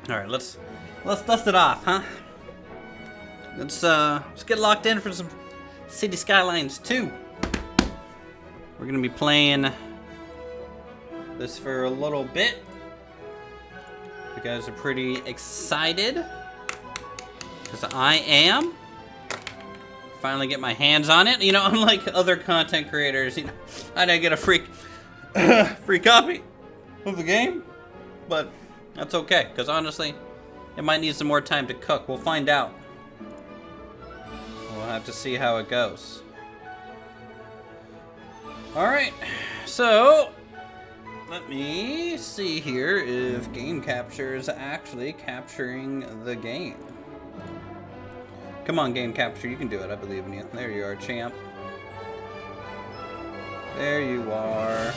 All right, let's dust it off, huh? Let's get locked in for some City Skylines 2. We're gonna be playing this for a little bit. You guys are pretty excited, because I am. Finally get my hands on it. You know, unlike other content creators, you know, I didn't get a free copy of the game, but that's okay, because honestly, it might need some more time to cook. We'll find out. We'll have to see how it goes. Alright, so let me see here if game capture is actually capturing the game. Come on, game capture, you can do it. I believe in you. There you are, champ. There you are.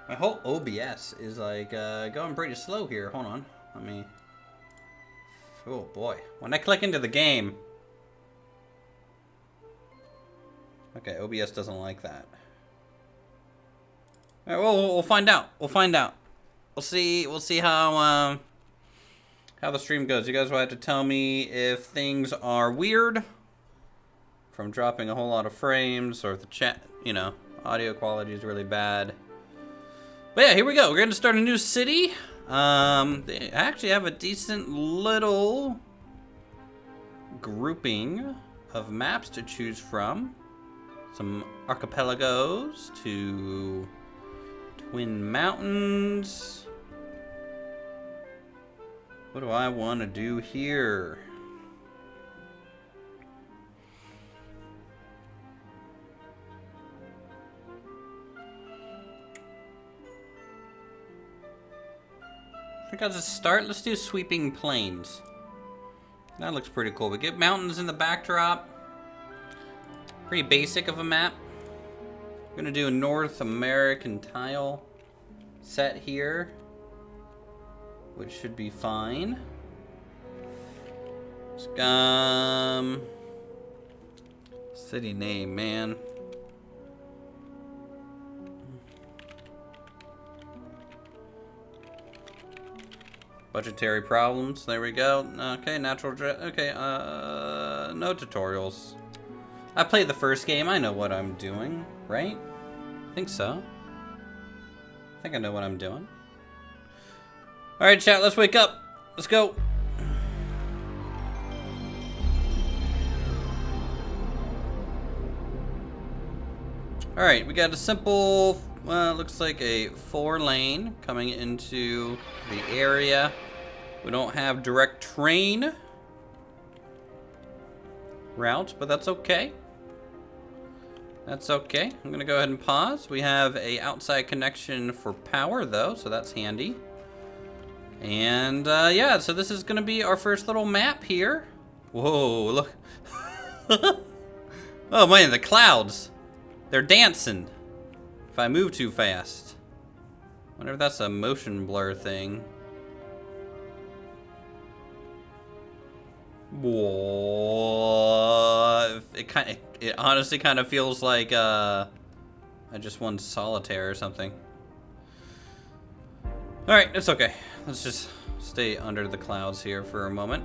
My whole OBS is like going pretty slow here. Hold on. Let me... Oh boy. When I click into the game... Okay, OBS doesn't like that. Alright, well, we'll find out. We'll find out. We'll see how the stream goes. You guys will have to tell me if things are weird from dropping a whole lot of frames, or if the chat, you know, audio quality is really bad. But yeah, here we go. We're going to start a new city. They actually have a decent little grouping of maps to choose from. Some archipelagos to twin mountains. What do I want to do here? I think I'll just start. Let's do sweeping plains. That looks pretty cool. We get mountains in the backdrop. Pretty basic of a map. We're gonna do a North American tile set here, which should be fine. City name, man. Budgetary problems. There we go. Okay, okay. No tutorials. I played the first game. I know what I'm doing, right? I think so. I think I know what I'm doing. All right, chat. Let's wake up. Let's go. All right, we got a simple. Looks like a 4-lane coming into the area. We don't have direct train route, but that's okay. That's okay. I'm gonna go ahead and pause. We have a outside connection for power though, so that's handy. And yeah, so this is gonna be our first little map here. Whoa, look. Oh man, the clouds. They're dancing. If I move too fast. Wonder if that's a motion blur thing. Whoa. It honestly kind of feels like I just won solitaire or something. All right, it's okay. Let's just stay under the clouds here for a moment.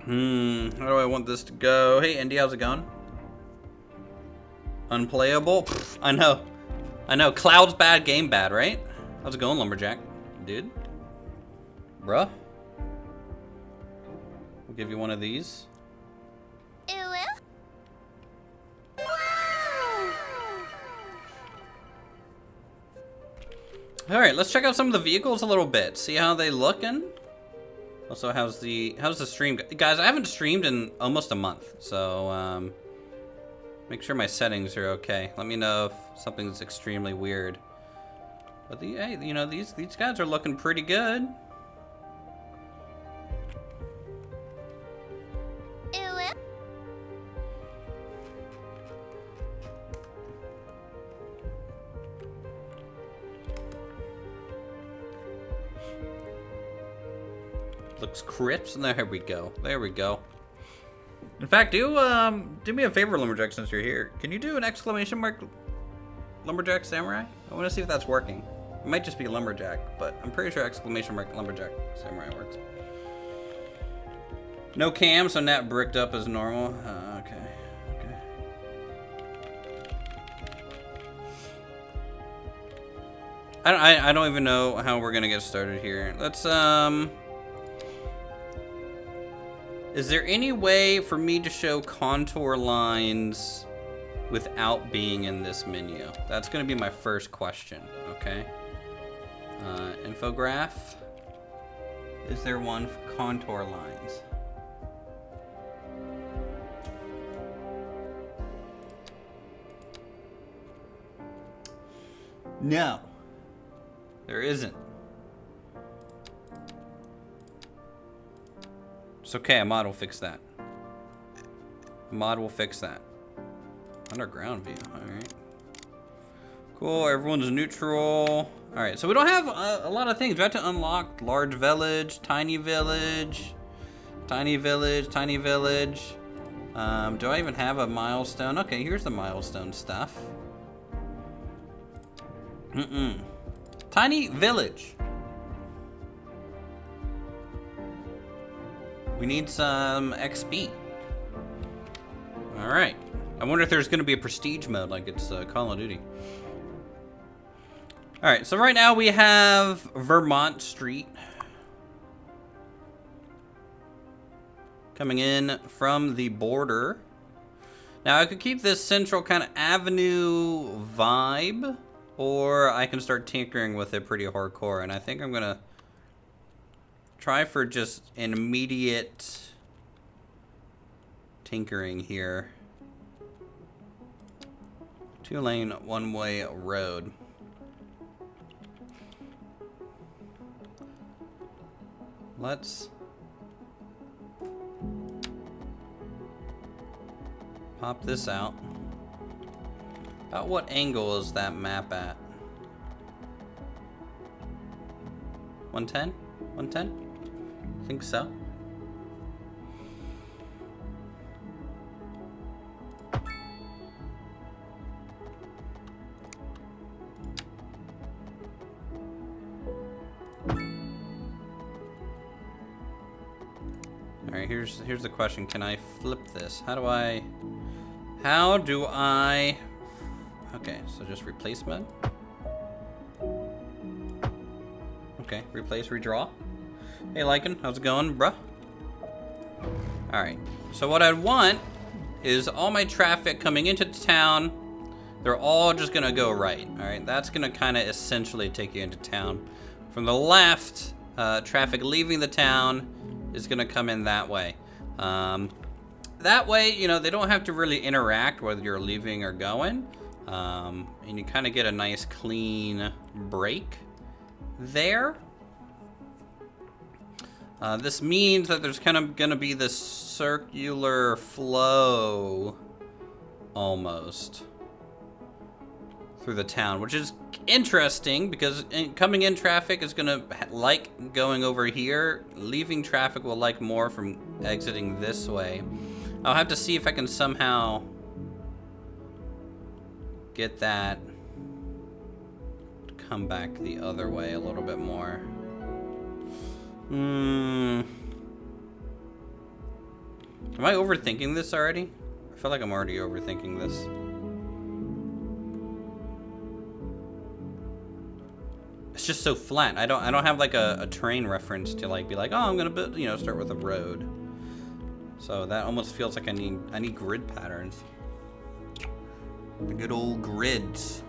How do I want this to go? Hey, Indy, how's it going? Unplayable? Pfft, I know. Clouds bad, game bad, right? How's it going, Lumberjack? Dude? Bruh? We'll give you one of these. Alright, let's check out some of the vehicles a little bit. See how they looking. Also, how's the stream? Guys, I haven't streamed in almost a month, so make sure my settings are okay. Let me know if something's extremely weird. But hey, you know, these guys are looking pretty good. Looks crisp. There we go. There we go. In fact, do me a favor, Lumberjack, since you're here. Can you do an exclamation mark Lumberjack Samurai? I want to see if that's working. It might just be Lumberjack, but I'm pretty sure exclamation mark Lumberjack Samurai works. No cam, so Nat bricked up as normal. Okay. I don't even know how we're gonna get started here. Let's Is there any way for me to show contour lines without being in this menu? That's gonna be my first question, okay? Infograph. Is there one for contour lines? No, there isn't. It's okay, a mod will fix that. A mod will fix that. Underground view, alright. Cool, everyone's neutral. Alright, so we don't have a lot of things. We have to unlock large village, tiny village, tiny village, tiny village. Do I even have a milestone? Okay, here's the milestone stuff. Tiny village. We need some XP. Alright. I wonder if there's going to be a prestige mode like it's Call of Duty. Alright, so right now we have Vermont Street. Coming in from the border. Now I could keep this central kind of avenue vibe, or I can start tinkering with it pretty hardcore, and I think I'm going to try for just an immediate tinkering here. 2-lane, one-way road. Let's pop this out. About what angle is that map at? 110? 110? I think so. Alright, here's the question. Can I flip this? How do I... Okay, so just replace mode. Okay, replace, redraw. Hey Lycan, how's it going, bruh? Alright, so what I want is all my traffic coming into town, they're all just gonna go right. Alright, that's gonna kind of essentially take you into town. From the left, traffic leaving the town is gonna come in that way. That way, you know, they don't have to really interact whether you're leaving or going. And you kind of get a nice clean break there. This means that there's kind of gonna be this circular flow almost through the town, which is interesting because coming in traffic is gonna like going over here. Leaving traffic will like more from exiting this way. I'll have to see if I can somehow get that to come back the other way a little bit more. Am I overthinking this already? I feel like I'm already overthinking this. It's just so flat. I don't have like a terrain reference to like be like, oh, I'm gonna build, you know, start with a road. So that almost feels like I need grid patterns. The good old grids.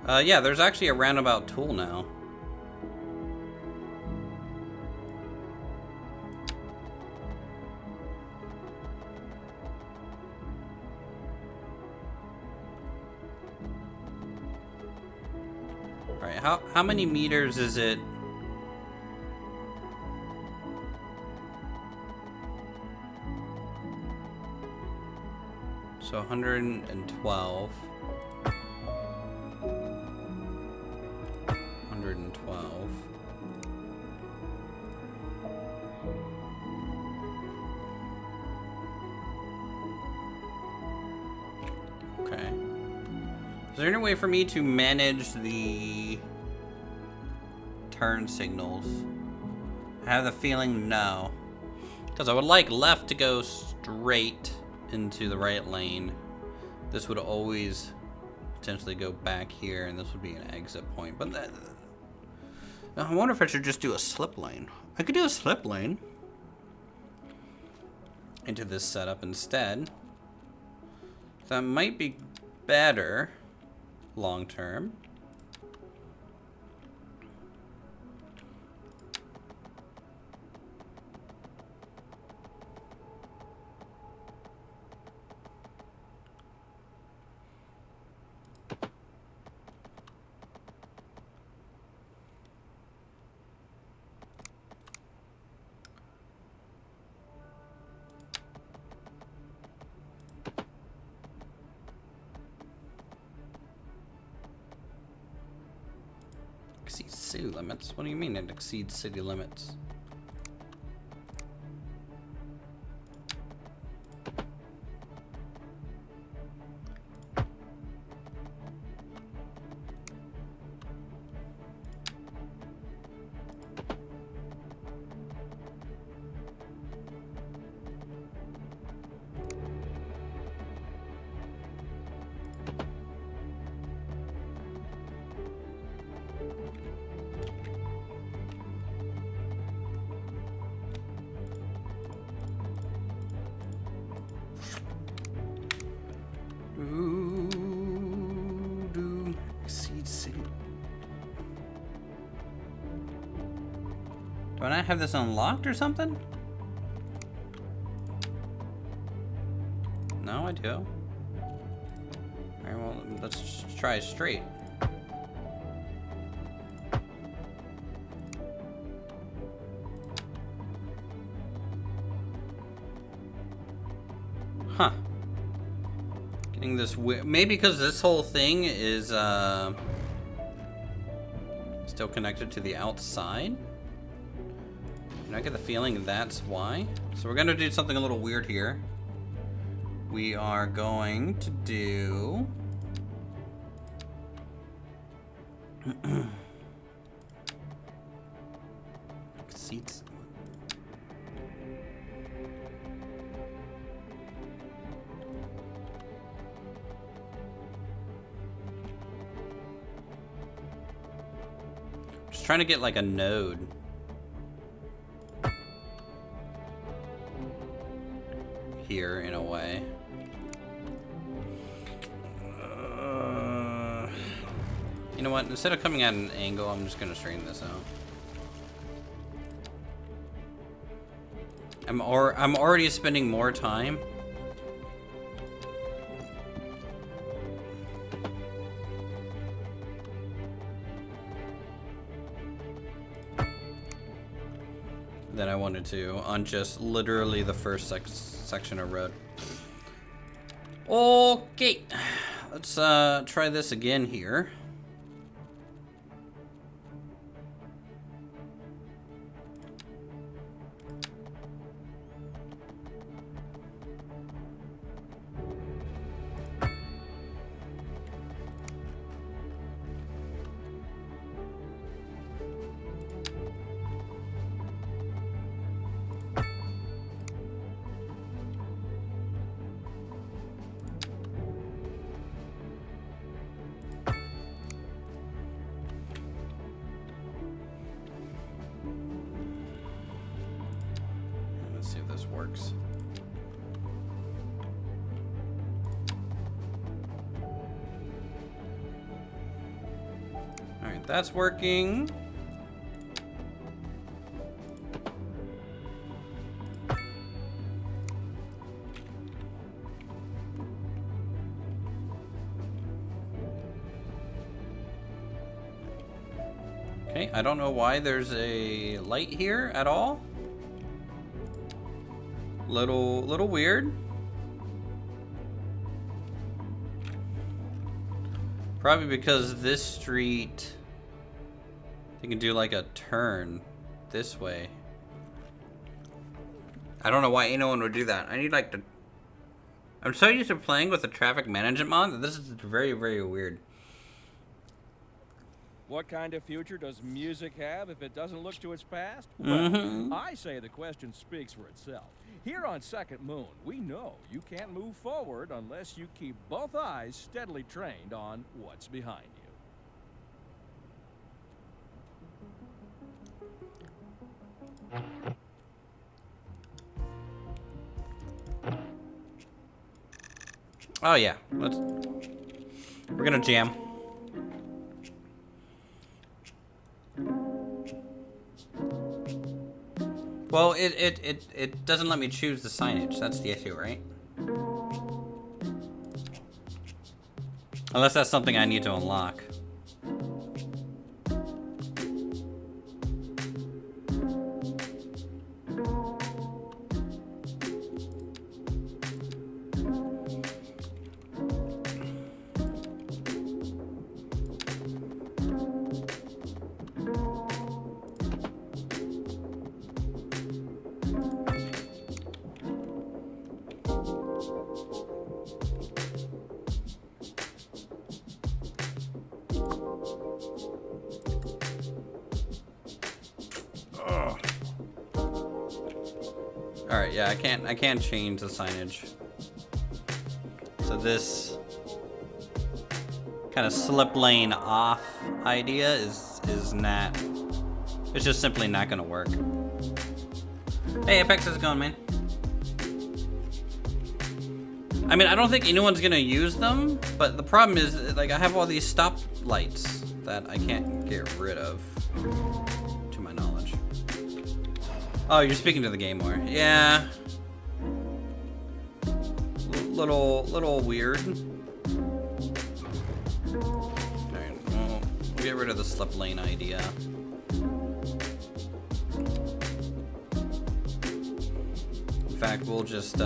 Yeah, there's actually a roundabout tool now. Alright, how many meters is it? So 112. 112. Okay. Is there any way for me to manage the turn signals? I have the feeling no. Because I would like left to go straight into the right lane. This would always potentially go back here, and this would be an exit point. But that, I wonder if I should just do a slip lane. I could do a slip lane into this setup instead. That might be better long term. Exceeds city limits? What do you mean it exceeds city limits? Do I not have this unlocked or something? No, I do. Alright, well, let's try straight. Huh. Getting this maybe because this whole thing is still connected to the outside? And I get the feeling that's why. So we're gonna do something a little weird here. We are going to do seats. Just trying to get like a node here in a way. You know what? Instead of coming at an angle, I'm just gonna straighten this out. I'm already spending more time. Than I wanted to on just literally the first section of road. Okay, let's try this again here. Works. All right, that's working. Okay, I don't know why there's a light here at all. Little weird. Probably because this street, you can do like a turn this way. I don't know why anyone would do that. I need like the... I'm so used to playing with the traffic management mod that this is very, very weird. What kind of future does music have if it doesn't look to its past? Well, I say the question speaks for itself. Here on Second Moon, we know you can't move forward unless you keep both eyes steadily trained on what's behind you. Oh yeah, we're gonna jam. Well, it doesn't let me choose the signage. That's the issue, right? Unless that's something I need to unlock. Alright, yeah, I can't change the signage. So this kind of slip lane off idea is not, it's just simply not gonna work. Hey Apex, how's it going, man? I mean, I don't think anyone's gonna use them, but the problem is, like, I have all these stop lights that I can't get rid of, to my knowledge. Oh, you're speaking to the game more. Yeah. Little weird. Alright, well, we'll get rid of the slip lane idea. In fact, we'll just,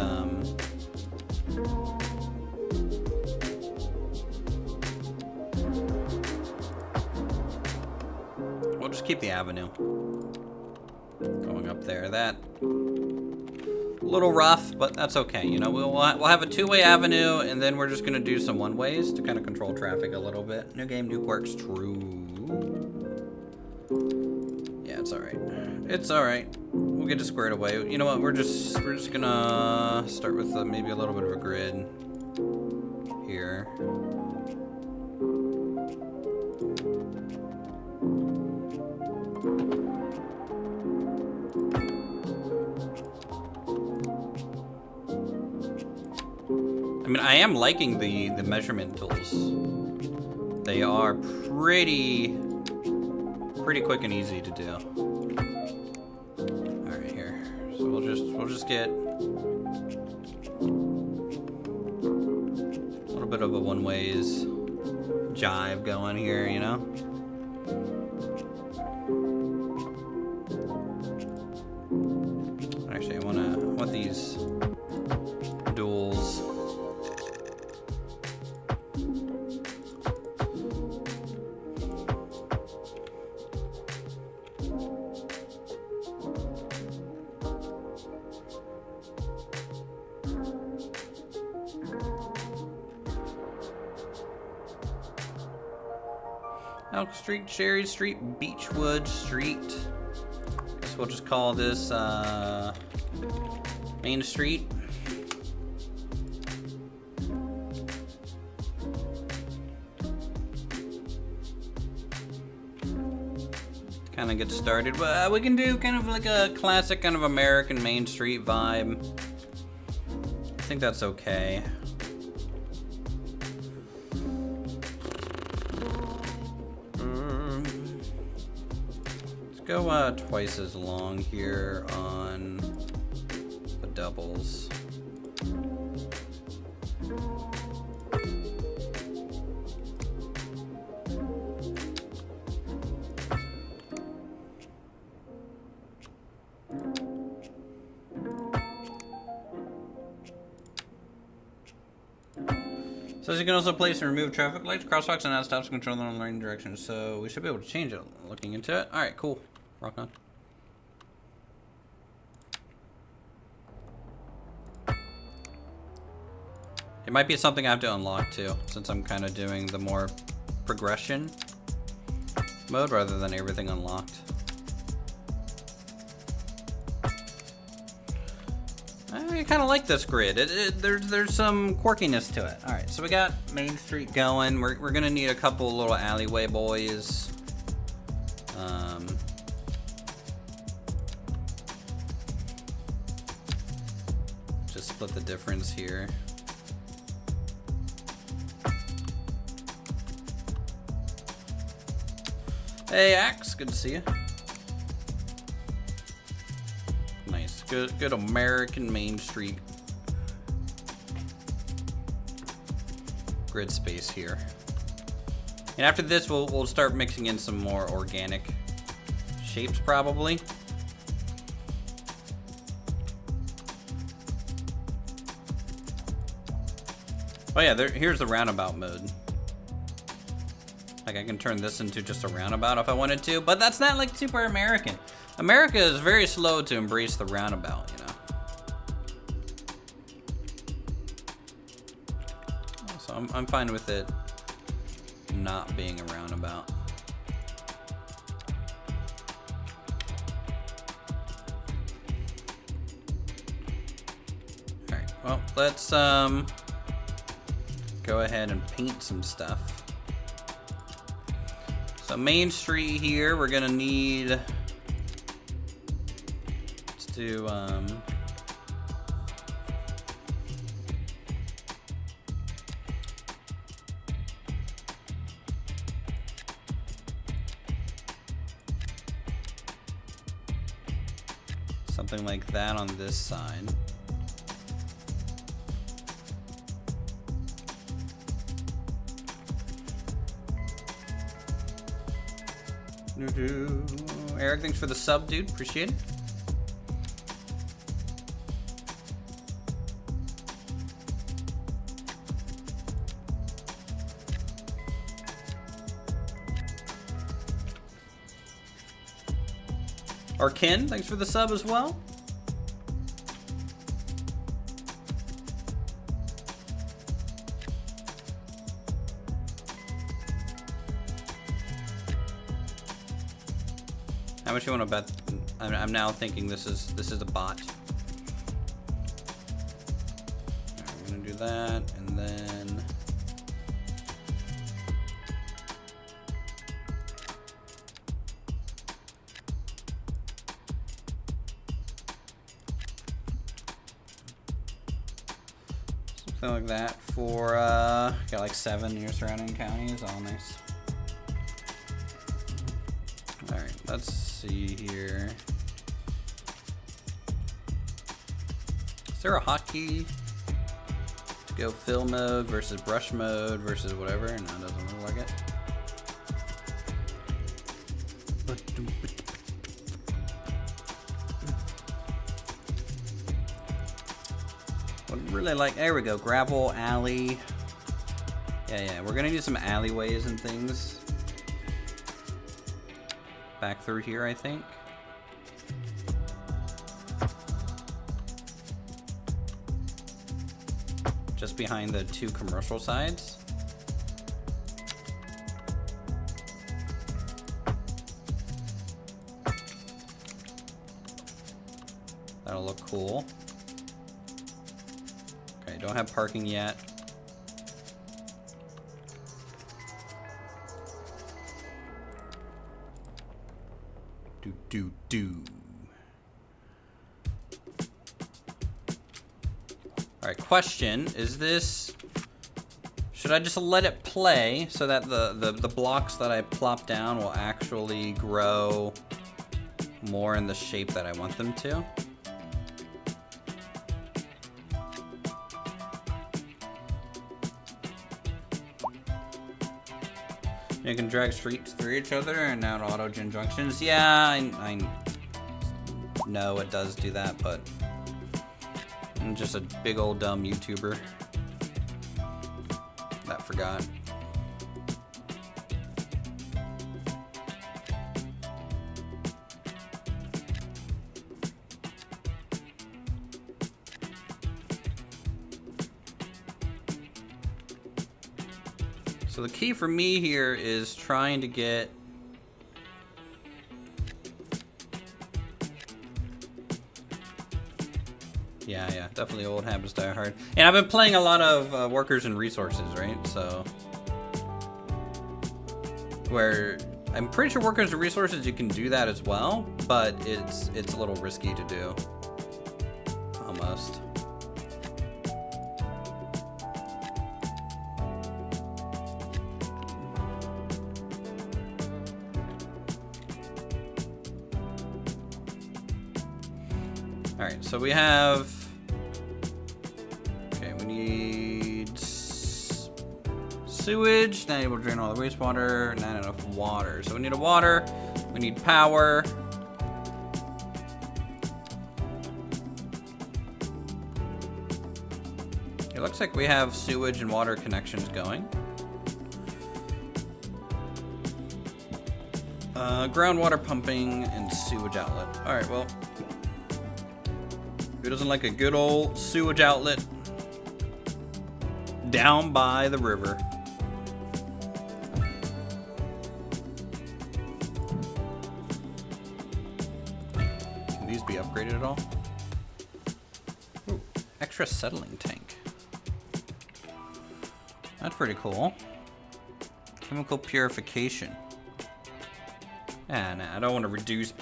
we'll just keep the avenue going up there. That a little rough, but that's okay. You know, we'll have a two-way avenue, and then we're just gonna do some one-ways to kind of control traffic a little bit. New game, new quirks. True. Yeah, it's all right. It's all right. We'll get it squared away. You know what? We're just gonna start with maybe a little bit of a grid here. I mean, I am liking the measurement tools. They are pretty quick and easy to do. All right, here. So we'll just get a little bit of a one-ways jive going here, you know. Actually, I want these duals. Elk Street, Cherry Street, Beechwood Street. Guess we'll just call this Main Street. Kind of get started. We can do kind of like a classic kind of American Main Street vibe. I think that's okay. Go twice as long here on the doubles. Says you can also place and remove traffic lights, crosswalks, and add stops to control them in the right direction. So we should be able to change it looking into it. Alright, cool. Rock on. It might be something I have to unlock too, since I'm kind of doing the more progression mode rather than everything unlocked. I kind of like this grid. There's some quirkiness to it. All right, so we got Main Street going. We're gonna need a couple little alleyway boys. Just split the difference here. Hey, Axe, good to see you. Nice, good American Main Street grid space here. And after this, we'll start mixing in some more organic shapes, probably. Oh yeah, here's the roundabout mode. Like I can turn this into just a roundabout if I wanted to, but that's not like super American. America is very slow to embrace the roundabout, you know. So I'm fine with it not being a roundabout. All right, well, let's go ahead and paint some stuff. So Main Street here, we're gonna need, let's do, something like that on this side. Eric, thanks for the sub, dude. Appreciate it. Or Ken, thanks for the sub as well. How much you want to bet? I'm now thinking this is a bot. Alright, we're gonna do that, and then something like that for got like 7 near surrounding counties. All nice. All right, let's see here. Is there a hotkey to go fill mode versus brush mode versus whatever? No, it doesn't look like it. Would really like, there we go, gravel, alley. Yeah, we're gonna need some alleyways and things back through here, I think. Just behind the 2 commercial sides. That'll look cool. Okay, don't have parking yet. Do. All right, question, is this, should I just let it play so that the blocks that I plop down will actually grow more in the shape that I want them to? You can drag streets through each other and now auto-gen junctions. Yeah, I know it does do that, but I'm just a big old dumb YouTuber. That forgot. So the key for me here is trying to get yeah, definitely old habits die hard. And I've been playing a lot of workers and resources, right? So where I'm pretty sure workers and resources you can do that as well, but it's a little risky to do. Almost. All right, so we have. Okay, we need sewage. Not able to drain all the wastewater. Not enough water. So we need a water. We need power. It looks like we have sewage and water connections going. Groundwater pumping and sewage outlet. All right, well. Who doesn't like a good old sewage outlet down by the river? Can these be upgraded at all? Ooh, extra settling tank. That's pretty cool. Chemical purification. Ah, nah, I don't want to reduce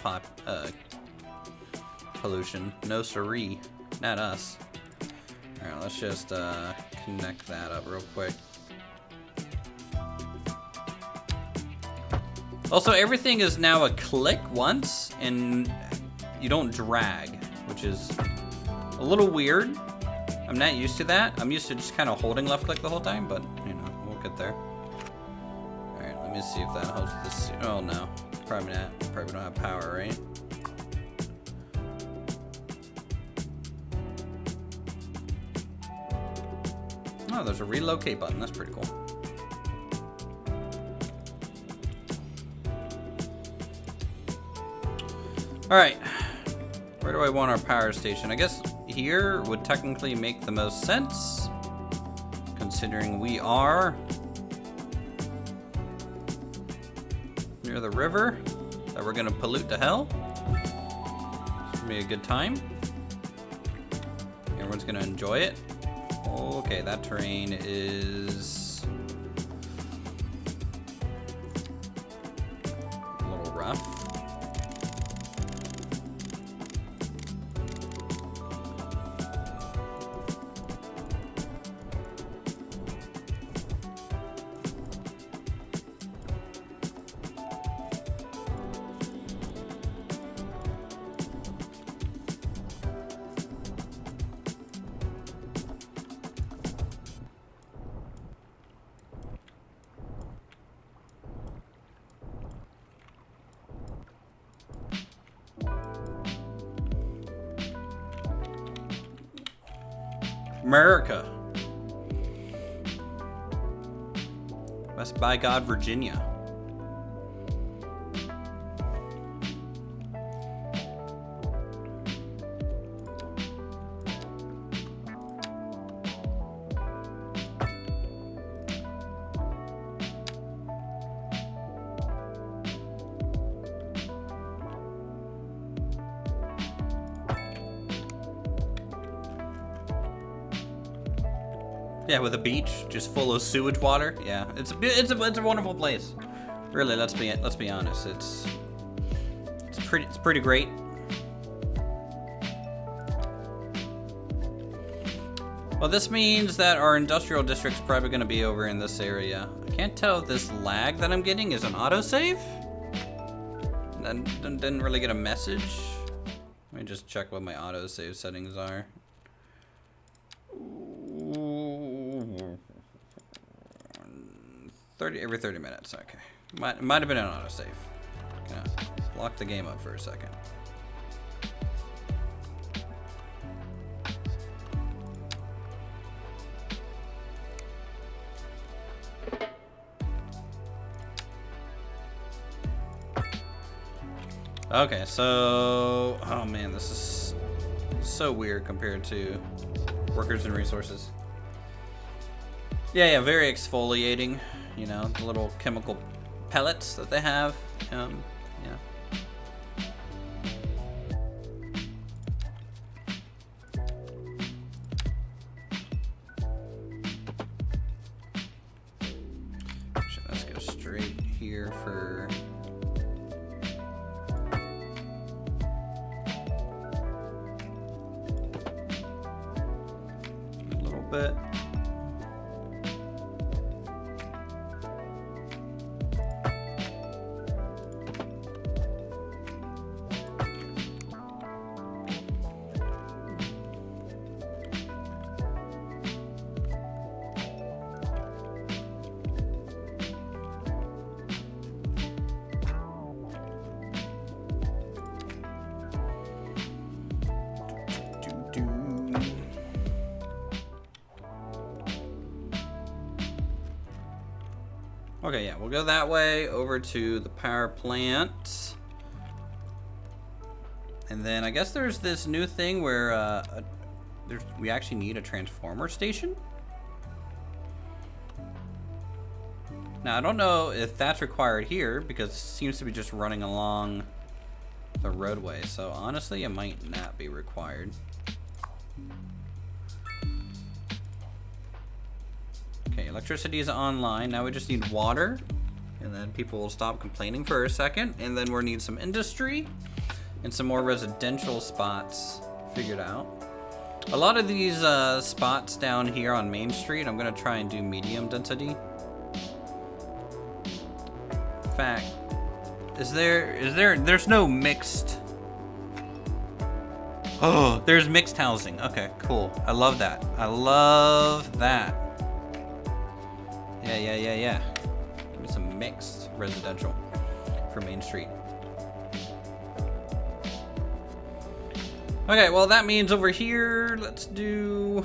pollution. No siree. Not us. Alright, let's just connect that up real quick. Also, everything is now a click once, and you don't drag, which is a little weird. I'm not used to that. I'm used to just kind of holding left click the whole time, but, you know, we'll get there. Alright, let me see if that helps this. Oh, no. Probably not. Probably don't have power, right? Oh, there's a relocate button. That's pretty cool. All right. Where do I want our power station? I guess here would technically make the most sense, considering we are near the river that we're gonna pollute to hell. It's gonna be a good time. Everyone's gonna enjoy it. Okay, that terrain is a little rough. America. West by God, Virginia. Yeah, with a beach just full of sewage water. Yeah, it's a wonderful place. Really, let's be honest. It's pretty great. Well, this means that our industrial district's probably going to be over in this area. I can't tell if this lag that I'm getting is an autosave. Didn't really get a message. Let me just check what my autosave settings are. Every 30 minutes, okay. Might have been an autosave. Gonna lock the game up for a second. Okay, so... Oh man, this is so weird compared to workers and resources. Yeah, very exfoliating. You know, the little chemical pellets that they have. Yeah. Let's go straight here for... a little bit. Okay, yeah, we'll go that way over to the power plant. And then I guess there's this new thing where we actually need a transformer station. Now, I don't know if that's required here because it seems to be just running along the roadway. So honestly, it might not be required. Okay, electricity is online. Now we just need water. And then people will stop complaining for a second. And then we'll need some industry and some more residential spots figured out. A lot of these spots down here on Main Street, I'm gonna try and do medium density. In fact, there's no mixed. Oh, there's mixed housing. Okay, cool. I love that. I love that. Yeah. Give me some mixed residential for Main Street. Okay, well that means over here, let's do...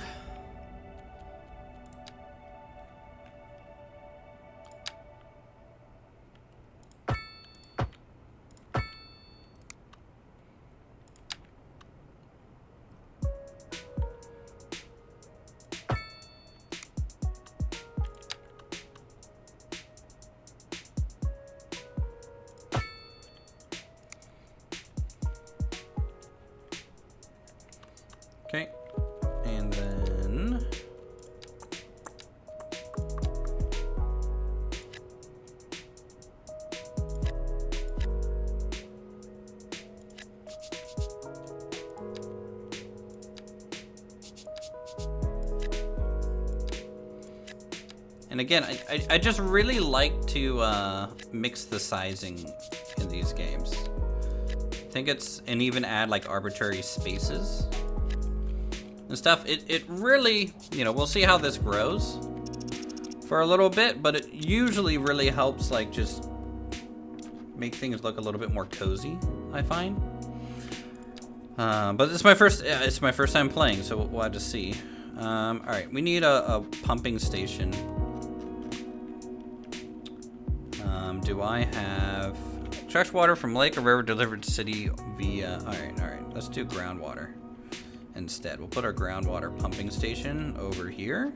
Okay, and then again, I just really like to mix the sizing in these games. I think and even add like arbitrary spaces and stuff. It really, you know, we'll see how this grows for a little bit, but it usually really helps like just make things look a little bit more cozy, I find. But it's my first time playing, so we'll have to see. All right, we need a pumping station. Do I have extract water from lake or river delivered to city via? All right, let's do groundwater instead. We'll put our groundwater pumping station over here.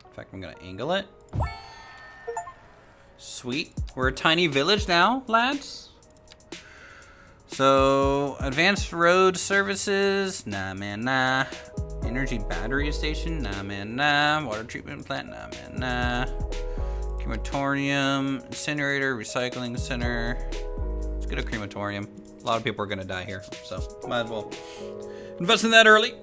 In fact, I'm gonna angle it. Sweet. We're a tiny village now, lads. So, advanced road services, nah man, nah. Energy battery station, nah man, nah. Water treatment plant, nah man, nah. Crematorium, incinerator, recycling center. Let's get a crematorium. A lot of people are gonna die here, so might as well invest in that early.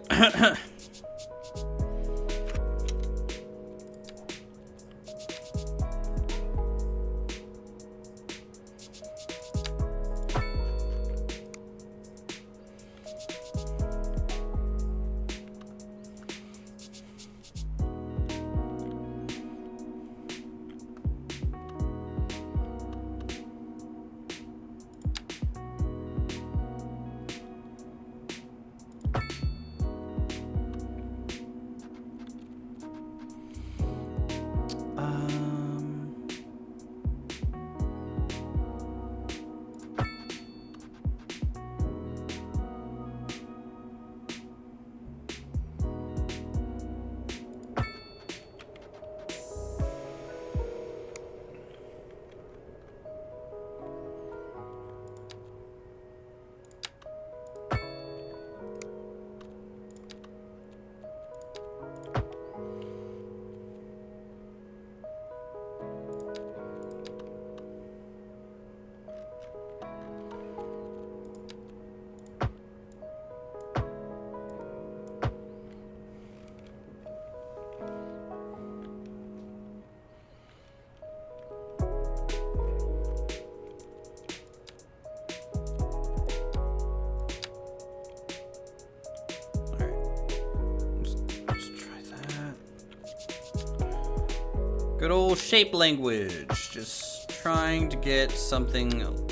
Good old shape language. Just trying to get something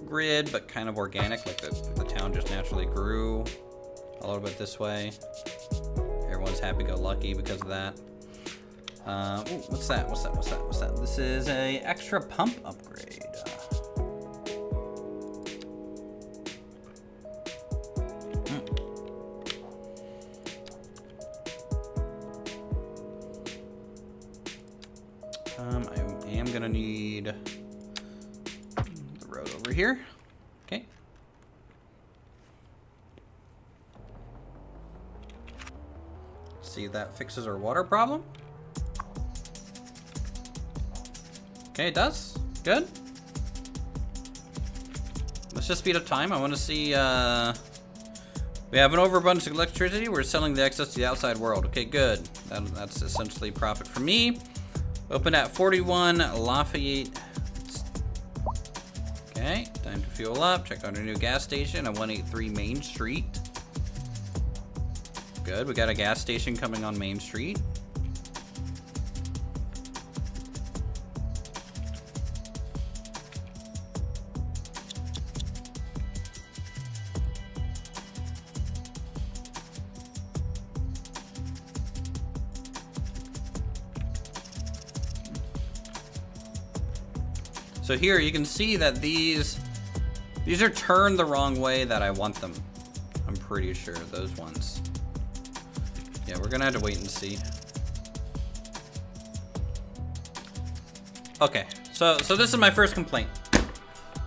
grid, but kind of organic, like the town just naturally grew a little bit this way. Everyone's happy-go-lucky because of that. Ooh, what's that? What's that? What's that? What's that? This is a extra pump upgrade. I am gonna need the road over here. Okay. See if that fixes our water problem. Okay, it does. Good. Let's just speed up time. I want to see, we have an overabundance of electricity. We're selling the excess to the outside world. Okay, good. That's essentially profit for me. Open at 41 Lafayette. Okay, time to fuel up. Check out our new gas station at 183 Main Street. Good, we got a gas station coming on Main Street. So here you can see that these are turned the wrong way that I want them. I'm pretty sure, those ones. Yeah, we're gonna have to wait and see. Okay, so this is my first complaint.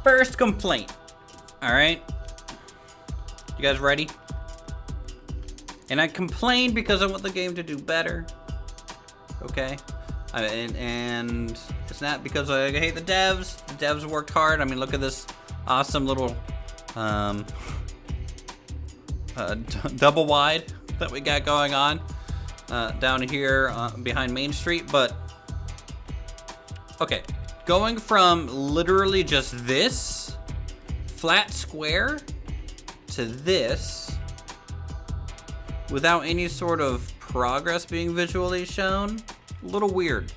First complaint. All right, you guys ready? And I complained because I want the game to do better. Okay, and it's not because I hate the devs. The devs worked hard. I mean, look at this awesome little double wide that we got going on down here behind Main Street. But okay, going from literally just this flat square to this without any sort of progress being visually shown, a little weird.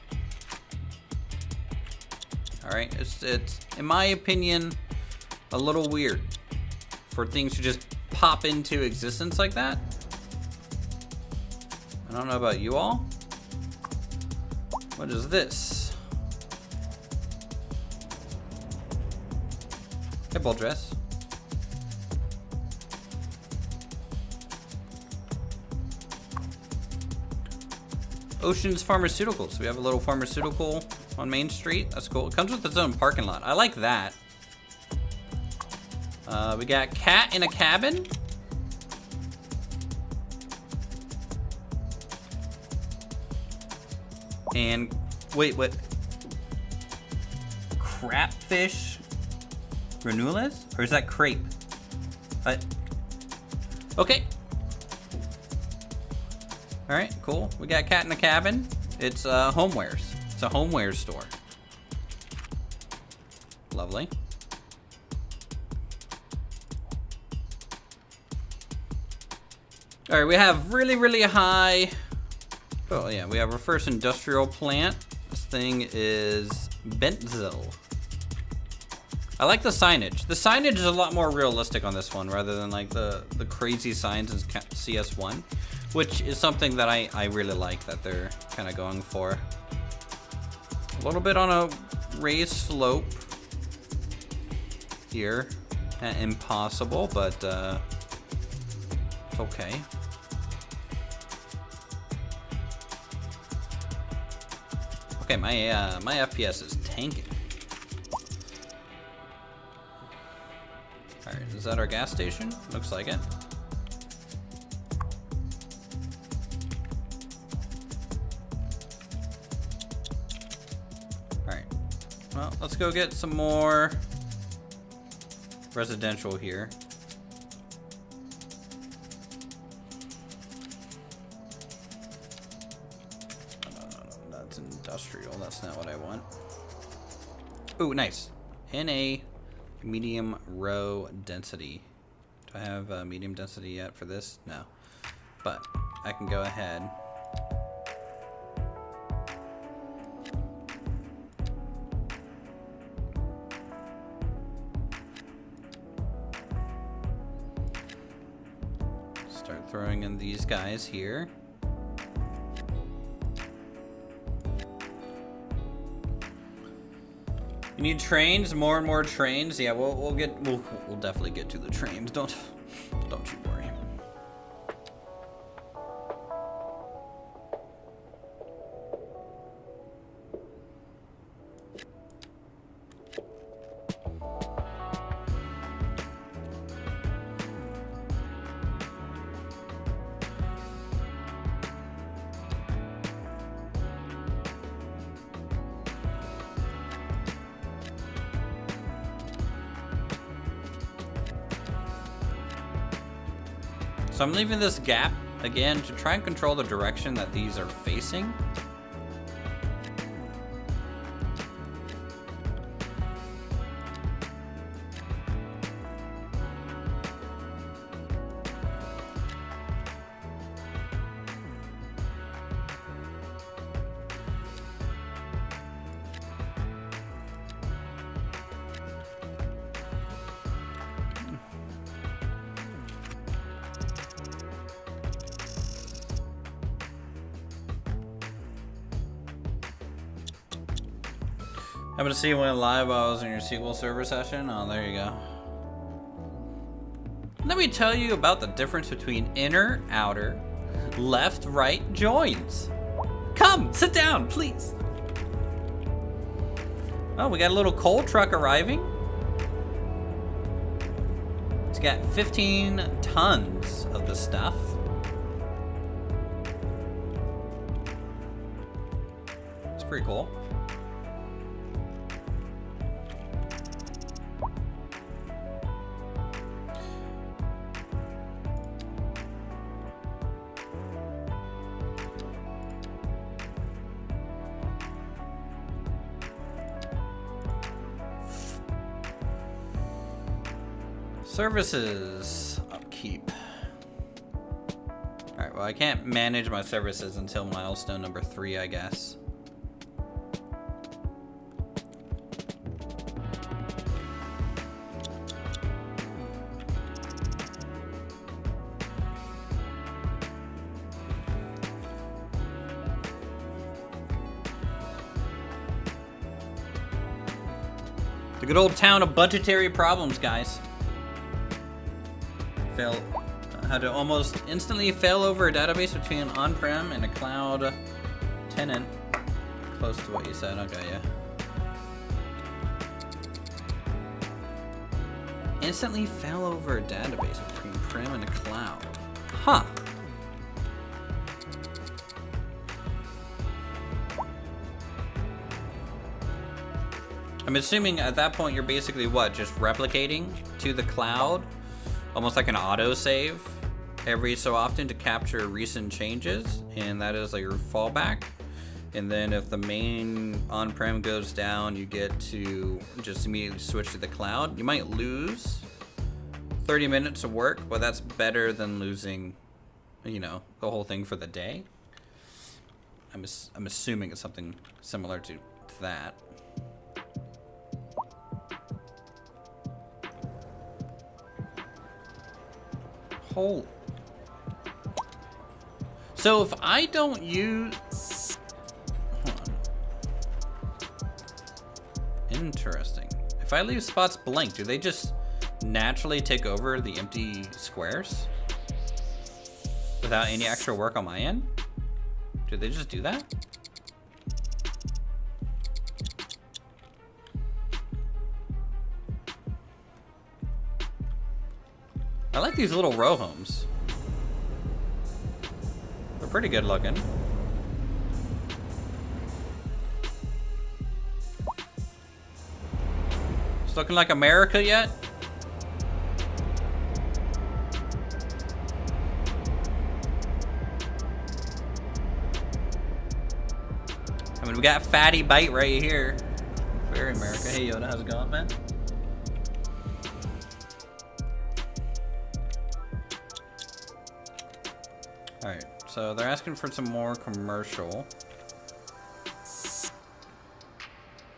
All right, it's in my opinion a little weird for things to just pop into existence like that. I don't know about you all. What is this? Hey, ball dress. Ocean's Pharmaceuticals. We have a little pharmaceutical on Main Street. That's cool. It comes with its own parking lot. I like that. We got cat in a cabin. And wait, what? Crapfish granulas? Or is that crepe? Okay. All right, cool. We got cat in a cabin. It's homewares. It's a homewares store. Lovely. All right, we have really high. Oh yeah, we have our first industrial plant. This thing is Bentzil. I like the signage. The signage is a lot more realistic on this one rather than like the crazy signs in CS1, which is something that I really like that they're kind of going for. A little bit on a raised slope here. Impossible, but it's okay. Okay, my FPS is tanking. All right, is that our gas station? Looks like it. All right, well, let's go get some more residential here. No, that's industrial. That's not what I want. Ooh, nice. NA medium row density. Do I have medium density yet for this? No. But I can go ahead Start throwing in these guys here. You need trains, more and more trains. Yeah, we'll definitely get to the trains. Don't you worry. So I'm leaving this gap again to try and control the direction that these are facing. I'm gonna see you went live while I was in your SQL Server session. Oh, there you go. Let me tell you about the difference between inner, outer, left, right joins. Come, sit down, please. Oh, we got a little coal truck arriving. It's got 15 tons of the stuff. It's pretty cool. Services upkeep. Alright, well, I can't manage my services until milestone number 3, I guess. The good old town of budgetary problems, guys. How to almost instantly fail over a database between on-prem and a cloud tenant. Close to what you said. Okay, yeah. Instantly fail over a database between prem and a cloud. Huh. I'm assuming at that point you're basically what? Just replicating to the cloud? Almost like an autosave every so often to capture recent changes, and that is like your fallback. And then if the main on-prem goes down, you get to just immediately switch to the cloud. You might lose 30 minutes of work, but that's better than losing, you know, the whole thing for the day. I'm assuming it's something similar to that. Holy. So if I don't use... Hold on. Interesting. If I leave spots blank, do they just naturally take over the empty squares? Without any extra work on my end? Do they just do that? I like these little row homes. They're pretty good looking. It's looking like America yet? I mean, we got Fatty Bite right here. Very America. Hey, Yoda, how's it going, man? Alright, so they're asking for some more commercial.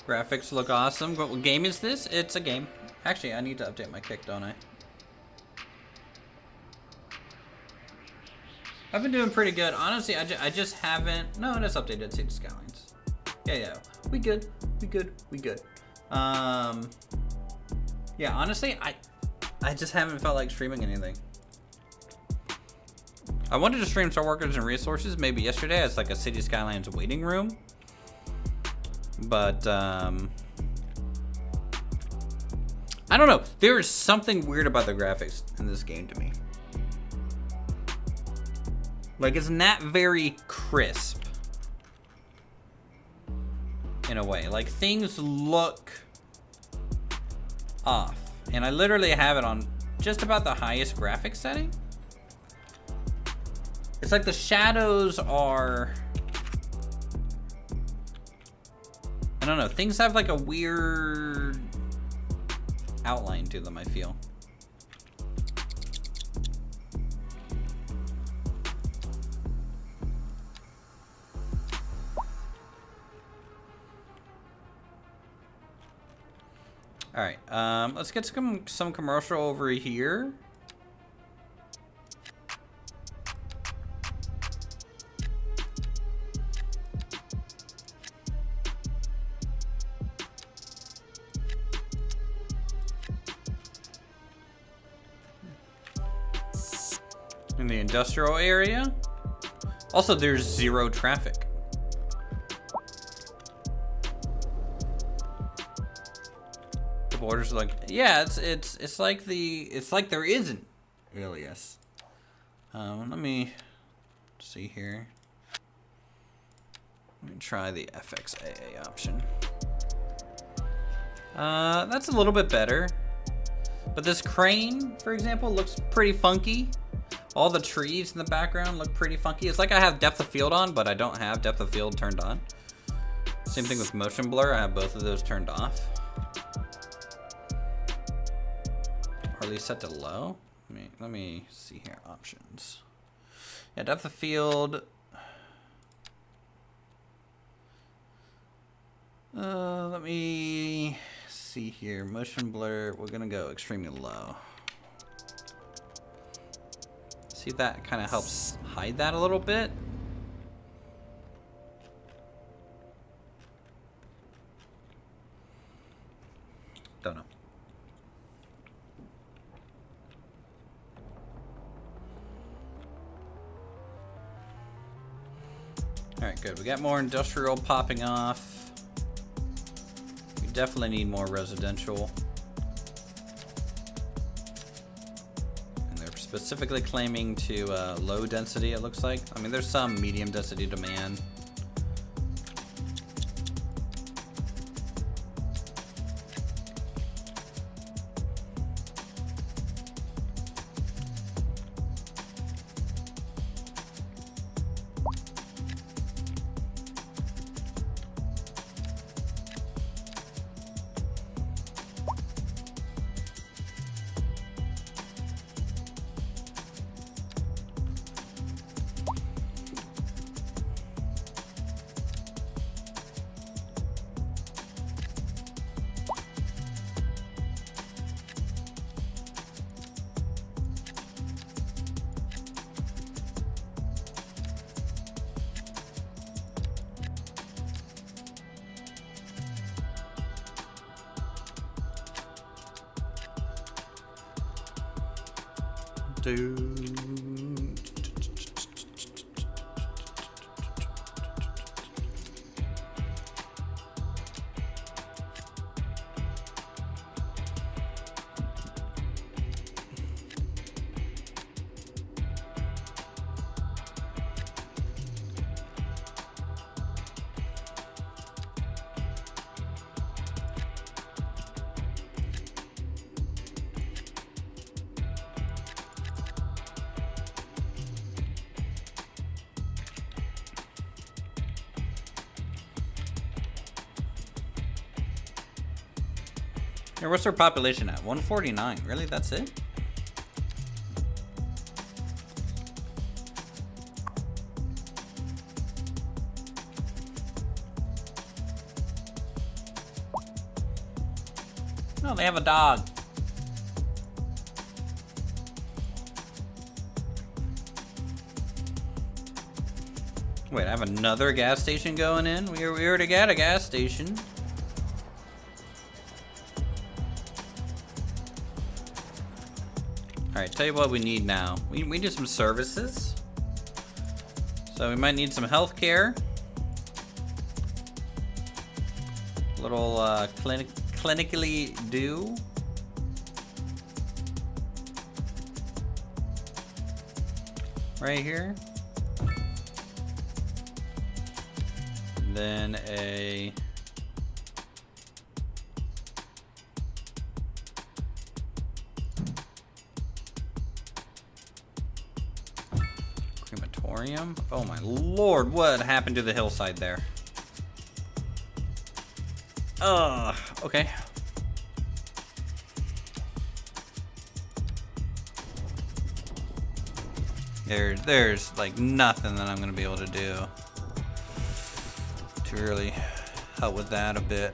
Graphics look awesome. What game is this? It's a game. Actually, I need to update my kick, don't I? I've been doing pretty good. Honestly, I just haven't... No, it is updated to Skylines. Yeah. We good. Yeah, honestly, I just haven't felt like streaming anything. I wanted to stream Star Workers and Resources maybe yesterday as like a City Skylines waiting room. But, I don't know. There is something weird about the graphics in this game to me. Like, it's not very crisp. In a way. Like, things look off. And I literally have it on just about the highest graphics setting. It's like the shadows are... I don't know. Things have like a weird outline to them, I feel. All right, let's get some commercial over here. In the industrial area. Also, there's zero traffic. The borders are like, yeah, it's like there isn't alias. Let me see here. Let me try the FXAA option. That's a little bit better. But this crane, for example, looks pretty funky. All the trees in the background look pretty funky. It's like I have depth of field on, but I don't have depth of field turned on. Same thing with motion blur. I have both of those turned off. Or at least set to low. Let me see here. Options. Yeah, depth of field. Let me see here. Motion blur. We're gonna go extremely low. See if that kind of helps hide that a little bit. Don't know. All right, good. We got more industrial popping off. We definitely need more residential. Specifically claiming to low density, it looks like. I mean, there's some medium density demand. Here, what's their population at? 149. Really? That's it? No, they have a dog. Wait, I have another gas station going in? We already got a gas station. Alright, tell you what we need now. We need some services. So we might need some healthcare. Little clinically do. Right here. Then a crematorium. Oh my lord, what happened to the hillside there? Okay. There's like nothing that I'm gonna be able to do to really help with that a bit.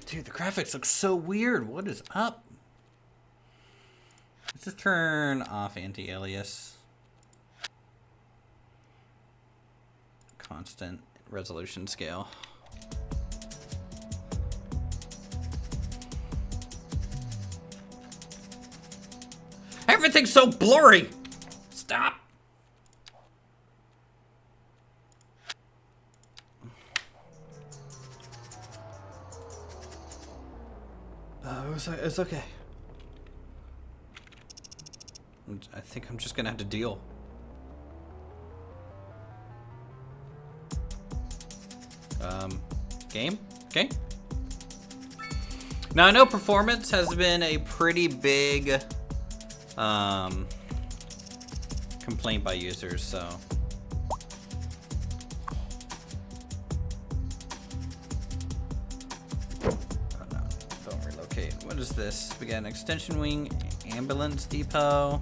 Dude, the graphics look so weird. What is up? Let's just turn off anti-alias. Constant resolution scale. Everything's so blurry. Stop. It's okay. I think I'm just gonna have to deal. Game? Okay. Now I know performance has been a pretty big complaint by users, so don't relocate. What is this? We got an extension wing, ambulance depot.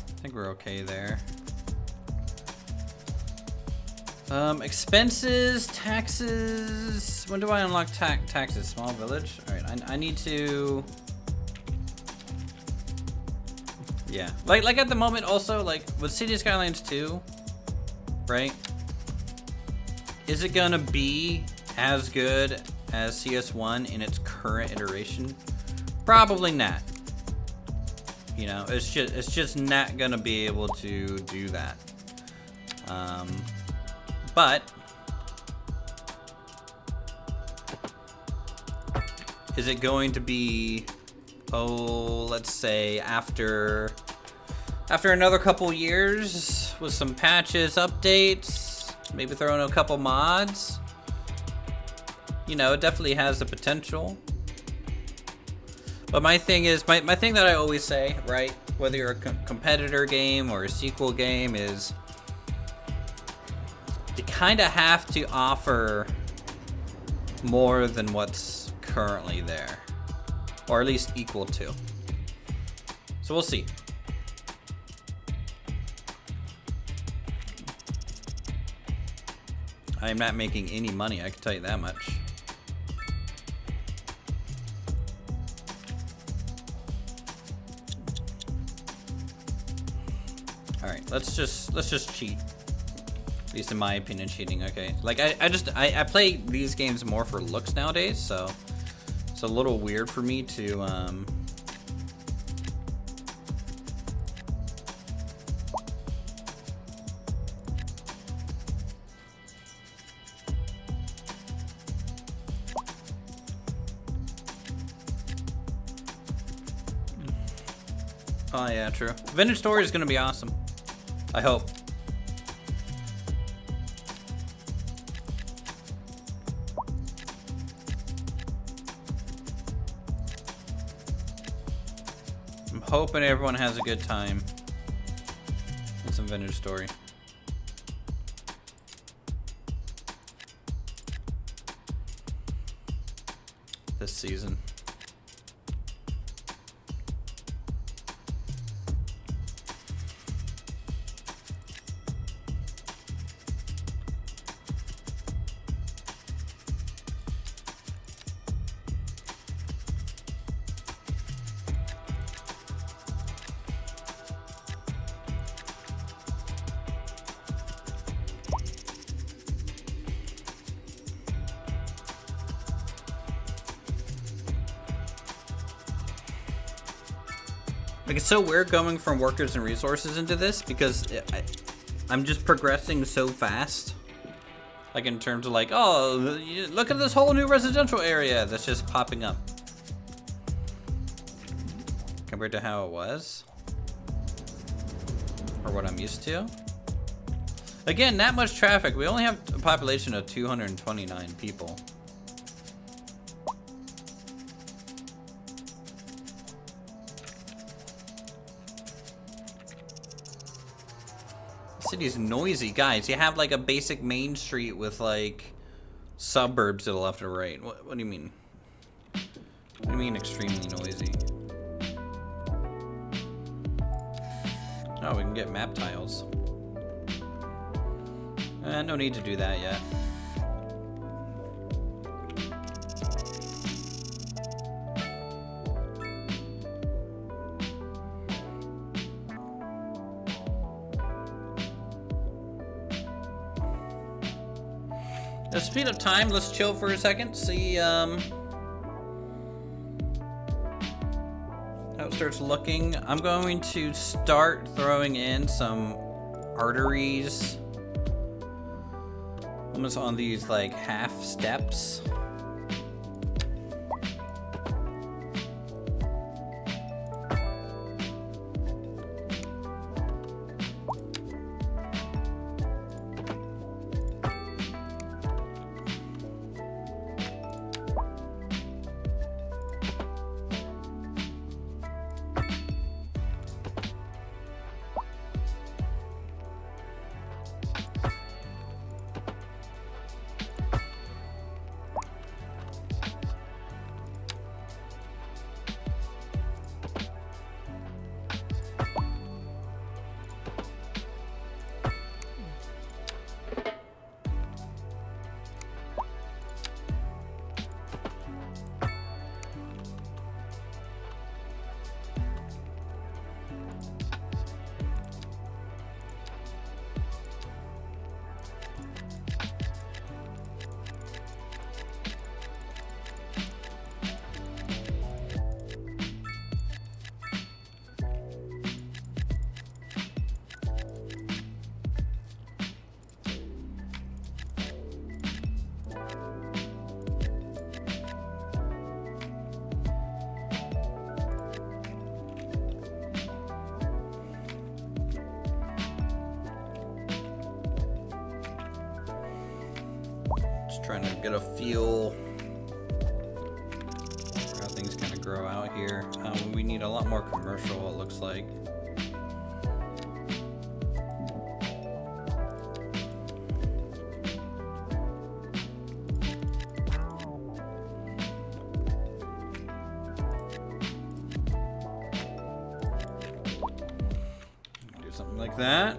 I think we're okay there. Expenses, taxes. When do I unlock taxes? Small village. All right, I need to. Yeah, like at the moment. Also, like with City Skylines 2, right? Is it gonna be as good as CS1 in its current iteration? Probably not. You know, it's just not gonna be able to do that. But is it going to be, let's say after another couple years with some patches, updates, maybe throw in a couple mods? You know, it definitely has the potential. But my thing is, my thing that I always say, right, whether you're a competitor game or a sequel game, is you kind of have to offer more than what's currently there, or at least equal to. So we'll see. I am not making any money, I can tell you that much. All right, let's just cheat. At least in my opinion, cheating. Okay, like I play these games more for looks nowadays, so it's a little weird for me to Oh yeah, true. Vintage Story is gonna be awesome. I hope. I'm hoping everyone has a good time in some Vintage Story. This season. Like, it's so weird going from workers and resources into this because I'm just progressing so fast. Like, in terms of like, oh, look at this whole new residential area that's just popping up. Compared to how it was. Or what I'm used to. Again, that much traffic. We only have a population of 229 people. The city's noisy, guys. You have like a basic main street with like suburbs to the left or right. What do you mean? What do you mean extremely noisy? Oh, we can get map tiles. No need to do that yet. To speed up time, let's chill for a second, see how it starts looking. I'm going to start throwing in some arteries almost on these like half steps. Trying to get a feel for how things kind of grow out here. We need a lot more commercial, it looks like. Do something like that.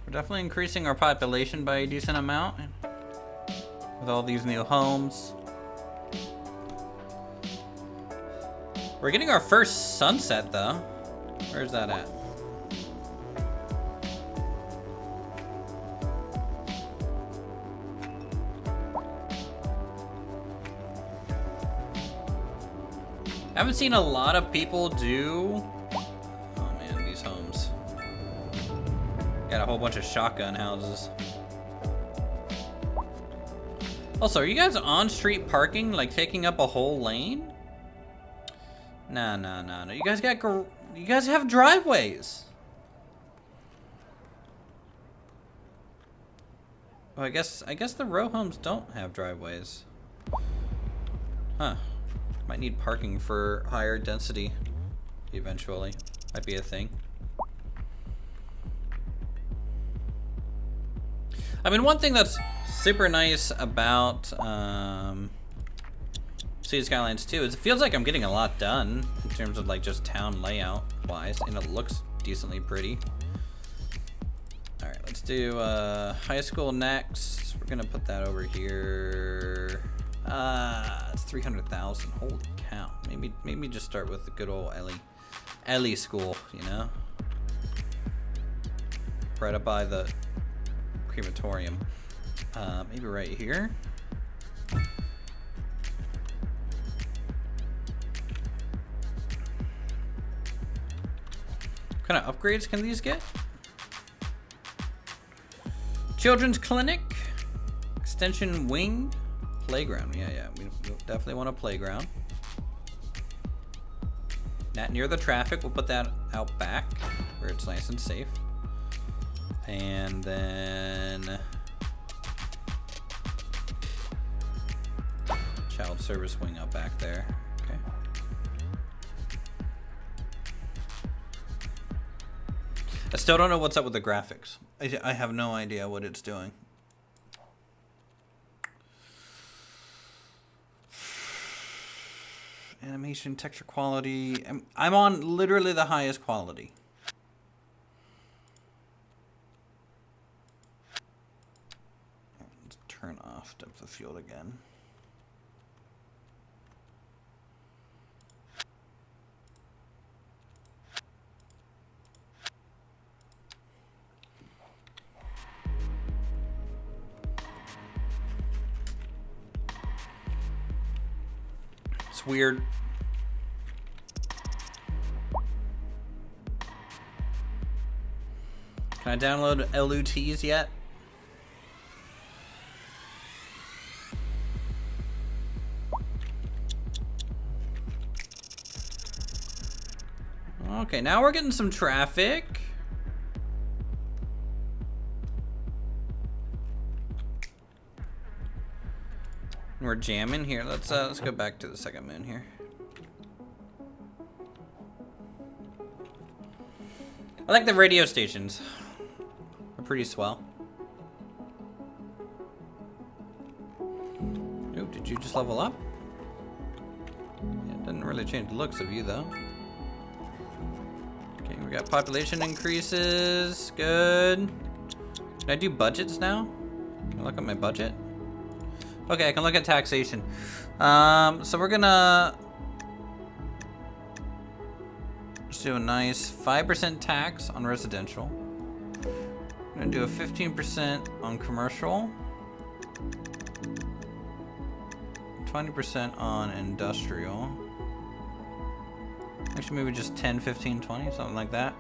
We're definitely increasing our population by a decent amount with all these new homes. We're getting our first sunset though. Where's that at? I haven't seen a lot of people do. Oh man, these homes. Got a whole bunch of shotgun houses. Also, are you guys on street parking, like taking up a whole lane? No. You guys have driveways. Well, I guess the row homes don't have driveways. Huh. Might need parking for higher density eventually. Might be a thing. I mean, one thing that's super nice about City Skylines 2. It feels like I'm getting a lot done in terms of like just town layout wise, and it looks decently pretty. All right, let's do high school next. We're gonna put that over here. It's 300,000. Holy cow! Maybe just start with the good old Ellie school. You know, right up by the crematorium. Maybe right here. What kind of upgrades can these get? Children's clinic, extension wing, playground. Yeah, we definitely want a playground. Not near the traffic. We'll put that out back where it's nice and safe. And then child service wing out back there. Okay. I still don't know what's up with the graphics. I have no idea what it's doing. Animation, texture quality. I'm on literally the highest quality. Let's turn off depth of field again. It's weird. Can I download LUTs yet? Okay, now we're getting some traffic. We're jamming here. Let's go back to the second moon here. I like the radio stations. They're pretty swell. Oh, did you just level up? Yeah, it doesn't really change the looks of you though. Okay, we got population increases. Good. Can I do budgets now? Can I look at my budget? Okay, I can look at taxation. So we're gonna just do a nice 5% tax on residential. I'm gonna do a 15% on commercial, 20% on industrial. Actually, maybe just 10, 15, 20, something like that.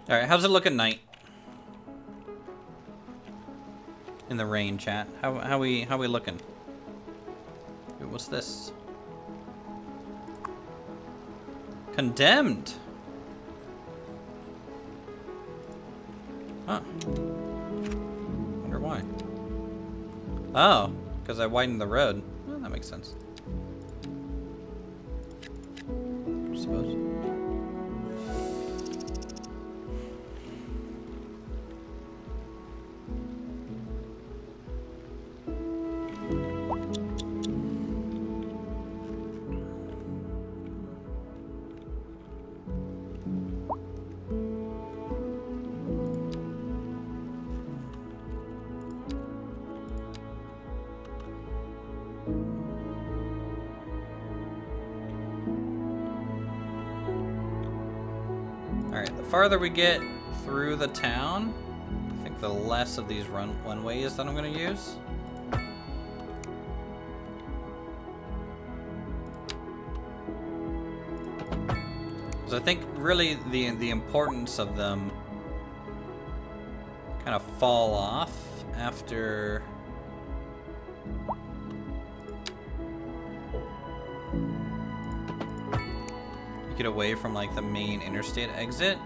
All right, how's it look at night? In the rain, chat. How we looking? Dude, what's this? Condemned. Huh. Wonder why. Oh, because I widened the road. Well, that makes sense. I suppose. Farther we get through the town, I think the less of these runways that I'm going to use. Because I think really the importance of them kind of fall off after get away from like the main interstate exit.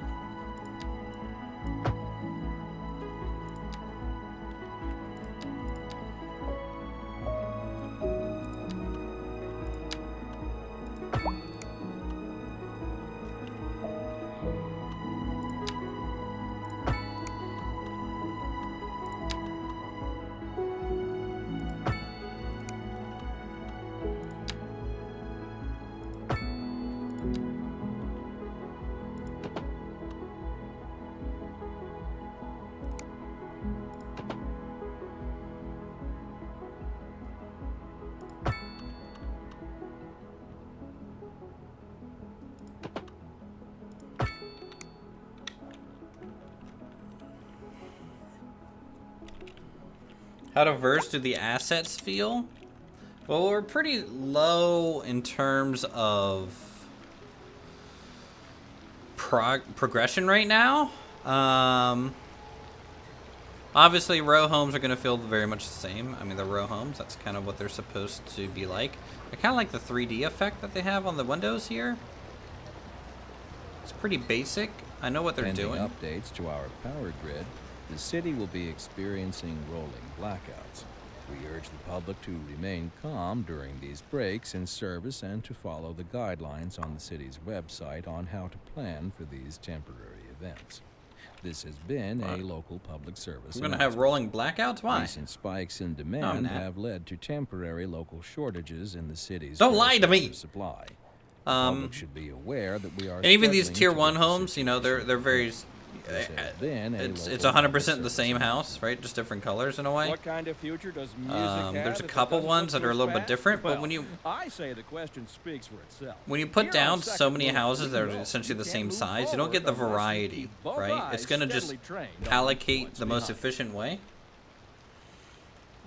How diverse do the assets feel? Well, we're pretty low in terms of progression right now. Obviously, row homes are going to feel very much the same. I mean, the row homes, that's kind of what they're supposed to be like. I kind of like the 3D effect that they have on the windows here. It's pretty basic. I know what they're doing. Updates to our power grid. The city will be experiencing rolling blackouts. We urge the public to remain calm during these breaks in service and to follow the guidelines on the city's website on how to plan for these temporary events. This has been a local public service. We're going to have rolling blackouts? Why? Recent spikes in demand have led to temporary local shortages in the city's Don't lie to me. Supply. The public should be aware that we are. And even these tier 1 homes, you know, they're very. It's 100% the same house, right? Just different colors in a way. What kind of future does music have there's a couple ones that are a little bit different, but when you I say the question speaks for itself. When you put down so many houses that are essentially the same size, you don't get the variety, right? It's going to just allocate the most efficient way.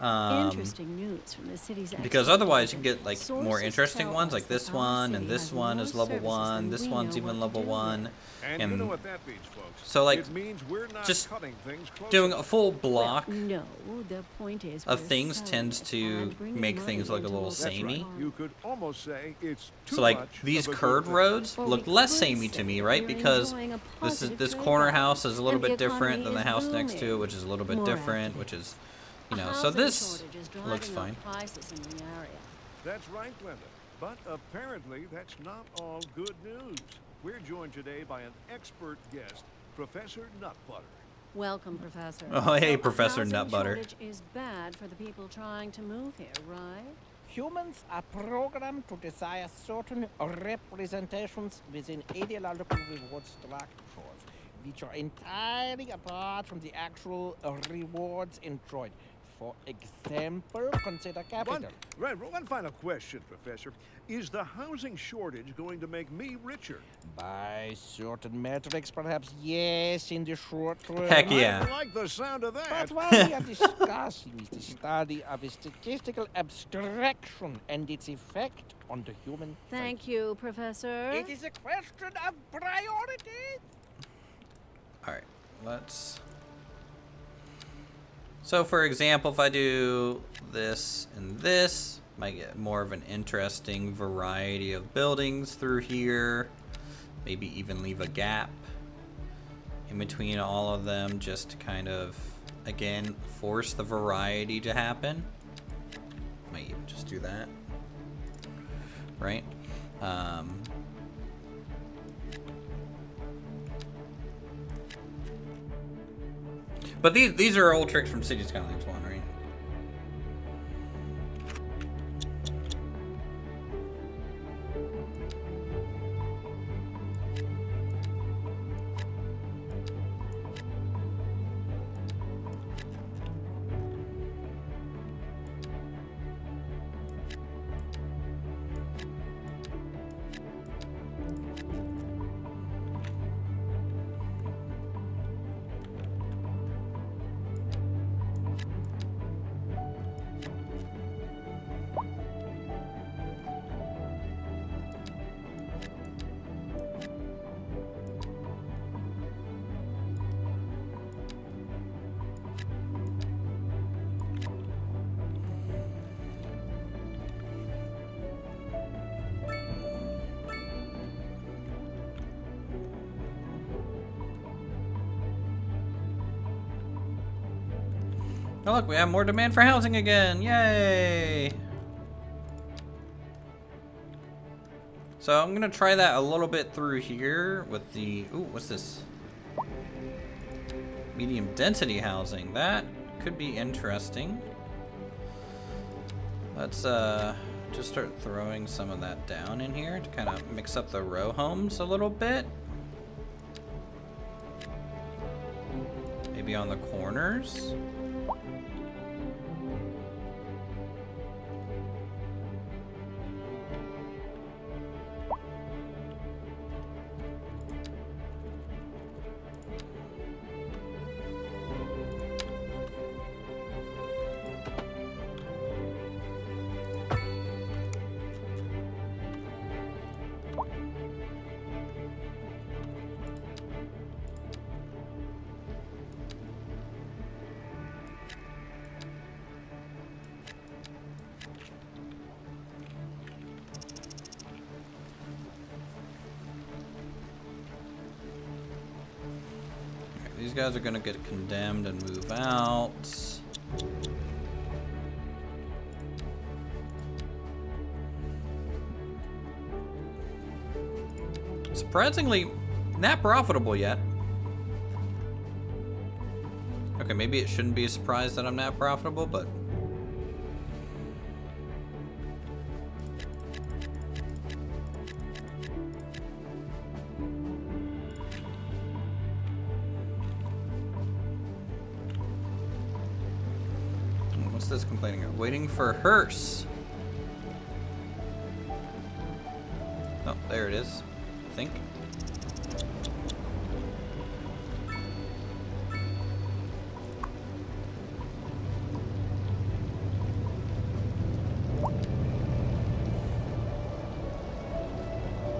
Interesting news from the city's because otherwise you can get like more interesting ones, like this one, and this one is level 1, this one's even level 1, and you know what that means, folks. So like just doing a full block of things tends to make things look a little samey. You could almost say it's so like these curved roads look less samey to me, right? Because this corner house is a little bit different than the house next to it, which is a little bit different, which is. You know, so this looks fine. That's right, Glenda. But apparently that's not all good news. We're joined today by an expert guest, Professor Nutbutter. Welcome, Professor. Oh, hey, Professor Nutbutter. Shortage is bad for the people trying to move here, right? Humans are programmed to desire certain representations within ideological reward structures, which are entirely apart from the actual rewards enjoyed. For example, consider capital. One final question, Professor. Is the housing shortage going to make me richer? By certain metrics, perhaps yes, in the short term. Heck yeah. I like the sound of that. But what we are discussing is the study of a statistical abstraction and its effect on the human Thank you, Professor. It is a question of priorities. Alright, let's... So for example, if I do this and this, might get more of an interesting variety of buildings through here. Maybe even leave a gap in between all of them just to kind of, again, force the variety to happen. Might even just do that, right? But these are old tricks from City Skylines 1, right? Oh look, we have more demand for housing again. Yay! So I'm gonna try that a little bit through here with the, ooh, what's this? Medium density housing. That could be interesting. Let's just start throwing some of that down in here to kind of mix up the row homes a little bit. Maybe on the corners. These guys are gonna get condemned and move out. Surprisingly, not profitable yet. Okay, maybe it shouldn't be a surprise that I'm not profitable, but what's this complaining of? Waiting for hearse. Oh, there it is. I think.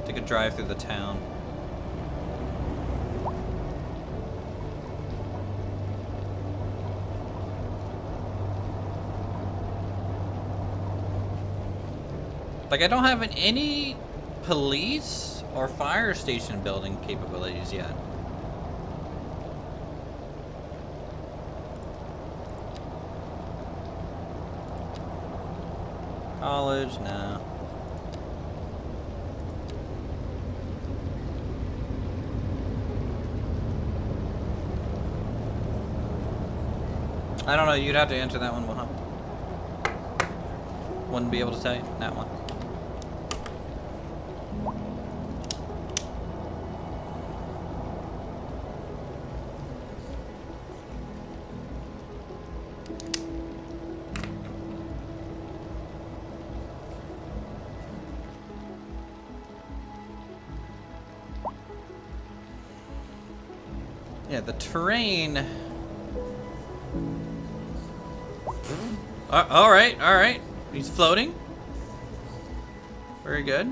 Take a drive through the town. Like, I don't have any police or fire station building capabilities yet. College, no. I don't know, you'd have to answer that one, Mohammed. Wouldn't be able to tell you that one. Yeah, the terrain. All right. He's floating. Very good.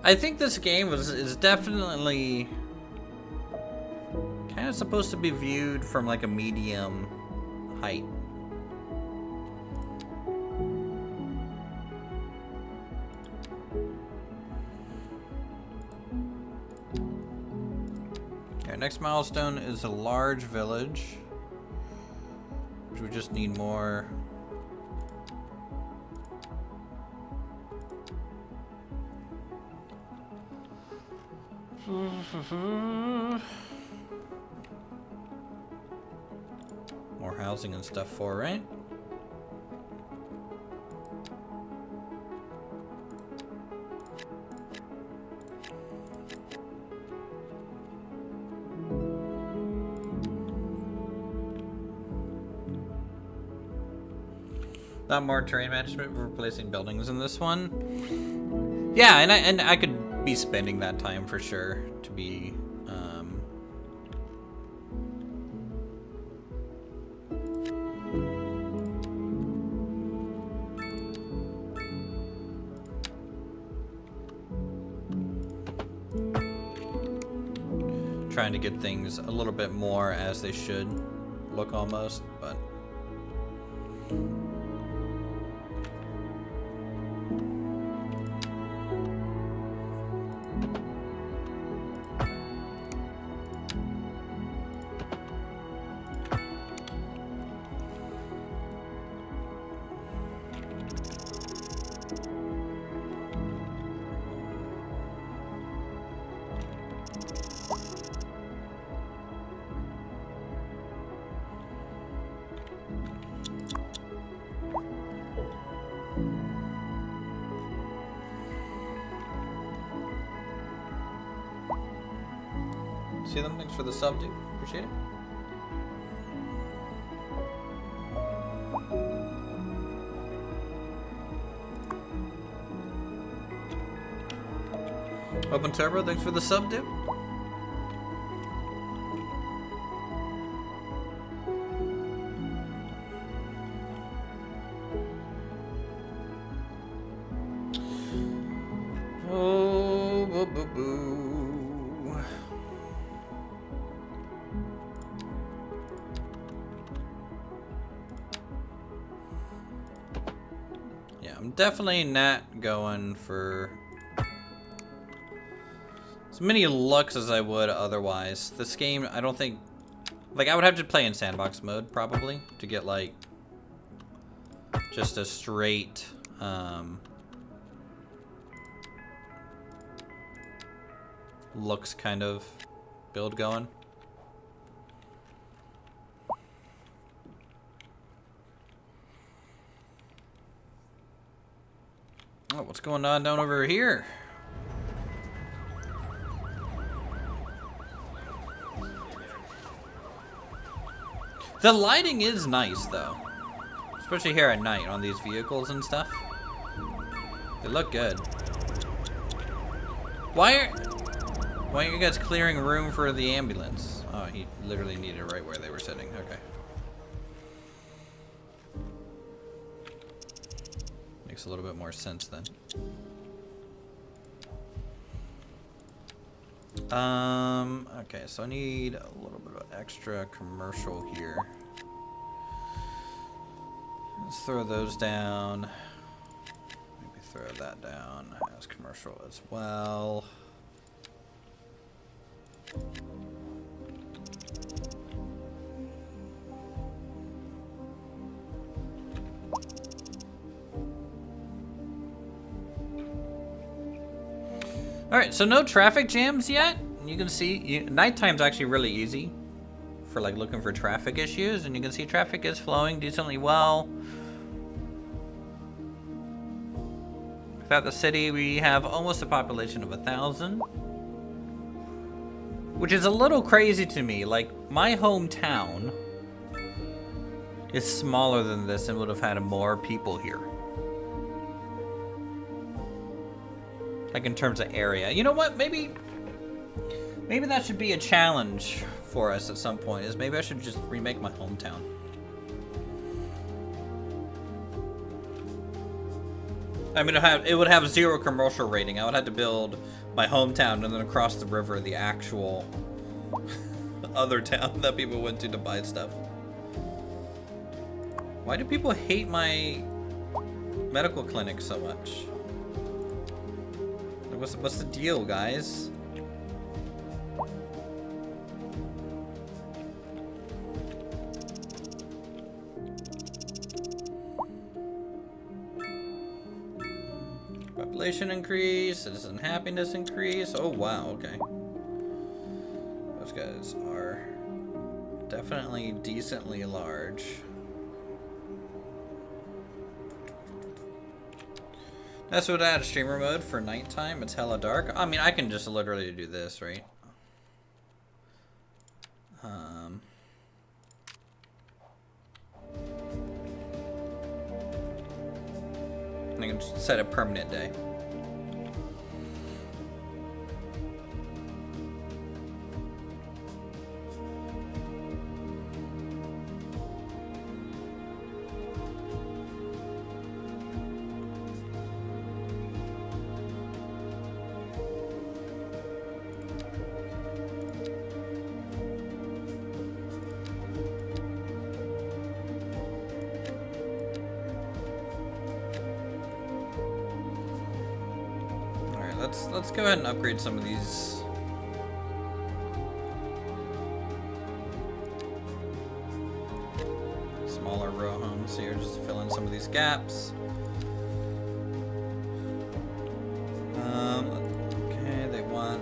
I think this game is definitely kind of supposed to be viewed from like a medium height. Next milestone is a large village, which we just need more. More housing and stuff for, right? Not more terrain management for replacing buildings in this one. Yeah, and I could be spending that time for sure to be trying to get things a little bit more as they should look almost, but See them? Thanks for the sub, dude. Appreciate it. Open Turbo, thanks for the sub, dude. Oh, boo, boo, boo. Yeah, I'm definitely not going for as many looks as I would otherwise. This game, I don't think... Like, I would have to play in sandbox mode, probably, to get, like, just a straight, looks kind of build going. Oh, what's going on down over here? The lighting is nice, though. Especially here at night on these vehicles and stuff. They look good. Why aren't you guys clearing room for the ambulance? Oh, he literally needed it right where they were sitting. Okay. Makes a little bit more sense then. Okay, so I need a little bit of extra commercial here. Let's throw those down. Maybe throw that down as commercial as well. Alright, so no traffic jams yet. You can see, nighttime's actually really easy for like looking for traffic issues, and you can see traffic is flowing decently well. Throughout the city, we have almost a population of 1,000. Which is a little crazy to me. Like, my hometown is smaller than this and would have had more people here. Like, in terms of area. You know what? Maybe that should be a challenge for us at some point. Is maybe I should just remake my hometown. I mean, it would have 0 commercial rating. I would have to build my hometown and then across the river the actual other town that people went to buy stuff. Why do people hate my medical clinic so much? What's the deal, guys? Population increase, citizen happiness increase. Oh wow, okay. Those guys are definitely decently large. That's what I had streamer mode for nighttime. It's hella dark. I mean, I can just literally do this, right? I can just set a permanent day. Let's go ahead and upgrade some of these. Smaller row homes here, just to fill in some of these gaps. Okay, they want...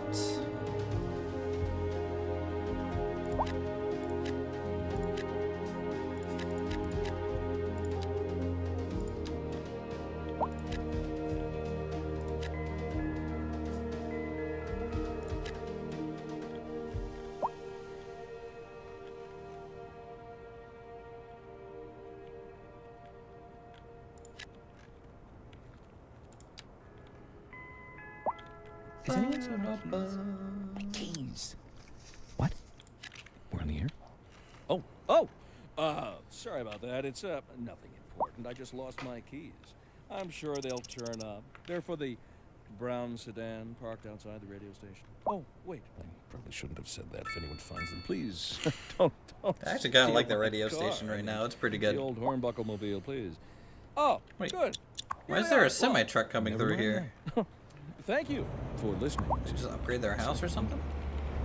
Is anyone so my keys? What? We're on the air? Sorry about that. It's, nothing important. I just lost my keys. I'm sure they'll turn up. They're for the brown sedan parked outside the radio station. Oh, wait. I probably shouldn't have said that. If anyone finds them, please don't. I actually kind of steal like the my radio car. station right now. It's pretty good. The old hornbuckle mobile, please. Oh, Wait. good. Why Here is they there are. a semi-truck coming Never through mind here? that. Thank you for listening. Did you just upgrade their house or something?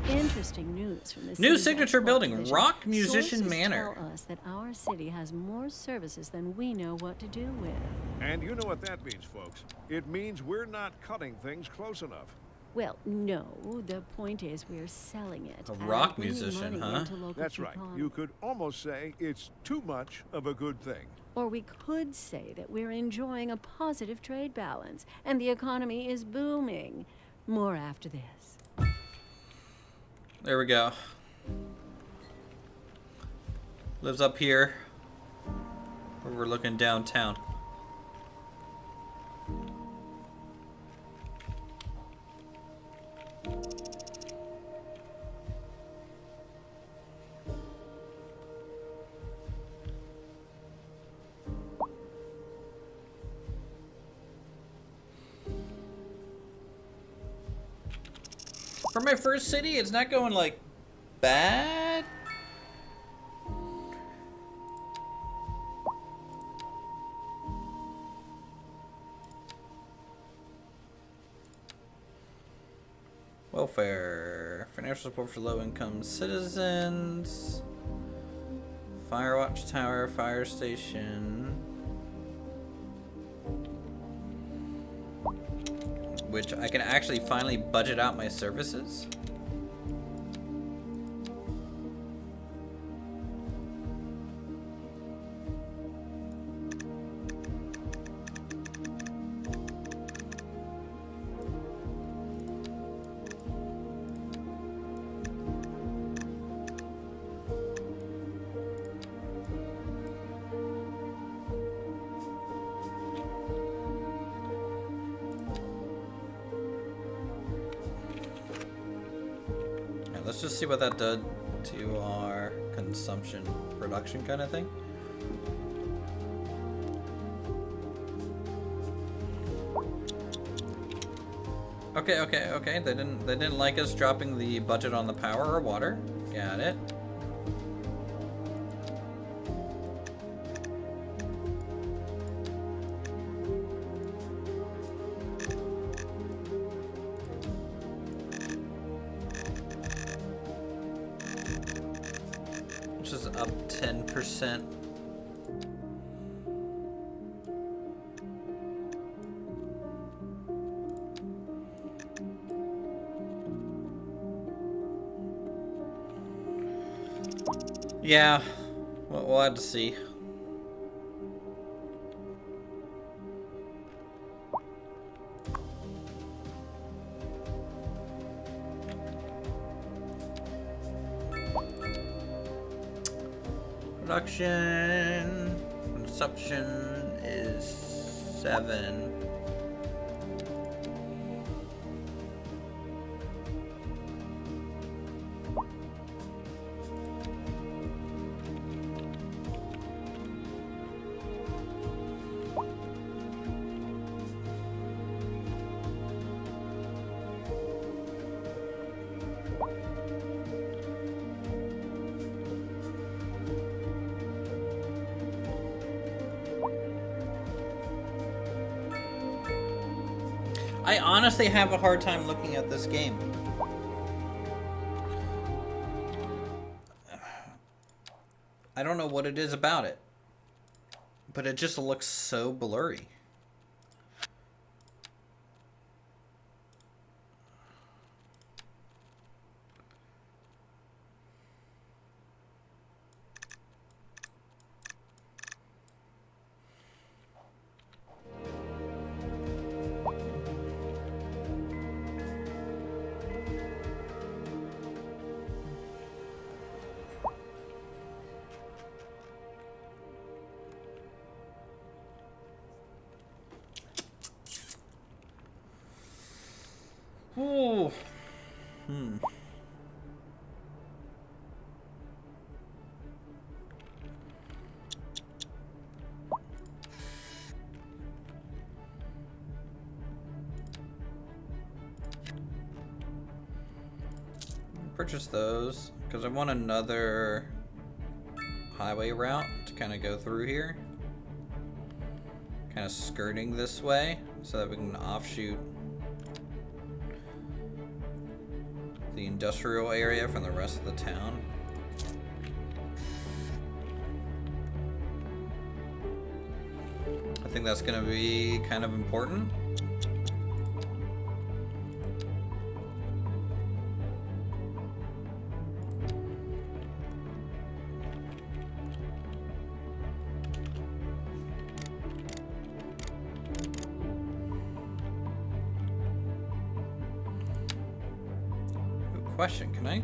Interesting news from the New city's signature export building, division. Rock Musician Sources Manor. tell us that our city has more services than we know what to do with. And you know what that means, folks. It means we're not cutting things close enough. Well, no. The point is we're selling it. A and rock bringing musician, money huh? into local That's right. economy. You could almost say it's too much of a good thing. Or we could say that we're enjoying a positive trade balance and the economy is booming. More after this. There we go. Lives up here. Where we're looking downtown. For my first city, it's not going like bad. Welfare, financial support for low-income citizens, fire watch tower, fire station, which I can actually finally budget out my services. Let's just see what that did to our consumption production kind of thing. Okay. They didn't like us dropping the budget on the power or water. Got it. Which is up 10%. Yeah, we'll have to see. Production consumption is 7. I honestly have a hard time looking at this game. I don't know what it is about it, but it just looks so blurry. Ooh. Purchase those because I want another highway route to kind of go through here, kind of skirting this way so that we can offshoot the industrial area from the rest of the town. I think that's going to be kind of important. Question, can I?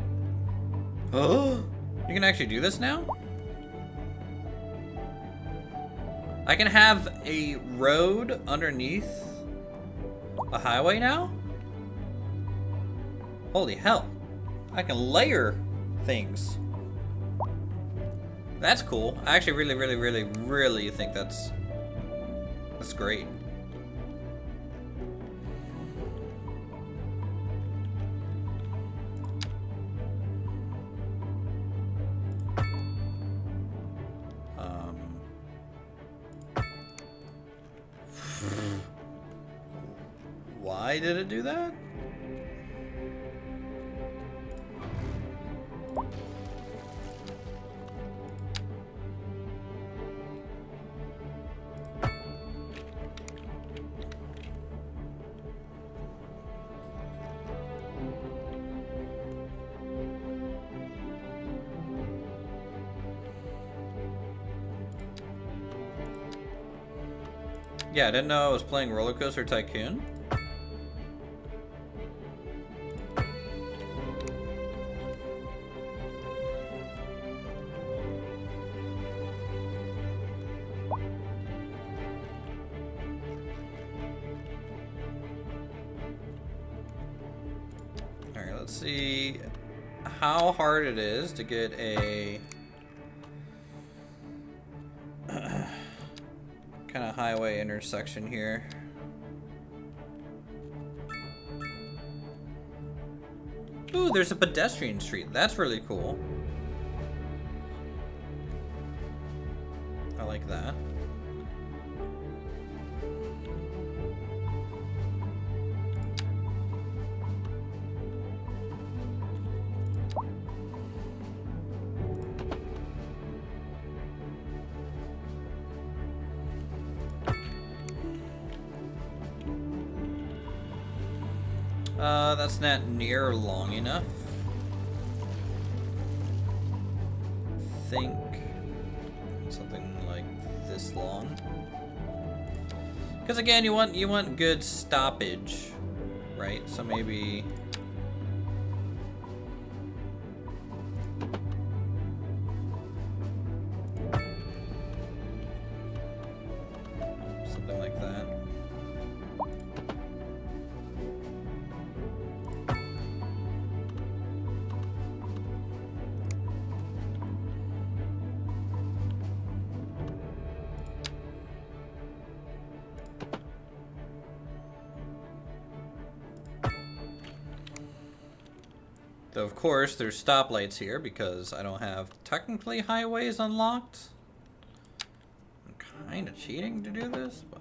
Oh, you can actually do this now? I can have a road underneath a highway now? Holy hell. I can layer things. That's cool. I actually really think that's great. Why did it do that? Yeah, I didn't know I was playing Roller Coaster Tycoon. Alright, let's see how hard it is to get a kind of highway intersection here. Ooh, there's a pedestrian street. That's really cool. I like that. That's not near long enough. Think something like this long. Because again, you want good stoppage, right? So maybe something like that. Though, of course, there's stoplights here because I don't have technically highways unlocked. I'm kind of cheating to do this, but...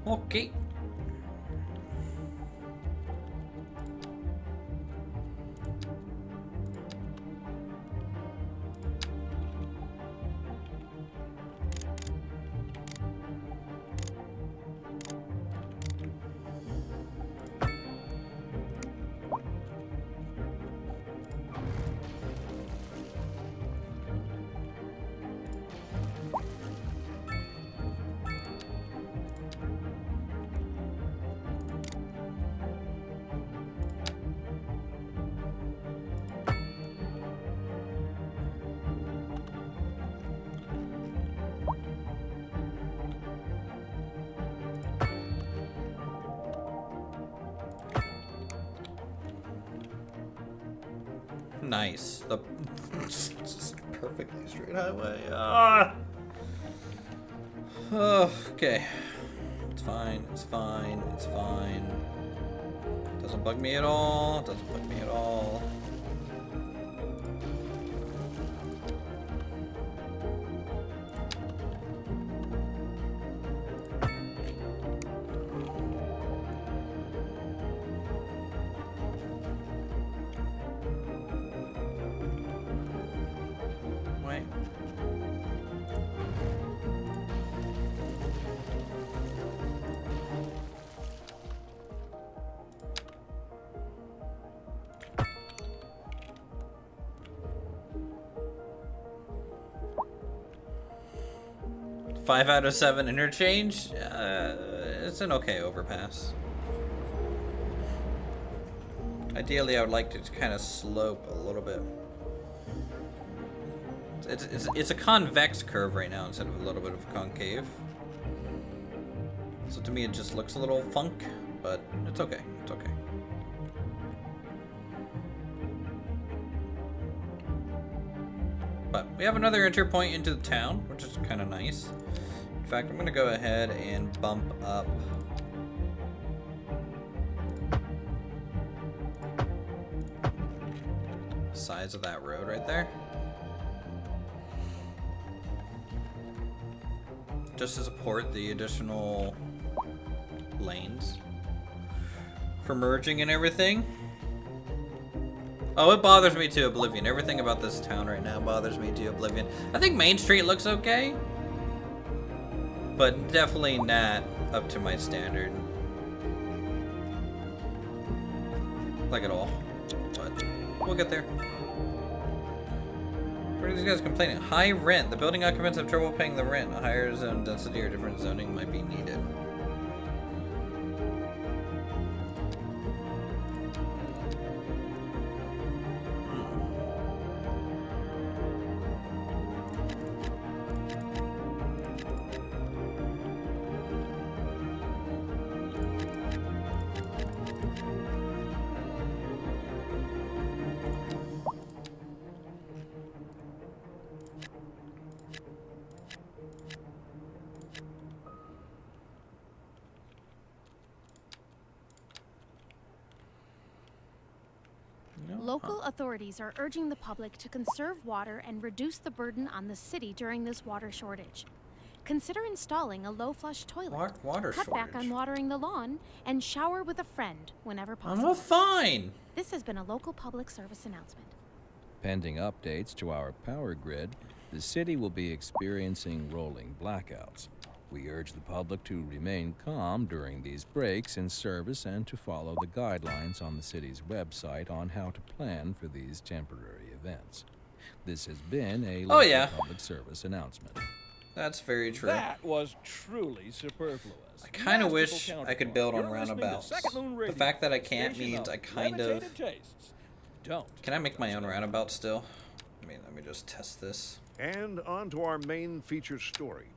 Okay. Nice. The just perfectly straight highway. Ah. Oh, okay. It's fine. It's fine. It's fine. Doesn't bug me at all. Doesn't bug me at all. Wait. Five out of 7 interchange. It's an okay overpass. Ideally, I would like to kind of slope a little bit. It's a convex curve right now instead of a little bit of concave. So to me, it just looks a little funk, but it's okay. It's okay. But we have another entry point into the town, which is kind of nice. In fact, I'm going to go ahead and bump up the size of that road right there. Just to support the additional lanes for merging and everything. Oh, it bothers me to oblivion. Everything about this town right now bothers me to oblivion. I think Main Street looks okay, but definitely not up to my standard. Like at all. But we'll get there. What are these guys complaining? High rent. The building occupants have trouble paying the rent. A higher zone density or different zoning might be needed. Local authorities are urging the public to conserve water and reduce the burden on the city during this water shortage. Consider installing a low flush toilet. Water Cut shortage. back on watering the lawn and shower with a friend whenever possible. I'm fine. This has been a local public service announcement. Pending updates to our power grid, the city will be experiencing rolling blackouts. We urge the public to remain calm during these breaks in service and to follow the guidelines on the city's website on how to plan for these temporary events. This has been a local public service announcement. That's very true. That was truly superfluous. I kind of wish I could build on roundabouts. The fact that I can't means I kind of... Can I make my own roundabout still? I mean, let me just test this. And on to our main feature story.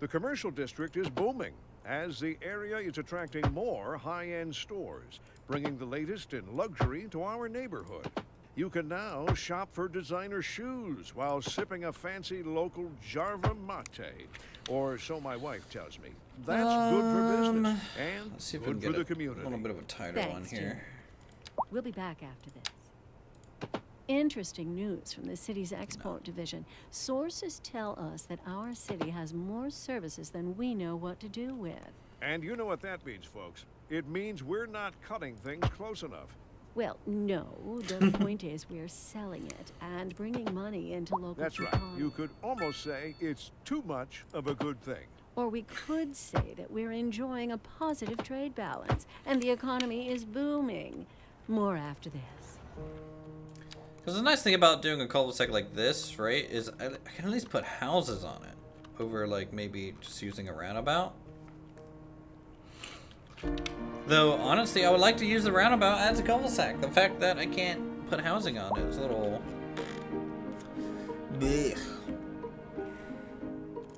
The commercial district is booming as the area is attracting more high-end stores, bringing the latest in luxury to our neighborhood. You can now shop for designer shoes while sipping a fancy local Jarva mate, or so my wife tells me. That's good for business and Let's see if good we can for get the community. a little bit of a tighter one Thanks, here. Jim. We'll be back after this. Interesting news from the city's export division. Sources tell us that our city has more services than we know what to do with. And you know what that means, folks. It means we're not cutting things close enough. Well, no. The point is we're selling it and bringing money into local That's right. economy. You could almost say it's too much of a good thing. Or we could say that we're enjoying a positive trade balance and the economy is booming. More after this. Because the nice thing about doing a cul-de-sac like this, right, is I can at least put houses on it over, like, maybe just using a roundabout. Though, honestly, I would like to use the roundabout as a cul-de-sac. The fact that I can't put housing on it is a little... blech.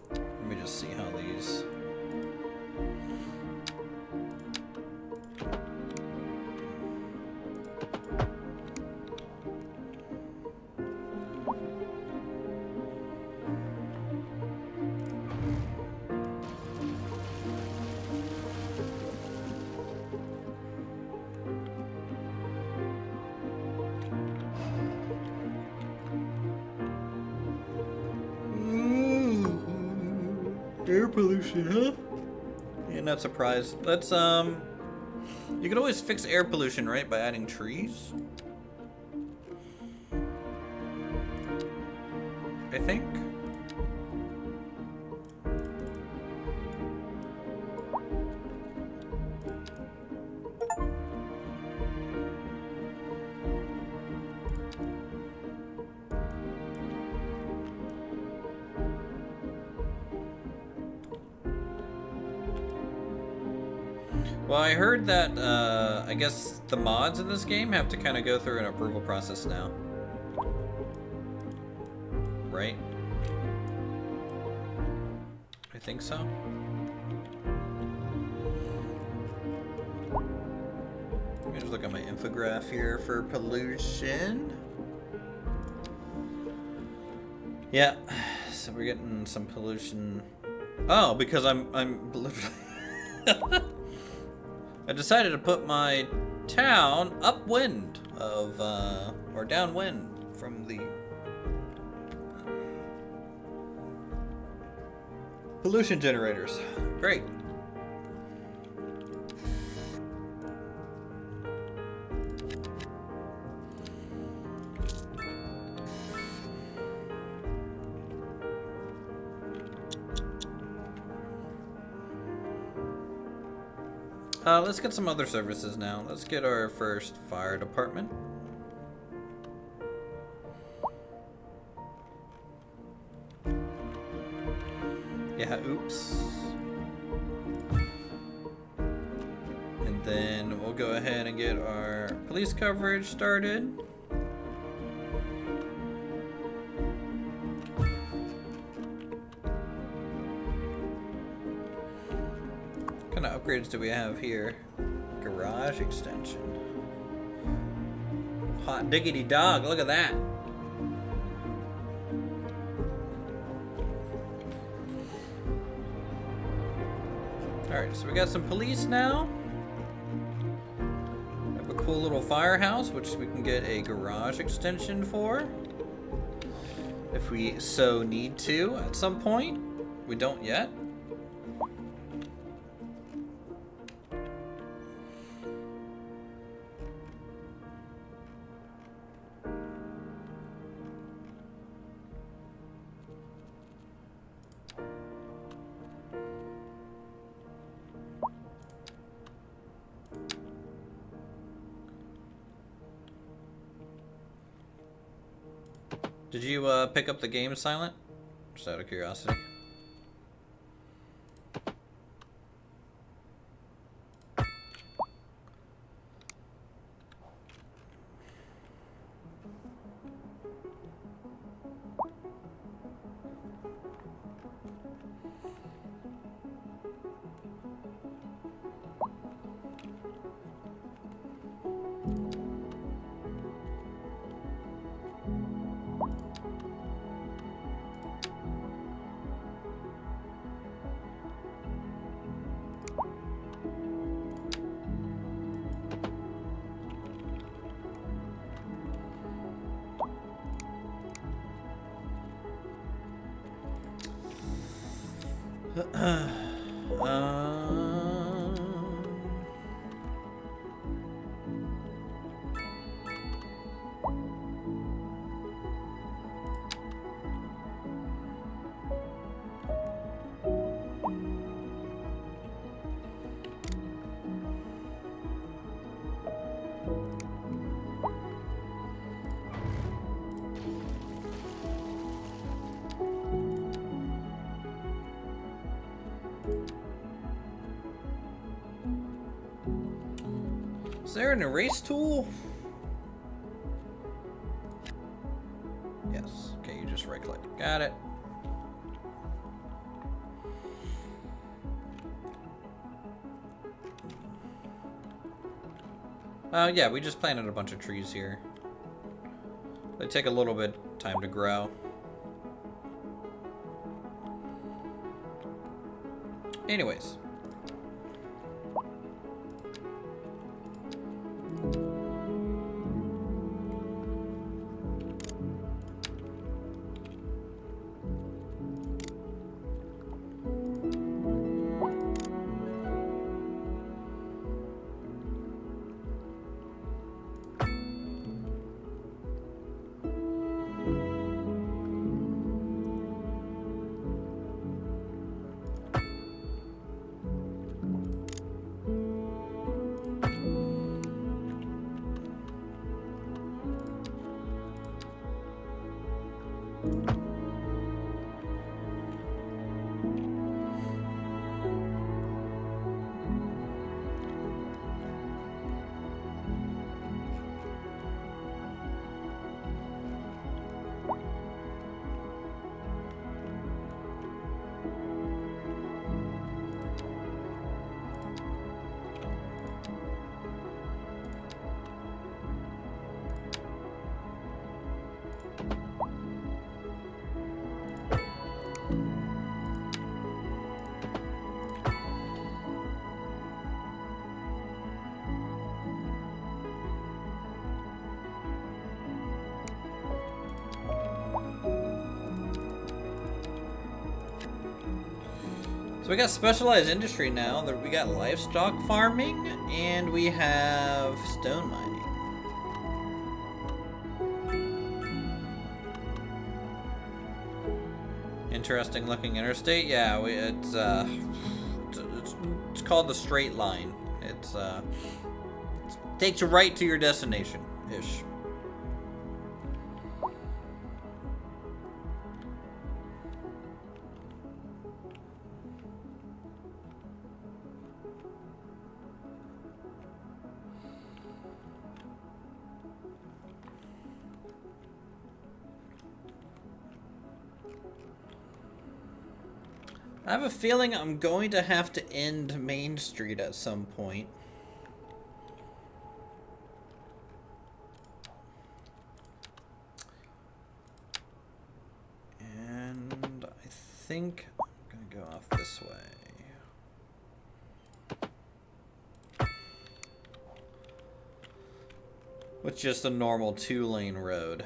Let me just see how these... Air pollution, huh? Yeah, not surprised. Let's, you could always fix air pollution, right? By adding trees? I think. Well, I heard that, I guess the mods in this game have to kind of go through an approval process now. Right? I think so. Let me just look at my infograph here for pollution. Yeah, so we're getting some pollution. Oh, because I'm literally... I decided to put my town upwind of, or downwind from the pollution generators. Great. Let's get some other services now. Let's get our first fire department. Yeah, oops. And then we'll go ahead and get our police coverage started. What kind of upgrades do we have here? Garage extension. Hot diggity dog, look at that. Alright, so we got some police now. We have a cool little firehouse, which we can get a garage extension for. If we so need to at some point. We don't yet. Did you pick up the game, Silent? Just out of curiosity. Is there an erase tool? Yes. Okay, you just right click. Got it. Yeah, we just planted a bunch of trees here. They take a little bit of time to grow. Anyways. So we got specialized industry now. We got livestock farming, and we have stone mining. Interesting looking interstate. Yeah, it's called the Straight Line. It takes you right to your destination ish. I have a feeling I'm going to have to end Main Street at some point. And I think I'm going to go off this way. With just a normal 2-lane road.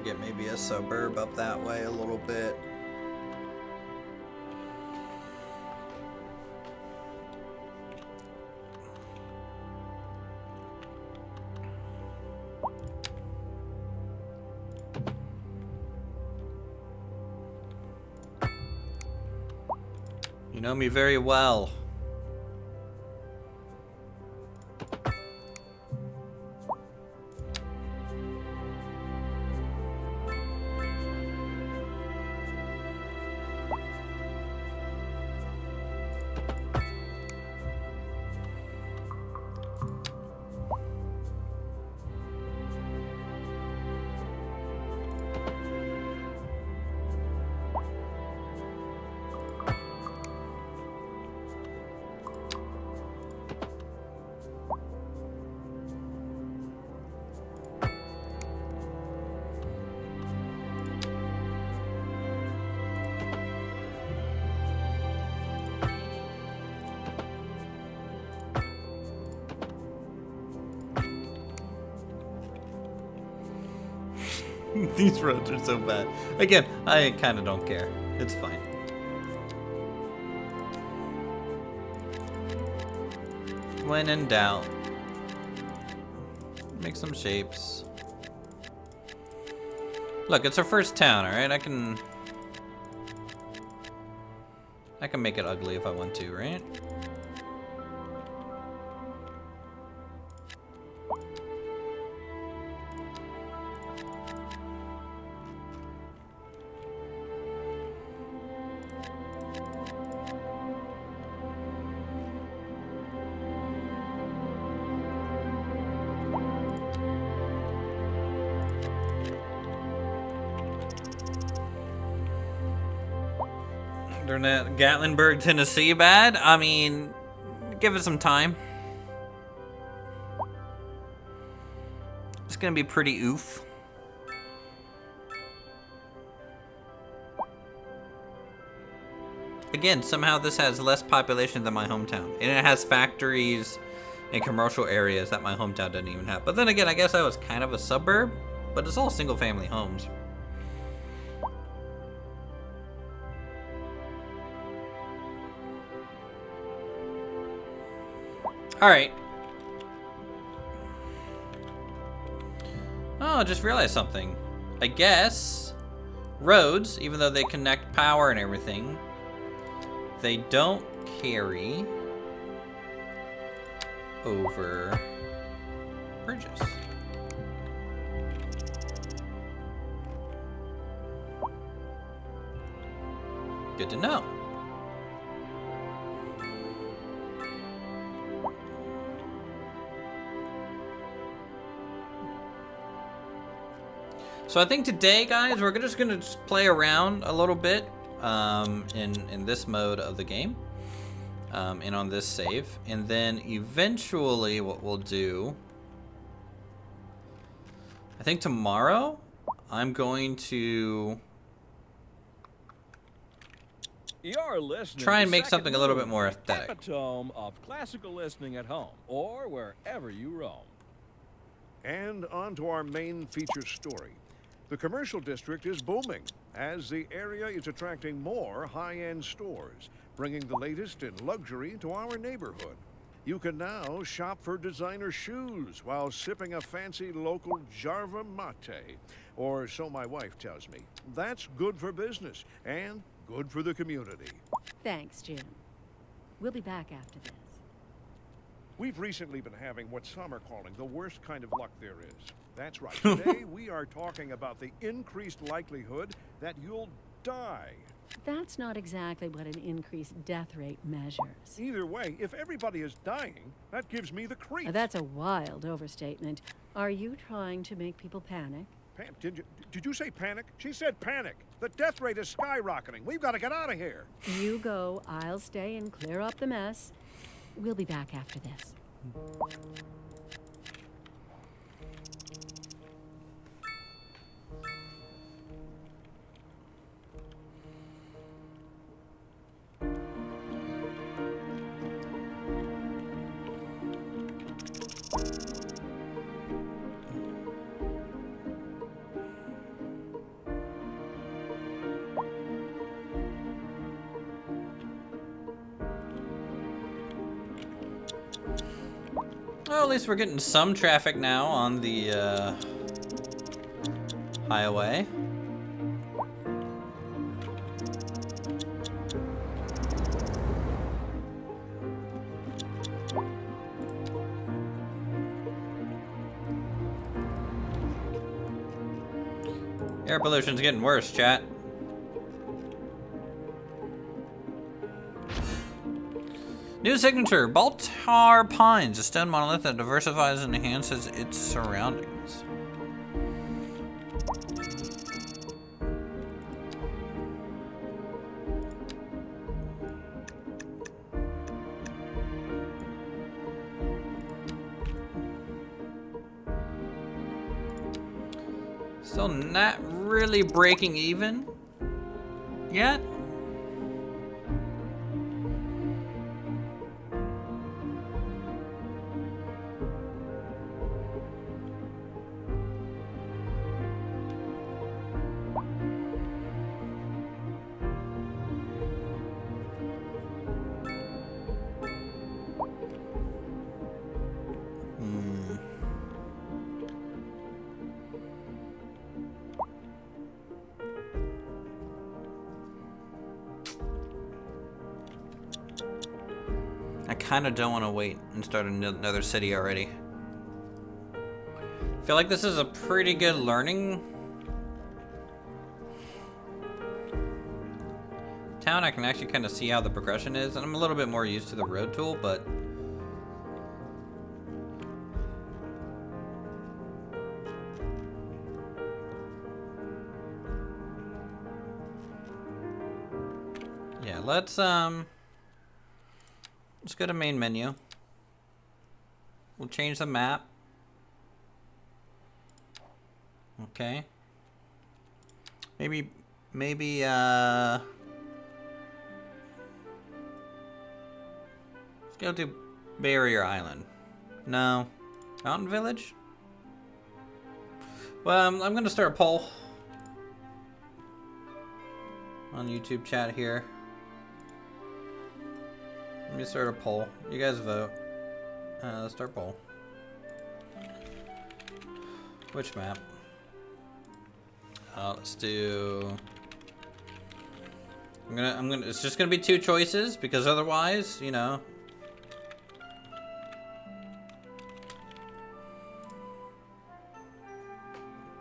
Get maybe a suburb up that way a little bit. You know me very well. These roads are so bad. Again, I kind of don't care. It's fine. When in doubt, make some shapes. Look, it's our first town, alright? I can make it ugly if I want to, right? Gatlinburg, Tennessee bad? I mean, give it some time. It's gonna be pretty oof. Again, somehow this has less population than my hometown. And it has factories and commercial areas that my hometown doesn't even have. But then again, I guess I was kind of a suburb, but it's all single family homes. Alright. Oh, I just realized something. I guess roads, even though they connect power and everything, they don't carry over bridges. Good to know. So I think today, guys, we're just gonna play around a little bit in this mode of the game, and on this save, and then eventually what we'll do, I think tomorrow, I'm going to You're listening try and to make Second something a little Moon, bit more aesthetic. epitome of classical listening at home or wherever you roam. And on to our main feature story. The commercial district is booming as the area is attracting more high-end stores, bringing the latest in luxury to our neighborhood. You can now shop for designer shoes while sipping a fancy local Jarva mate, or so my wife tells me. That's good for business and good for the community. Thanks, Jim. We'll be back after this. We've recently been having what some are calling the worst kind of luck there is. That's right. Today we are talking about the increased likelihood that you'll die. That's not exactly what an increased death rate measures. Either way, if everybody is dying, that gives me the creeps. That's a wild overstatement. Are you trying to make people panic? Did you say panic? She said panic. The death rate is skyrocketing. We've got to get out of here. You go, I'll stay and clear up the mess. We'll be back after this. Well, at least we're getting some traffic now on the highway. Air pollution's getting worse, chat. New signature, Baltar Pines, a stone monolith that diversifies and enhances its surroundings. Still not really breaking even yet. I kind of don't want to wait and start another city already. I feel like this is a pretty good learning town. I can actually kind of see how the progression is, and I'm a little bit more used to the road tool, but yeah, let's go to main menu. We'll change the map. Okay. Maybe, let's go to Barrier Island. No. Mountain Village? Well, I'm gonna start a poll on YouTube chat here. Let me start a poll. You guys vote. Let's start a poll. Which map? Let's do. I'm gonna. It's just gonna be 2 choices because otherwise, you know.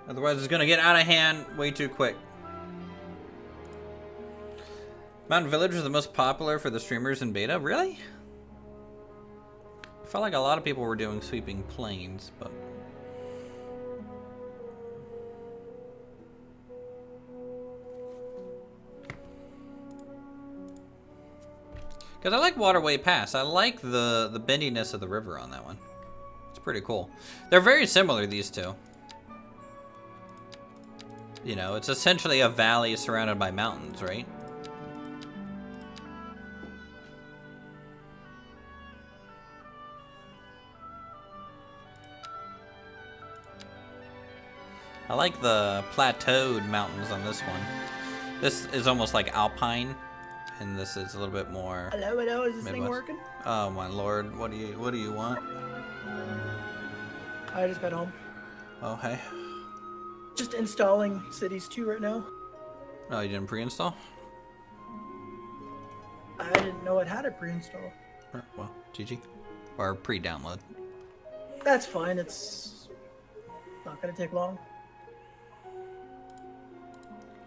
Otherwise, it's gonna get out of hand way too quick. Mountain Village was the most popular for the streamers in beta. Really? I felt like a lot of people were doing sweeping plains, but. Because I like Waterway Pass. I like the bendiness of the river on that one. It's pretty cool. They're very similar, these two. You know, it's essentially a valley surrounded by mountains, right? I like the plateaued mountains on this one. This is almost like alpine. And this is a little bit more. Hello, is this Midwest. thing working? Oh my lord, what do you want? I just got home. Oh hey. Just installing Cities 2 right now. No, you didn't pre-install? I didn't know it had a pre-install. Well, GG. Or pre-download. That's fine, it's not gonna take long.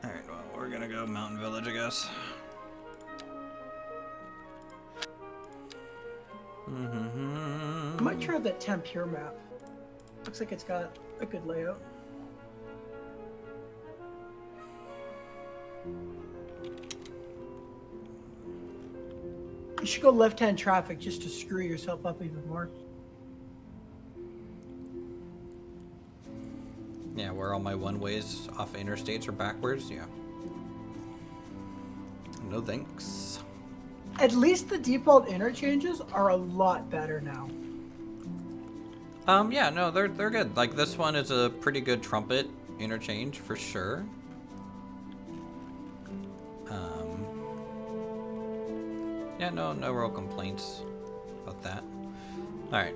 Alright, well, we're gonna go Mountain Village, I guess. I might try that Tempure map. Looks like it's got a good layout. You should go left-hand traffic just to screw yourself up even more. Yeah, where all my one-ways off interstates are backwards, yeah. No thanks. At least the default interchanges are a lot better now. Yeah, no, they're good. Like, this one is a pretty good trumpet interchange, for sure. Yeah, no real complaints about that. Alright.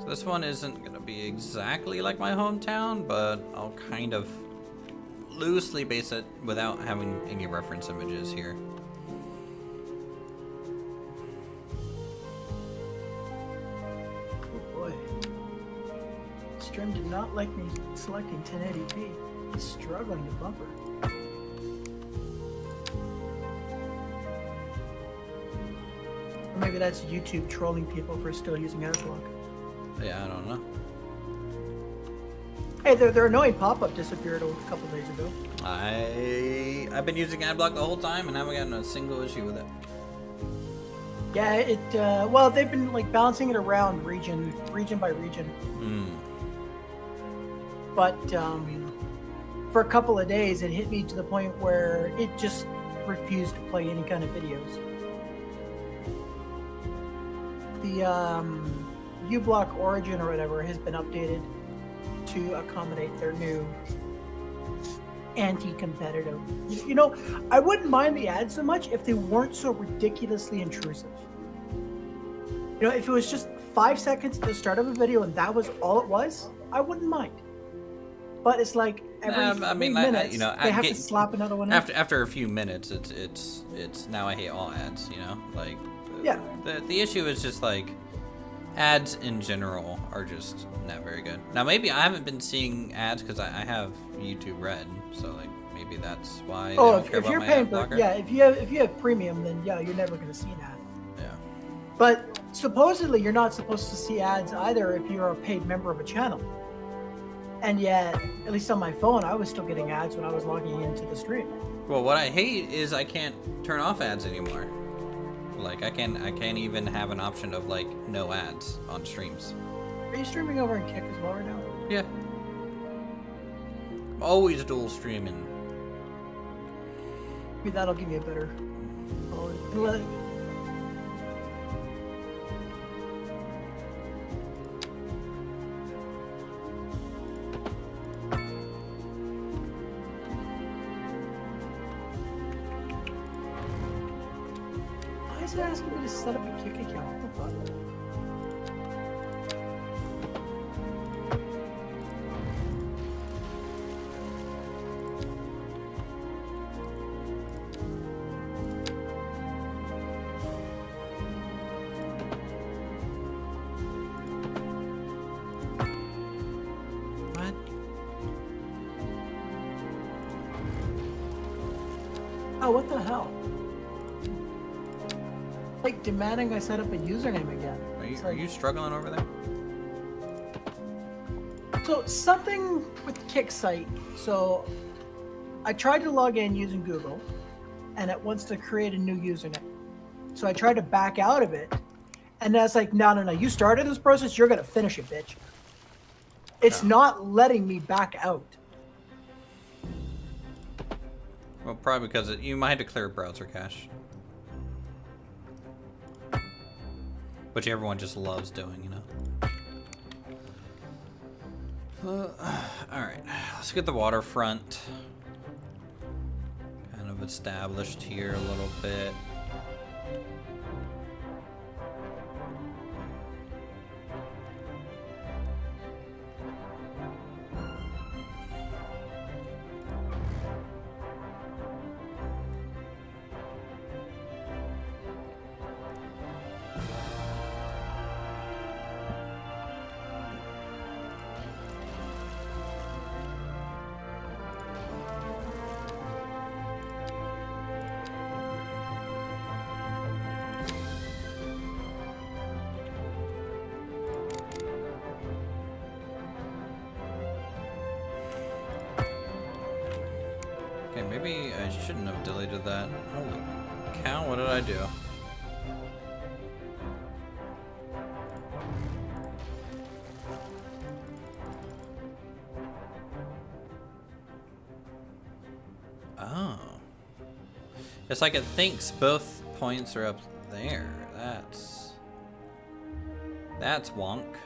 So this one isn't gonna be exactly like my hometown, but I'll kind of loosely base it without having any reference images here. Oh boy. Stream did not like me selecting 1080p. It's struggling to buffer. Or maybe that's YouTube trolling people for still using adblock. Yeah, I don't know. Hey, their annoying pop-up disappeared a couple days ago. I've been using adblock the whole time and haven't gotten a single issue with it. Yeah, well, they've been like bouncing it around region by region. But for a couple of days, it hit me to the point where it just refused to play any kind of videos. The uBlock Origin or whatever has been updated to accommodate their new anti-competitive. You know, I wouldn't mind the ads so much if they weren't so ridiculously intrusive. You know, if it was just 5 seconds at the start of a video and that was all it was, I wouldn't mind. But it's like every 3 minutes, they have to slap another one in. After a few minutes, it's now I hate all ads. You know, like yeah. The issue is just like ads in general are just not very good. Now maybe I haven't been seeing ads because I have YouTube Red, so like maybe that's why. They don't care if about you're my paying ad for blocker. yeah, if you have premium, then yeah, you're never going to see an ad. Yeah. But supposedly you're not supposed to see ads either if you're a paid member of a channel. And yet, at least on my phone, I was still getting ads when I was logging into the stream. Well, what I hate is I can't turn off ads anymore. Like I can't even have an option of like no ads on streams. Are you streaming over in Kick as well right now? Yeah. I'm always dual streaming. Maybe that'll give you a better. Why is it asking me to set up a Kick account? What the fuck? Oh, what the hell? Like demanding I set up a username again. Are you struggling over there? So something with Kick site. So I tried to log in using Google, and it wants to create a new username. So I tried to back out of it, and that's like, no. You started this process. You're gonna finish it, bitch. It's not letting me back out. Well, probably because you might have to clear browser cache. Which everyone just loves doing, you know? Alright, let's get the waterfront kind of established here a little bit. Okay, maybe I shouldn't have deleted that. Holy cow, what did I do? Oh. It's like it thinks both points are up there. That's wonk.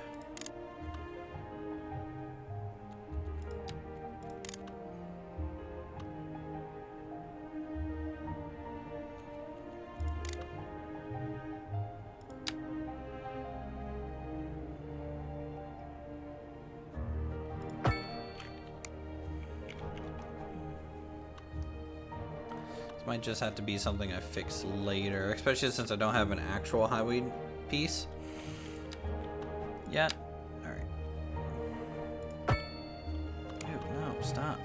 Might just have to be something I fix later, especially since I don't have an actual highway piece yet. Alright. Dude, no, stop.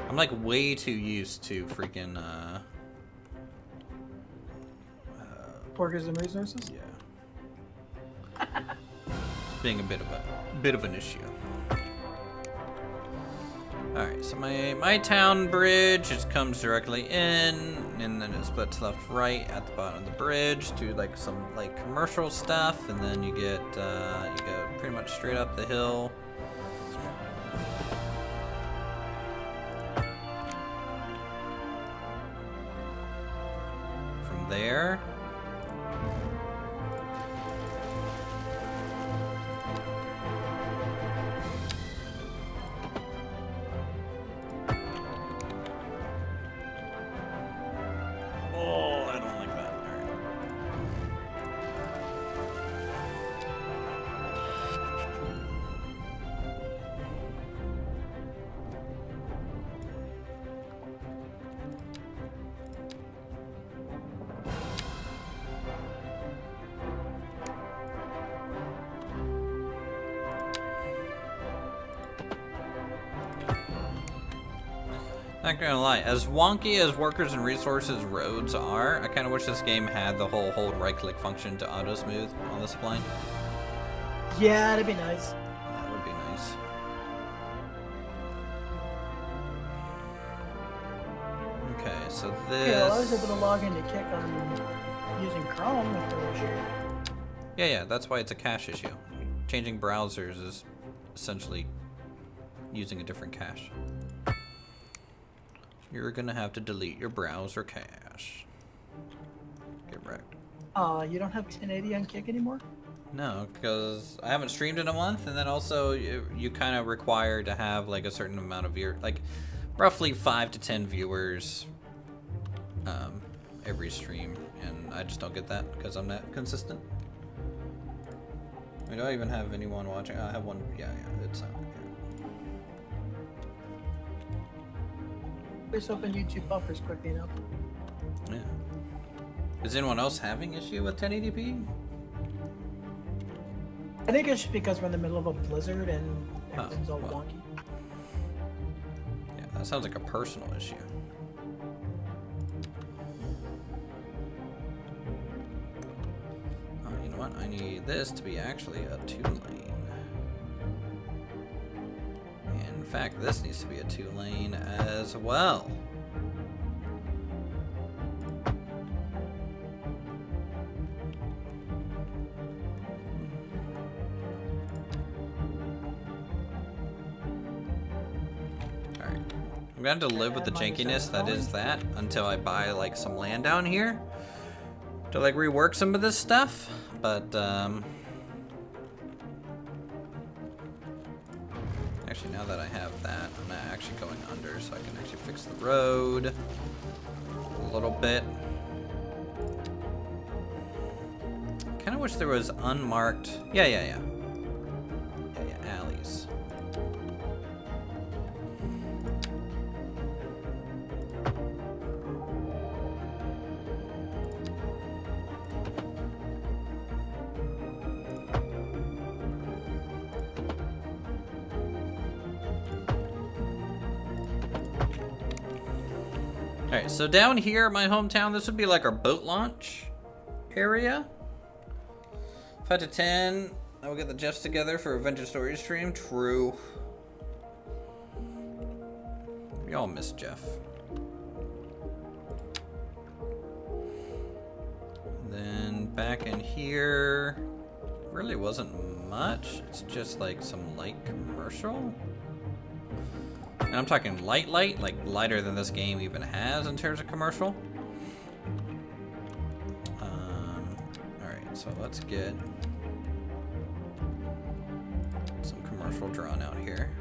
I'm like way too used to freaking Workers and resources? Yeah. It's being a bit of an issue. Alright, so my town bridge just comes directly in, and then it splits left right at the bottom of the bridge to like some like commercial stuff, and then you get you go pretty much straight up the hill. From there, not gonna lie, as wonky as workers and resources roads are, I kind of wish this game had the whole hold right click function to auto smooth on this plane. Yeah, that'd be nice. That would be nice. so Okay, well, I was able this. to log into Kick on using Chrome with no issue. Yeah, that's why it's a cache issue. Changing browsers is essentially using a different cache. You're gonna have to delete your browser cache. Get wrecked. You don't have 1080 on Kick anymore? No, because I haven't streamed in a month, and then also you kind of require to have like a certain amount of viewer, like roughly 5 to 10 viewers every stream, and I just don't get that because I'm not consistent. I mean, do I even have anyone watching? I have one. Yeah, it's yeah. Just open YouTube buffers quickly enough. Yeah. Is anyone else having issue with 1080p? I think it's just because we're in the middle of a blizzard and everything's all well. wonky. Yeah, that sounds like a personal issue. You know what? I need this to be actually a 2-lane. In fact, this needs to be a 2-lane as well. I'm gonna have to live with the jankiness that is that until I buy like some land down here to like rework some of this stuff, but actually now that I have that, I'm not actually going under so I can actually fix the road a little bit. Kind of wish there was unmarked, yeah, alleys. Alright, so down here, my hometown, this would be like our boat launch area. 5 to 10, I will get the Jeffs together for Adventure Story stream. True. We all miss Jeff. And then back in here, really wasn't much. It's just like some light commercial. And I'm talking light, like lighter than this game even has in terms of commercial. Alright, so let's get some commercial drawn out here.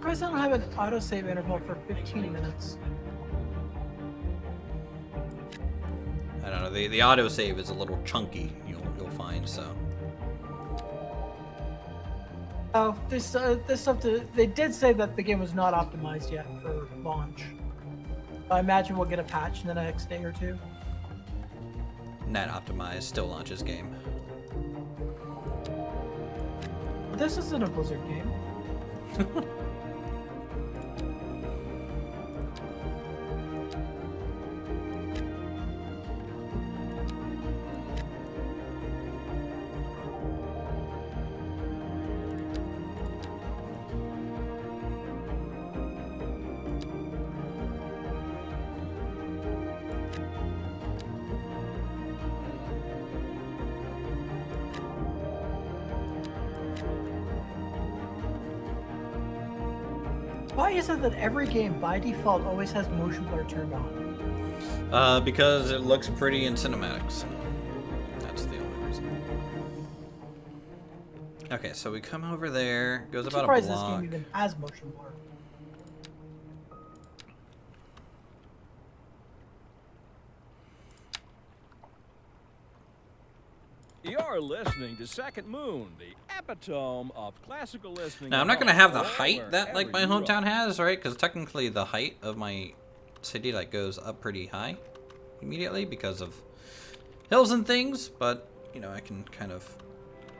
I don't have an autosave interval for 15 minutes. I don't know, the autosave is a little chunky, you'll find, so. Oh, this stuff. They did say that the game was not optimized yet for launch. I imagine we'll get a patch in the next day or two. Not optimized, still launches game. This isn't a Blizzard game. Why is it that every game by default always has motion blur turned on? Because it looks pretty in cinematics. That's the only reason. Okay, so we come over there. Goes I'm about a surprised block. this game even has motion blur. You're listening to Second Moon, the epitome of classical listening. Now, I'm not going to have the all height that like my wherever you hometown are. has, right? Because technically the height of my city like goes up pretty high immediately because of hills and things. But, you know, I can kind of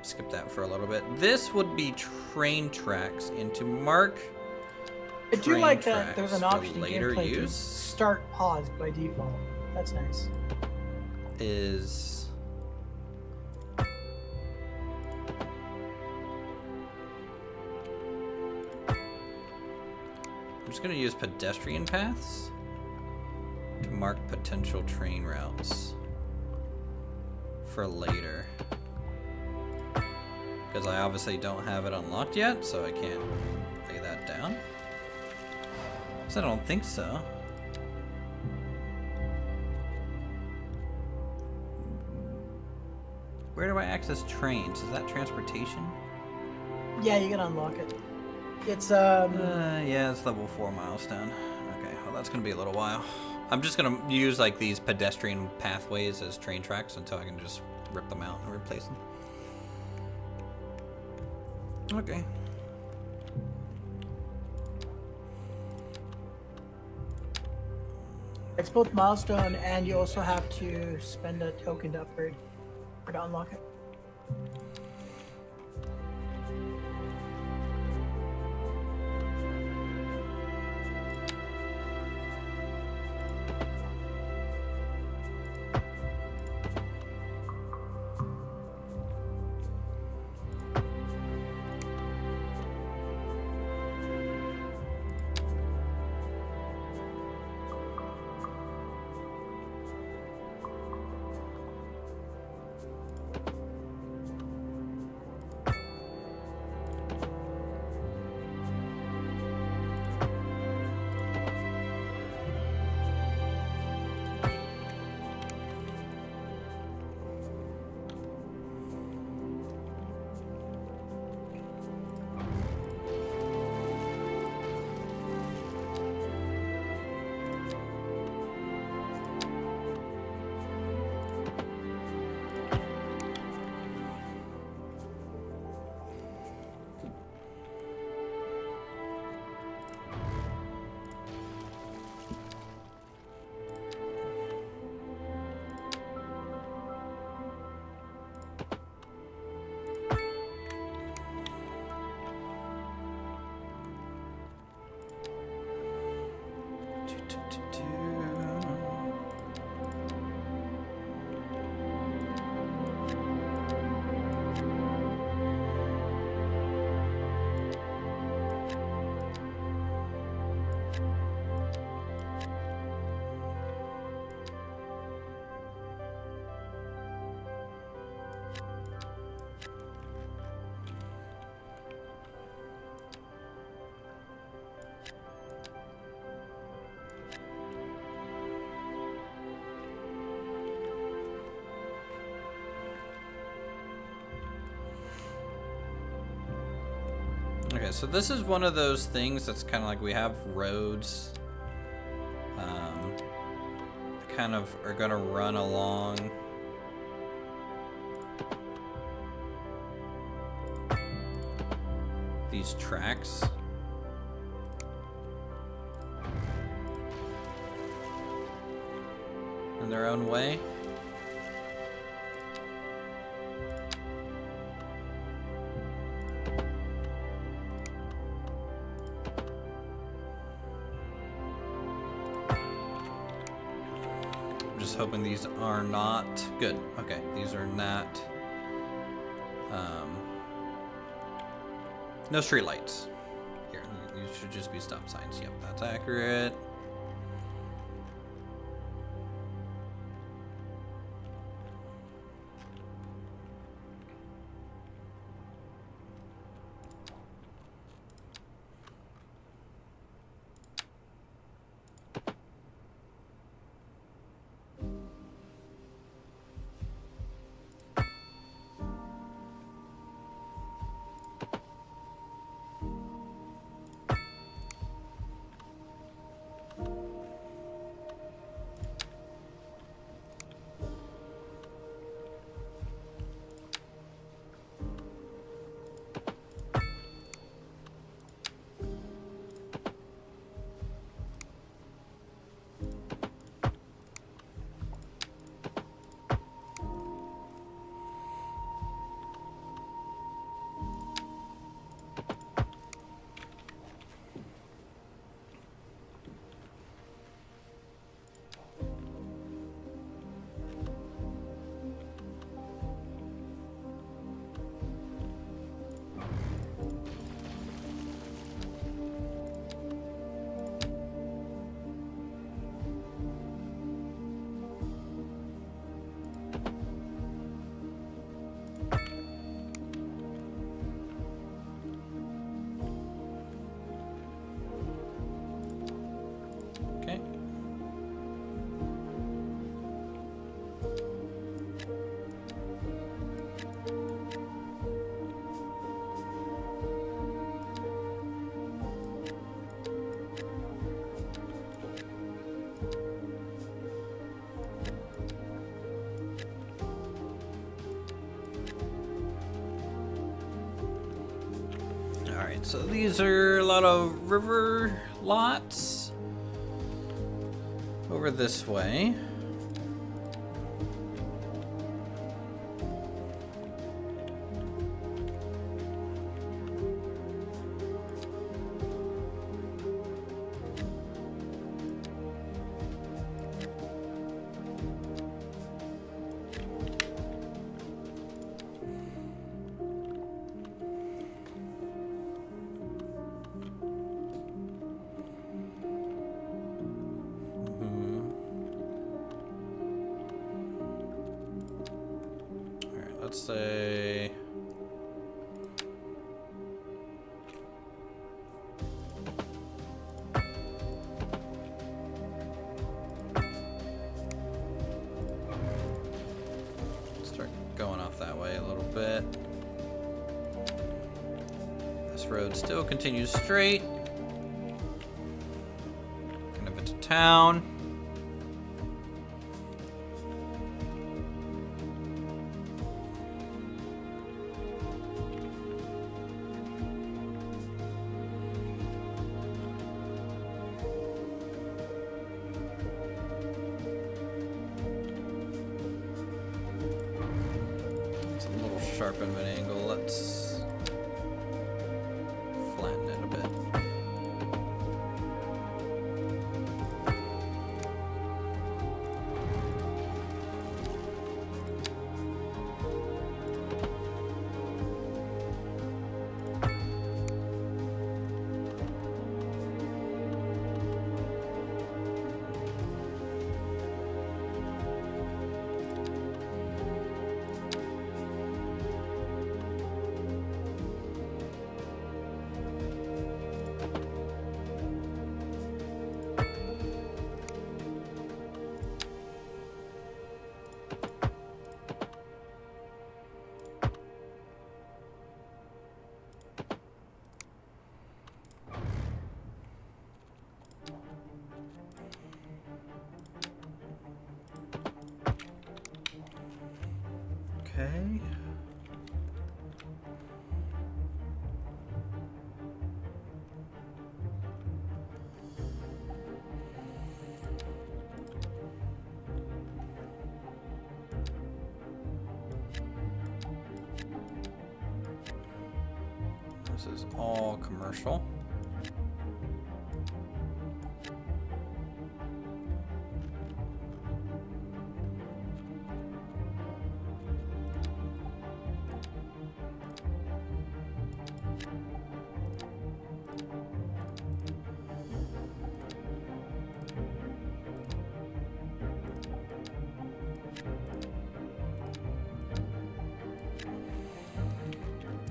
skip that for a little bit. This would be train tracks into mark. I do train like that there's an tracks for option in later gameplay to use. start pause by default. That's nice. Is I'm just gonna use pedestrian paths. Mark potential train routes for later. Because I obviously don't have it unlocked yet, so I can't lay that down. So I don't think so. Where do I access trains? Is that transportation? Yeah, you can unlock it. It's Yeah, it's level 4 milestone. Okay, well that's gonna be a little while. I'm just gonna use like these pedestrian pathways as train tracks until I can just rip them out and replace them. Okay. It's both milestone and you also have to spend a token to upgrade or to unlock it. Okay, so this is one of those things that's kind of like we have roads kind of are gonna run along these tracks. In their own way. Hoping these are not good. Okay, these are not no street lights here. These should just be stop signs. Yep, that's accurate. Alright, so these are a lot of river lots. Over this way. Let's say start going off that way a little bit. This road still continues straight. Kind of into town. Sharp of an angle. Let's flatten it a bit. Okay. This is all commercial.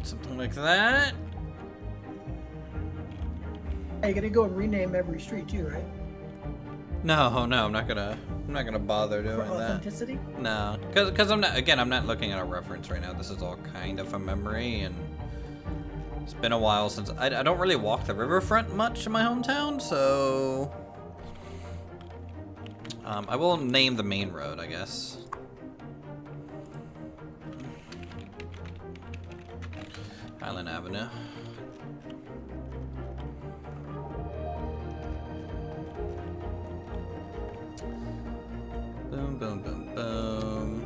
Something like that. Hey, you're gonna go and rename every street too, right? No, I'm not gonna bother doing For that. authenticity? No, because I'm not looking at a reference right now. This is all kind of a memory, and it's been a while since I don't really walk the riverfront much in my hometown, so I will name the main road, I guess. Highland Avenue. Boom, boom, boom, boom.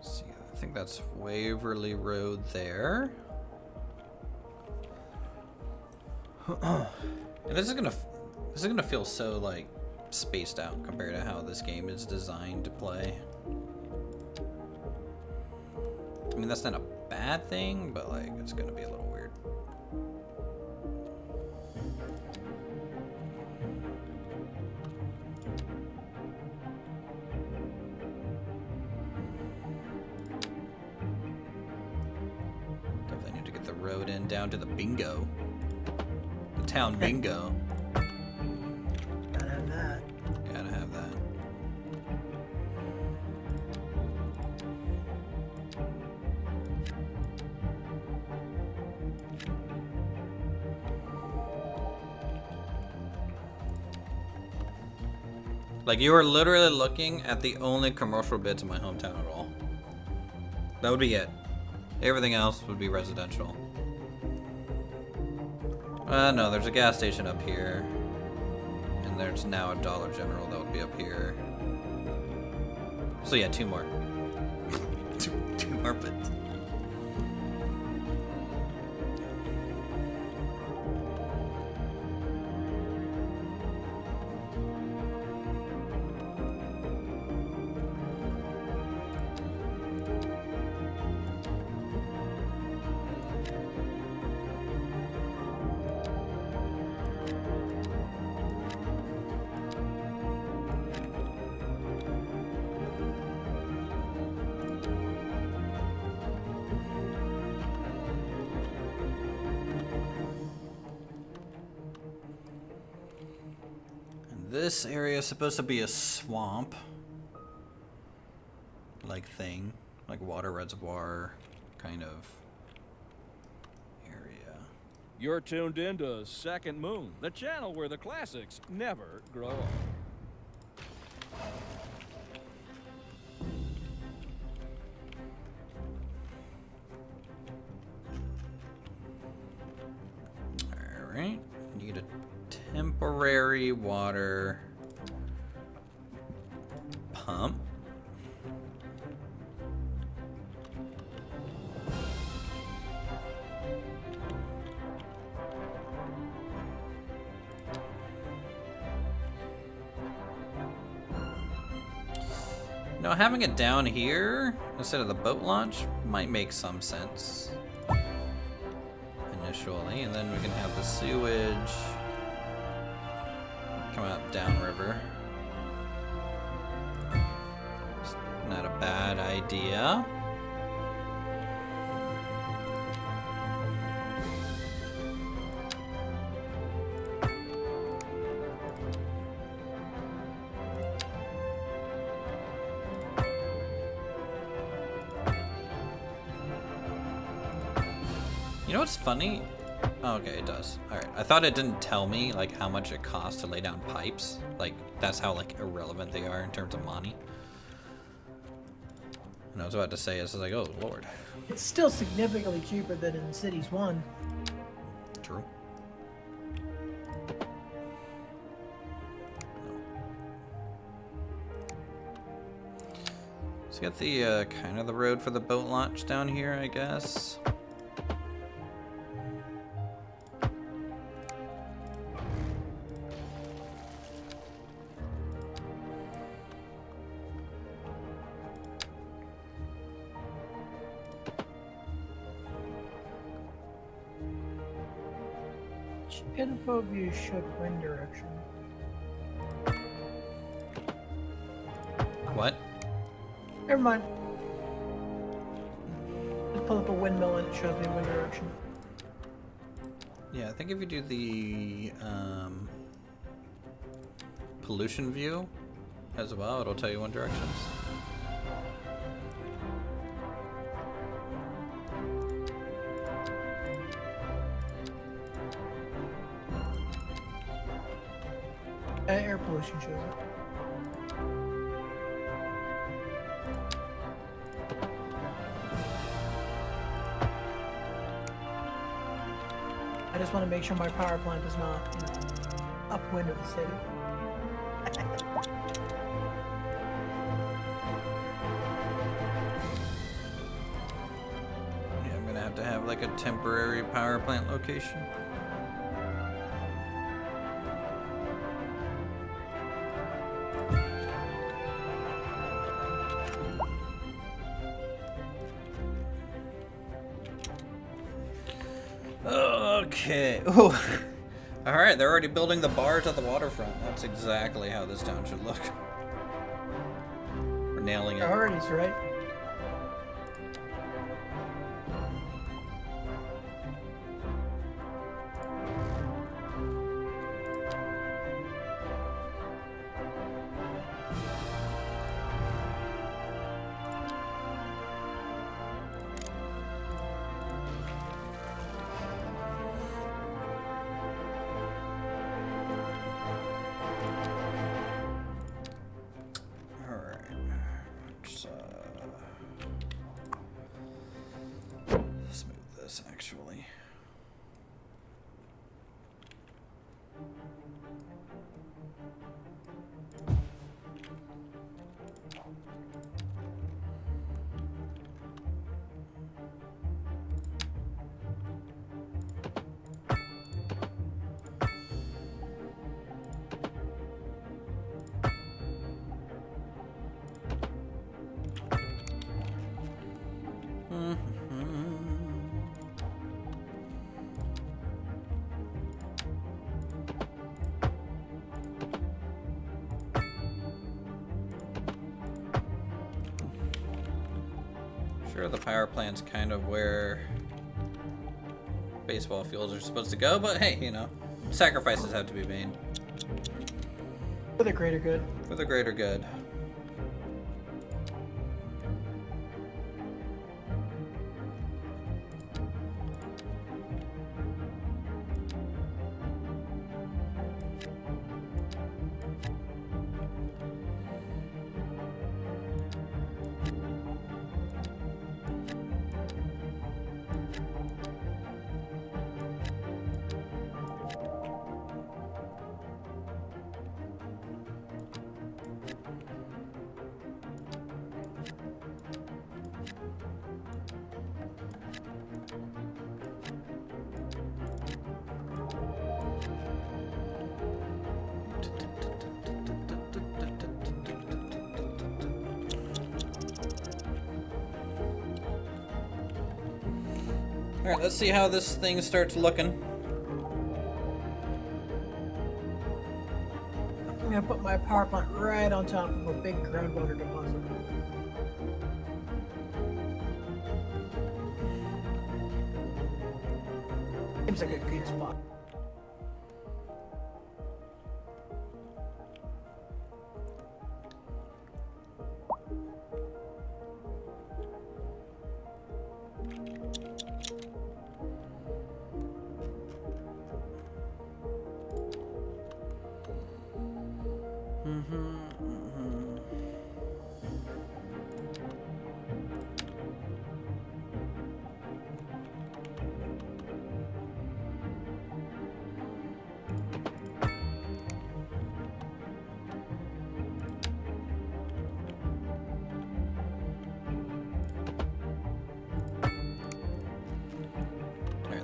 See, I think that's Waverly Road there. And this is gonna feel so like spaced out compared to how this game is designed to play. I mean, that's not a bad thing, but like it's gonna be a little weird. Definitely need to get the road in down to the bingo. Town bingo. Gotta have that. Gotta have that. Like, you are literally looking at the only commercial bits in my hometown at all. That would be it. Everything else would be residential. No, there's a gas station up here. And there's now a Dollar General that would be up here. So yeah, 2 more. two more bits. This area is supposed to be a swamp like thing, like water reservoir kind of area. You're tuned into Second Moon, the channel where the classics never grow old. Alright, need a temporary water pump. Now, having it down here instead of the boat launch might make some sense initially, and then we can have the sewage come out downriver. It's not a bad idea. You know what's funny? Oh, okay, it does. Alright, I thought it didn't tell me, like, how much it costs to lay down pipes. Like, that's how, like, irrelevant they are in terms of money. And I was about to say, it's like, oh, Lord. It's still significantly cheaper than in Cities 1. True. So you got the, kind of the road for the boat launch down here, I guess. Info view should wind direction. What? Never mind. Just pull up a windmill and it shows me wind direction. Yeah, I think if you do the pollution view as well, it'll tell you one directions. Air pollution shows it. I just want to make sure my power plant is not, you know, upwind of the city. Yeah, I'm gonna have to have like a temporary power plant location. Okay. Oh. All right, they're already building the bars at the waterfront. That's exactly how this town should look. We're nailing it. Priorities, right? Sure, the power plant's kind of where baseball fields are supposed to go, but hey, you know, sacrifices have to be made. For the greater good. For the greater good. Alright, let's see how this thing starts looking. I'm gonna put my power plant right on top of a big groundwater deposit. Seems like a good spot.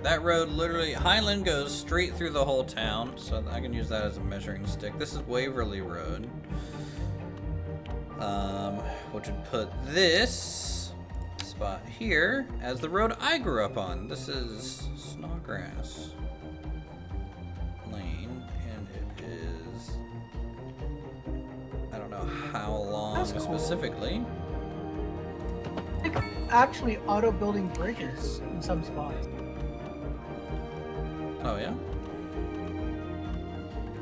That road literally, Highland goes straight through the whole town, so I can use that as a measuring stick. This is Waverly Road, which would put this spot here as the road I grew up on. This is Snodgrass Lane, and it is, I don't know how long That's cool. specifically. I think actually auto-building bridges in some spots. Oh yeah?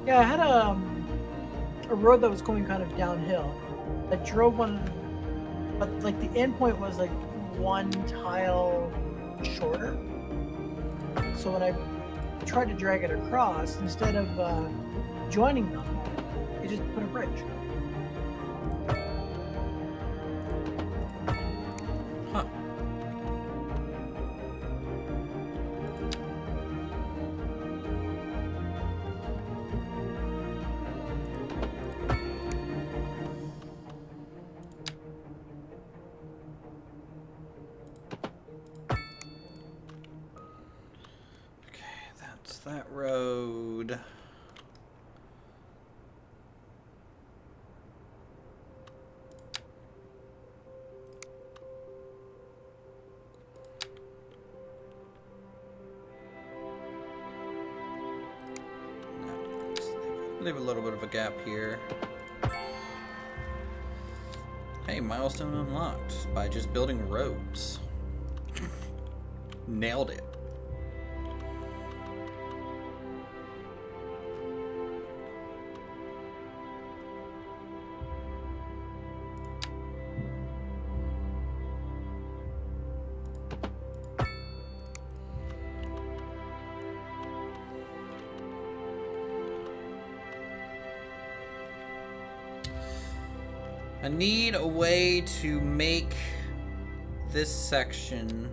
Yeah, I had a road that was going kind of downhill. I drove one, but like the end point was like one tile shorter. So when I tried to drag it across, instead of joining them, it just put a bridge. Huh. That road. Leave a little bit of a gap here. Hey, milestone unlocked by just building roads. Nailed it. I need a way to make this section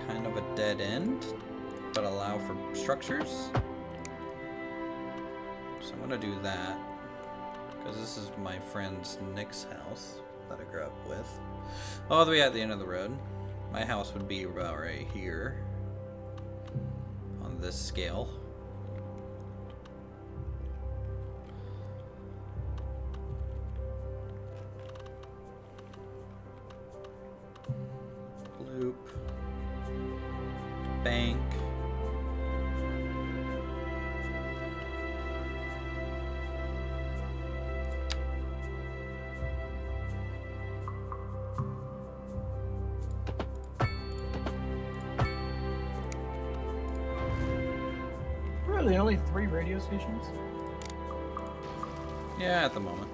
kind of a dead end, but allow for structures. So I'm gonna do that, because this is my friend's Nick's house that I grew up with. All the way at the end of the road. My house would be about right here on this scale. Loop, bank, the only 3 radio stations? Yeah, at the moment.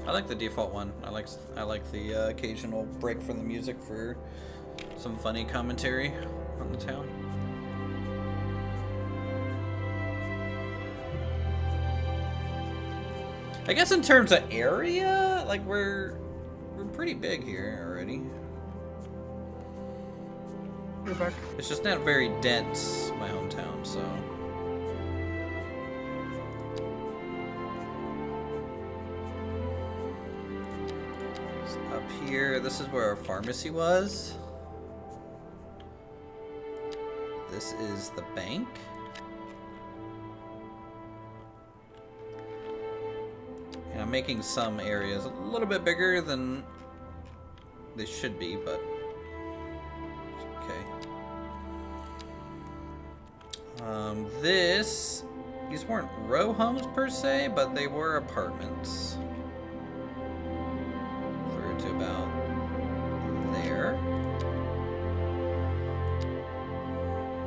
I like the default one. I like the occasional break from the music for some funny commentary on the town. I guess in terms of area, like we're pretty big here already. You're back. It's just not very dense, my hometown, so. So up here, this is where our pharmacy was. This is the bank. And I'm making some areas a little bit bigger than they should be, but it's okay. These weren't row homes per se, but they were apartments. Through to about there.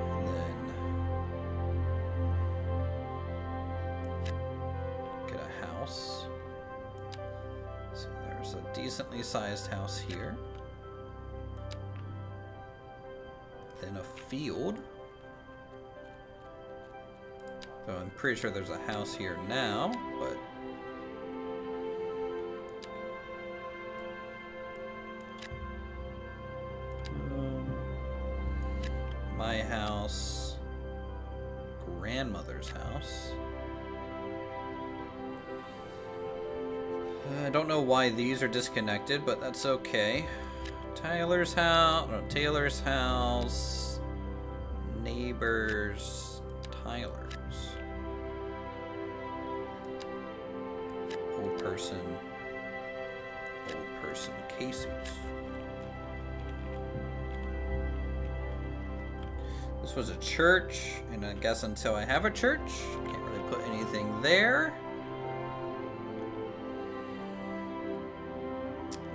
And then get a house. So there's a decently sized house here. Then a field. So I'm pretty sure there's a house here now, but my house, grandmother's house. I don't know why these are disconnected, but that's okay. Taylor's house, neighbors, Tyler's. Old person, Casey's. This was a church, and I guess until I have a church, can't really put anything there.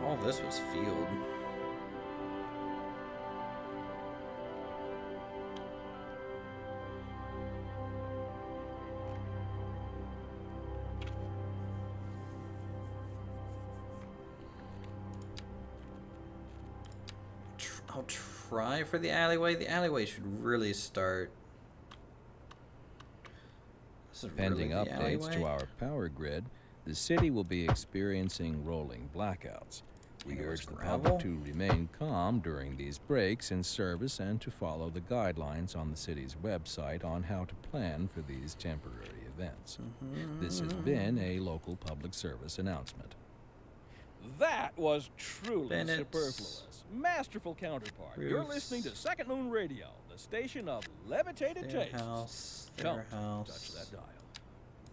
All this was field. I'll try for the alleyway. The alleyway should really start. This is Pending really the updates to alleyway. our power grid, the city will be experiencing rolling blackouts. We Think it was urge the gravel? public to remain calm during these breaks in service and to follow the guidelines on the city's website on how to plan for these temporary events. This has been a local public service announcement. That was truly Bennett's. superfluous. Masterful counterpart. You're Bruce. listening to Second Moon Radio, the station of levitated Their tastes. house, Don't their house. touch that dial.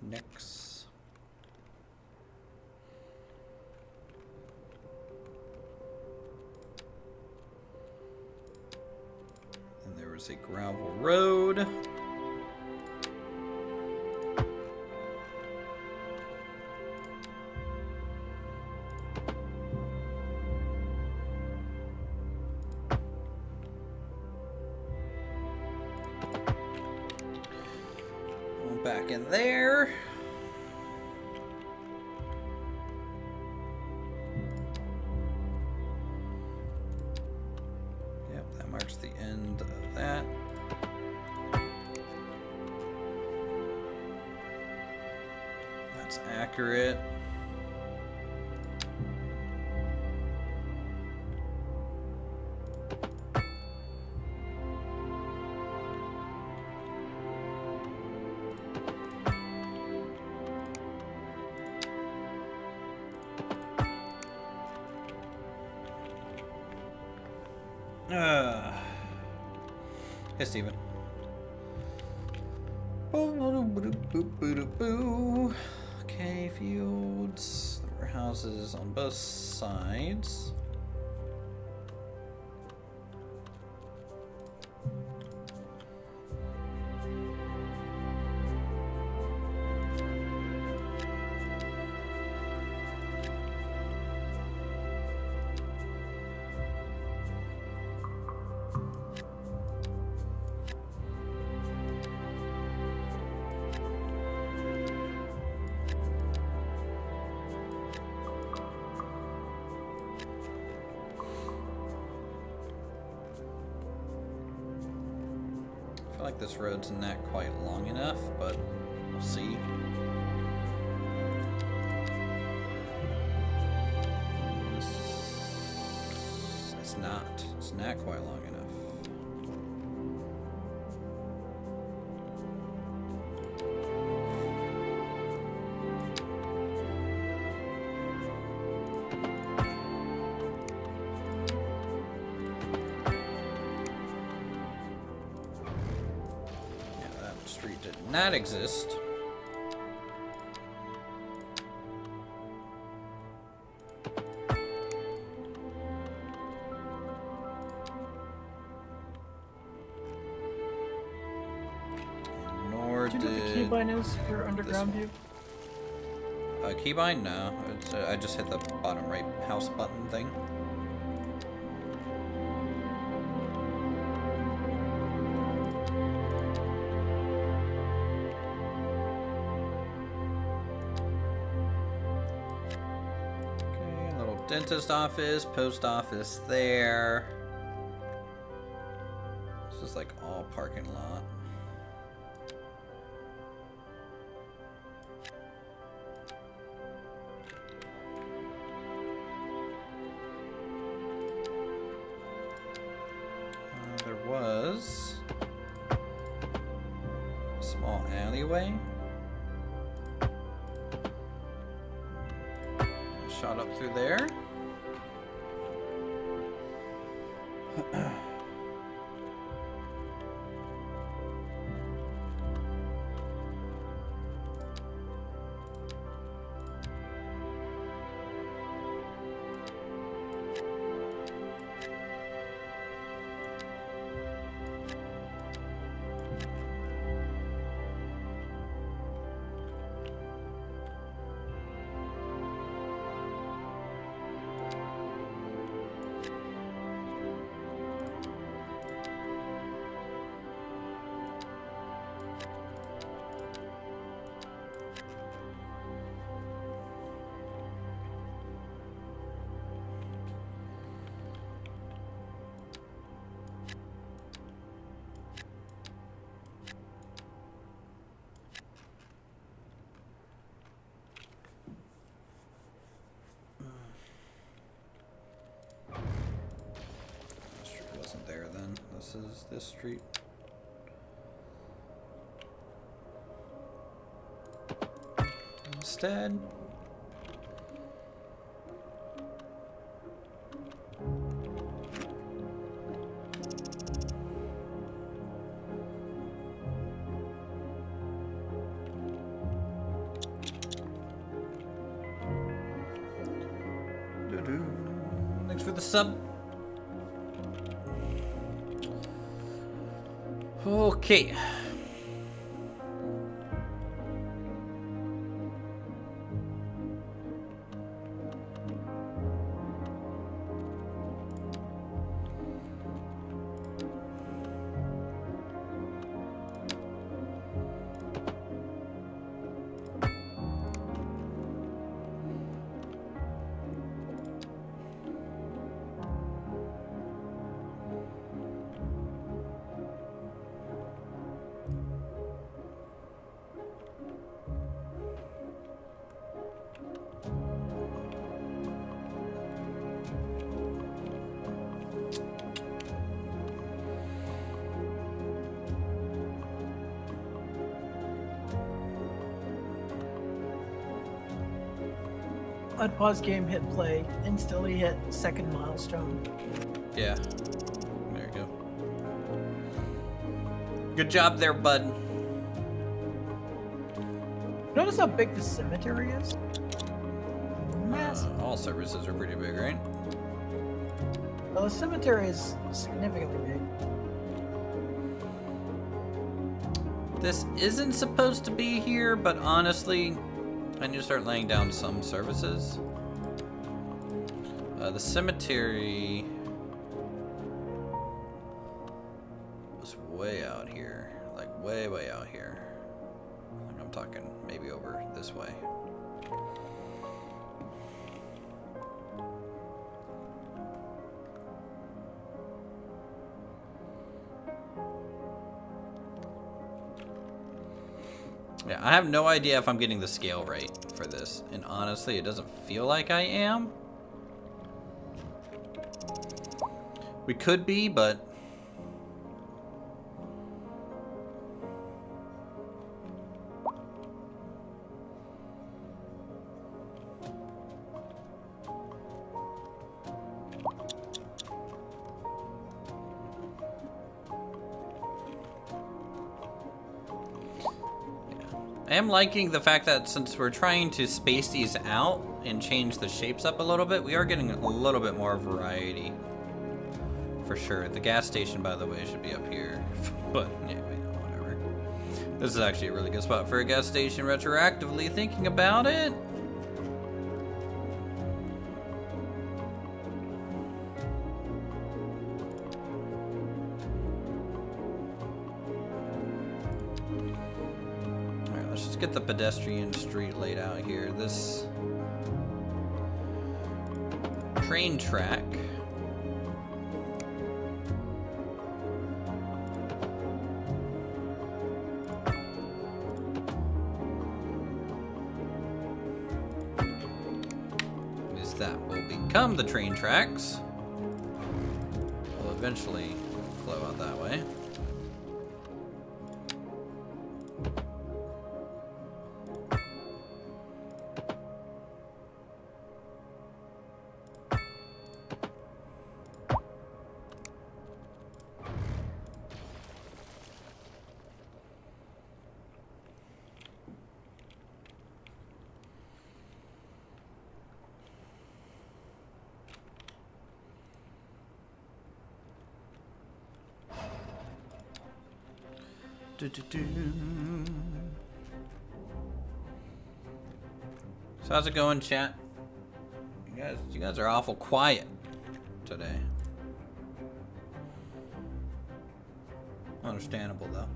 Nix. Then there was a gravel road. Going back in there. Yep, that marks the end of that. That's accurate. Hey, Steven. Okay, fields. There were houses on both sides. like this road's not quite long enough, but we'll see. It's not quite long enough. Not exist. Nor do you know what the keybind is for underground view? Keybind? No. It's, I just hit the bottom right house button thing. Dentist office, post office there. This is like all parking lot. There was a small alleyway. Shot up through there. There then. This is this street. Instead, thanks for the sub. Okay. I'd pause game, hit play, instantly hit second milestone. Yeah. There you go. Good job there, bud. Notice how big the cemetery is? Massive. All services are pretty big, right? Well, the cemetery is significantly big. This isn't supposed to be here, but honestly, I need to start laying down some services. The cemetery was way out here, like way out here. Like I'm talking maybe over this way. Yeah, I have no idea if I'm getting the scale right for this, and honestly, it doesn't feel like I am. We could be, but... I am liking the fact that since we're trying to space these out and change the shapes up a little bit, we are getting a little bit more variety. For sure. The gas station, by the way, should be up here. But, anyway, whatever. This is actually a really good spot for a gas station retroactively thinking about it. Alright, let's just get the pedestrian street laid out here. This train track. That will become the train tracks. Will eventually flow out that way. So how's it going, chat? You guys are awful quiet today. Understandable though.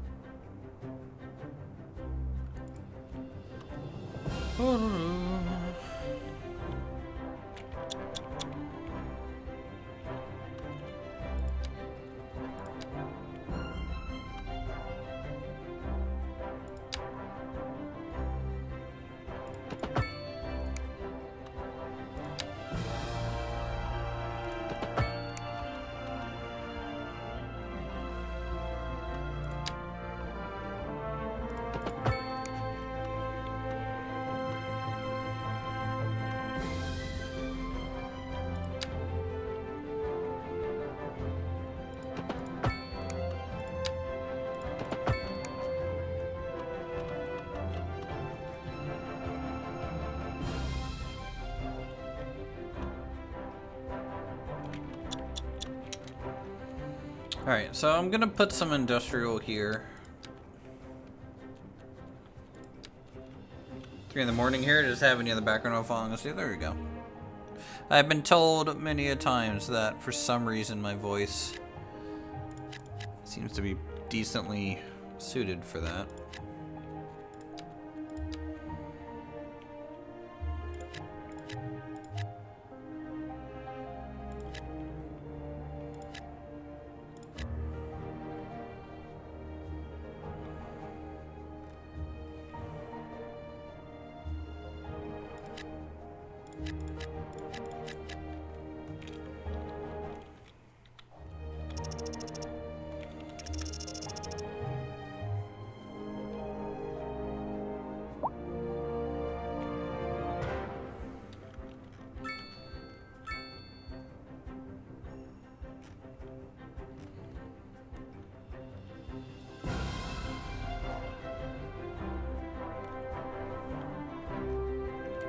Alright, so I'm gonna put some industrial here. 3 in the morning here, just have any other background while falling asleep. There we go. I've been told many a times that for some reason my voice seems to be decently suited for that.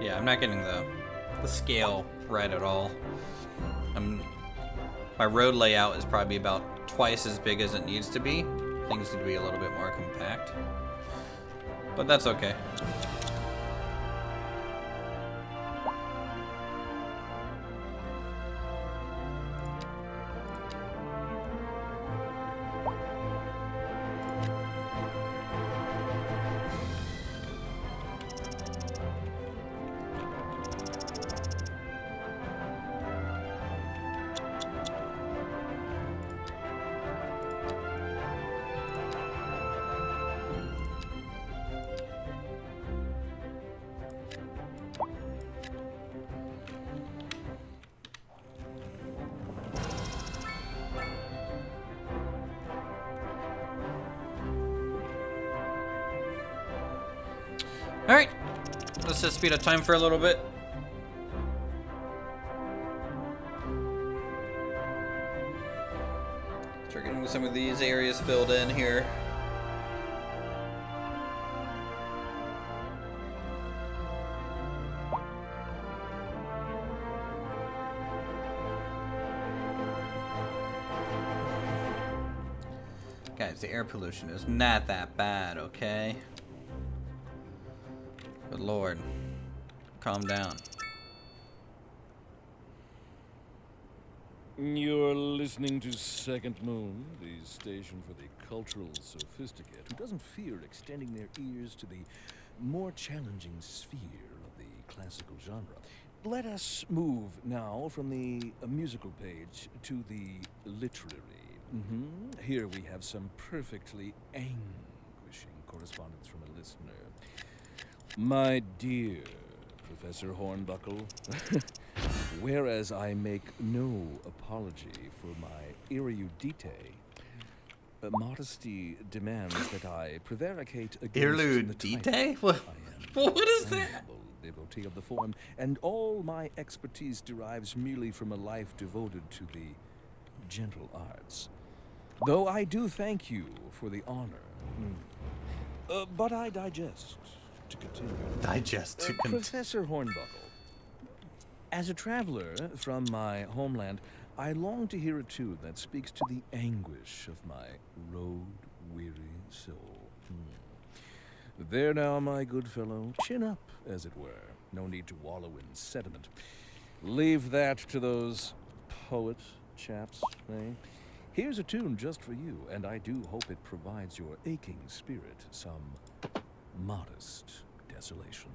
Yeah, I'm not getting the scale right at all. My road layout is probably about twice as big as it needs to be. Things need to be a little bit more compact. But that's okay. Alright, let's just speed up time for a little bit. Start getting some of these areas filled in here. Guys, the air pollution is not that bad, okay? Good Lord. Calm down. You're listening to Second Moon, the station for the cultural sophisticate who doesn't fear extending their ears to the more challenging sphere of the classical genre. Let us move now from the musical page to the literary. Here we have some perfectly anguishing correspondence from a listener. My dear Professor Hornbuckle, whereas I make no apology for my erudite, modesty demands that I prevaricate against the title. What is that? Humble devotee of the form, and all my expertise derives merely from a life devoted to the gentle arts. Though I do thank you for the honor. But I digest to continue. Professor Hornbuckle, as a traveler from my homeland, I long to hear a tune that speaks to the anguish of my road-weary soul. There now, my good fellow, chin up, as it were. No need to wallow in sediment. Leave that to those poet chaps, eh? Here's a tune just for you, and I do hope it provides your aching spirit some modest desolation.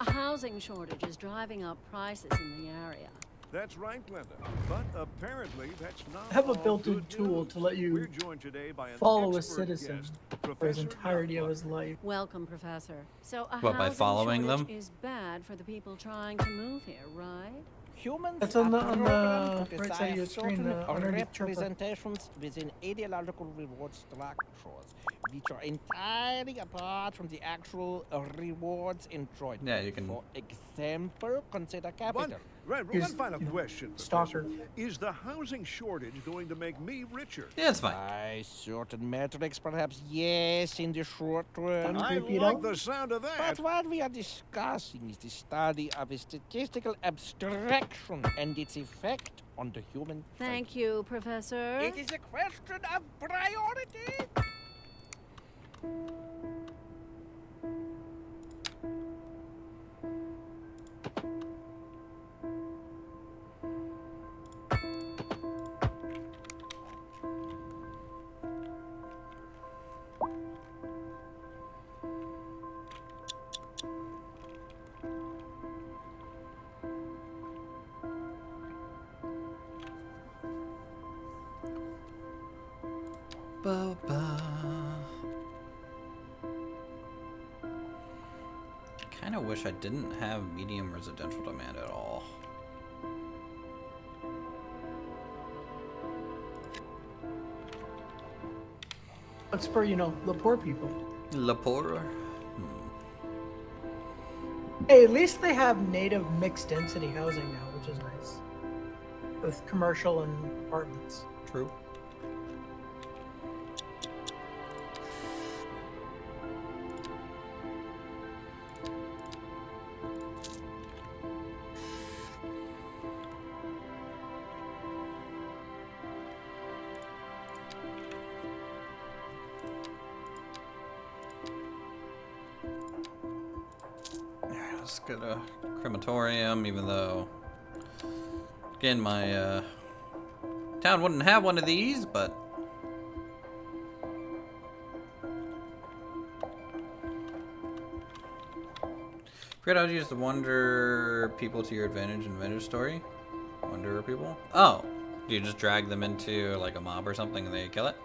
A housing shortage is driving up prices in the area. That's right, Glenda. But apparently that's not I have a all built-in good tool news. to let you We're joined today by an follow a expert citizen guest, for his Professor entirety of his Nutbuck. life. Welcome, Professor. So a What, by housing following shortage them? is bad for the people trying to move here, right? Humans That's on are the programmed to right side of your desire screen, certain underneath Chopper. representations within ideological reward structures, which are entirely apart from the actual rewards enjoyed. Yeah, you can- For example, consider capital. One Here's, final you know, question, stalker. Professor. Is the housing shortage going to make me richer? Yeah, it's fine. By certain metrics, perhaps yes, in the short term. I Creepy, like though. the sound of that. But what we are discussing is the study of a statistical abstraction and its effect on the human Thank you, Professor. psyche. It is a question of priority. Kind of wish I didn't have medium residential demand at all. That's for, you know, the poor people. La Poor. Hey, at least they have native mixed density housing now, which is nice. With commercial and apartments. True. Let's get a crematorium, even though, again, my town wouldn't have one of these, but forget how to use the wonder people to your advantage in Vintage Story. Wonder people? Oh, do you just drag them into like a mob or something and they kill it?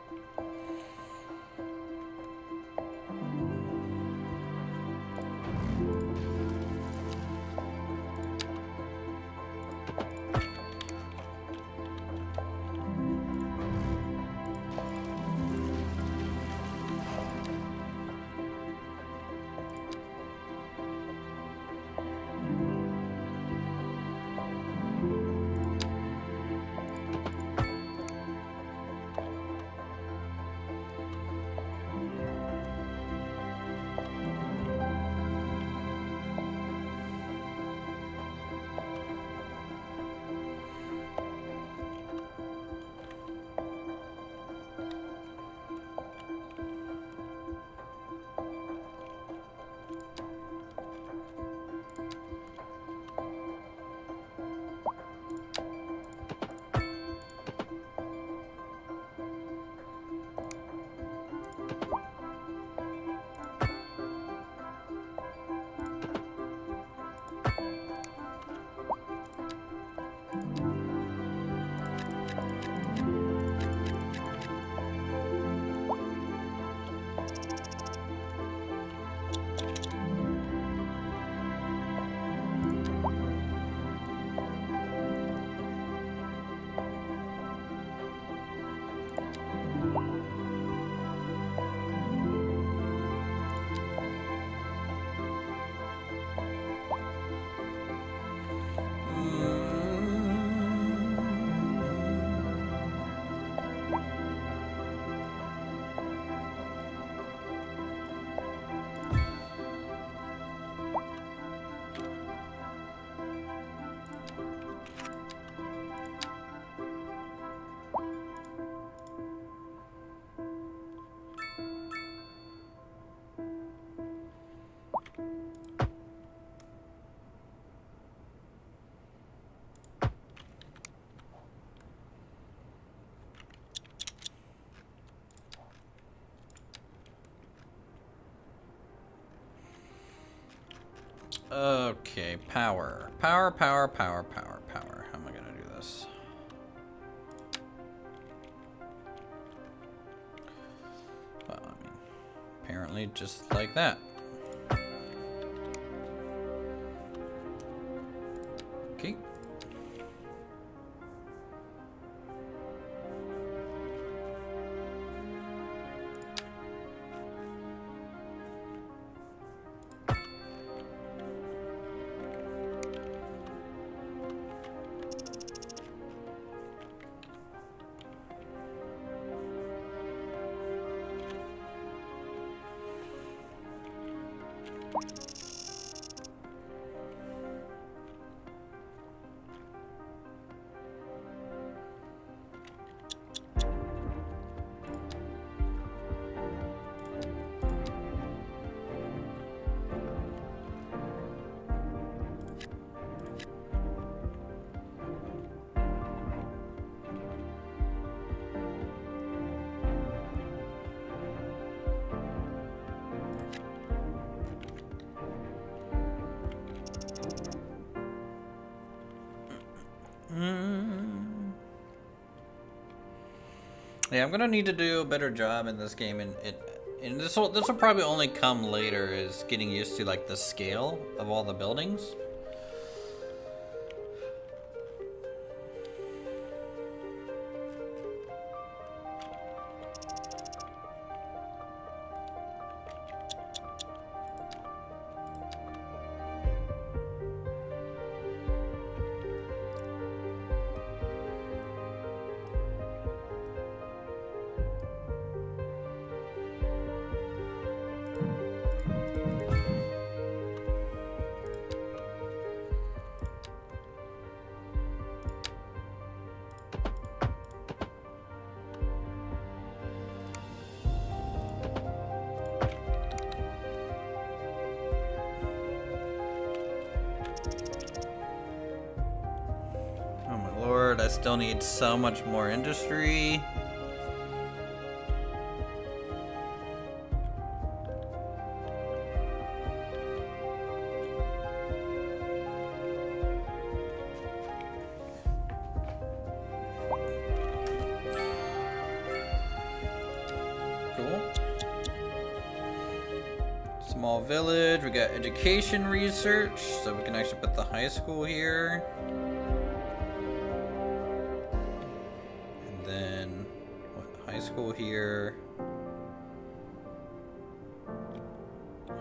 Okay, power. Power, power, power, power, power. How am I gonna do this? Well, I mean, apparently just like that. Okay. Yeah, I'm gonna need to do a better job in this game, and this will probably only come later, is getting used to like the scale of all the buildings. I still need so much more industry. Cool. Small village. We got education research, so we can actually put the high school here. School here,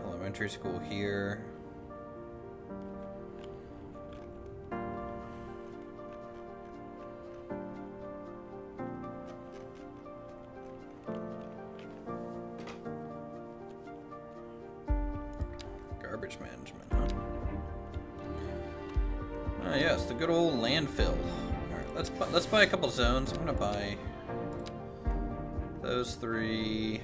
elementary school here. Garbage management, huh? Ah, yes, the good old landfill. All right, let's buy a couple zones. I'm gonna buy those three.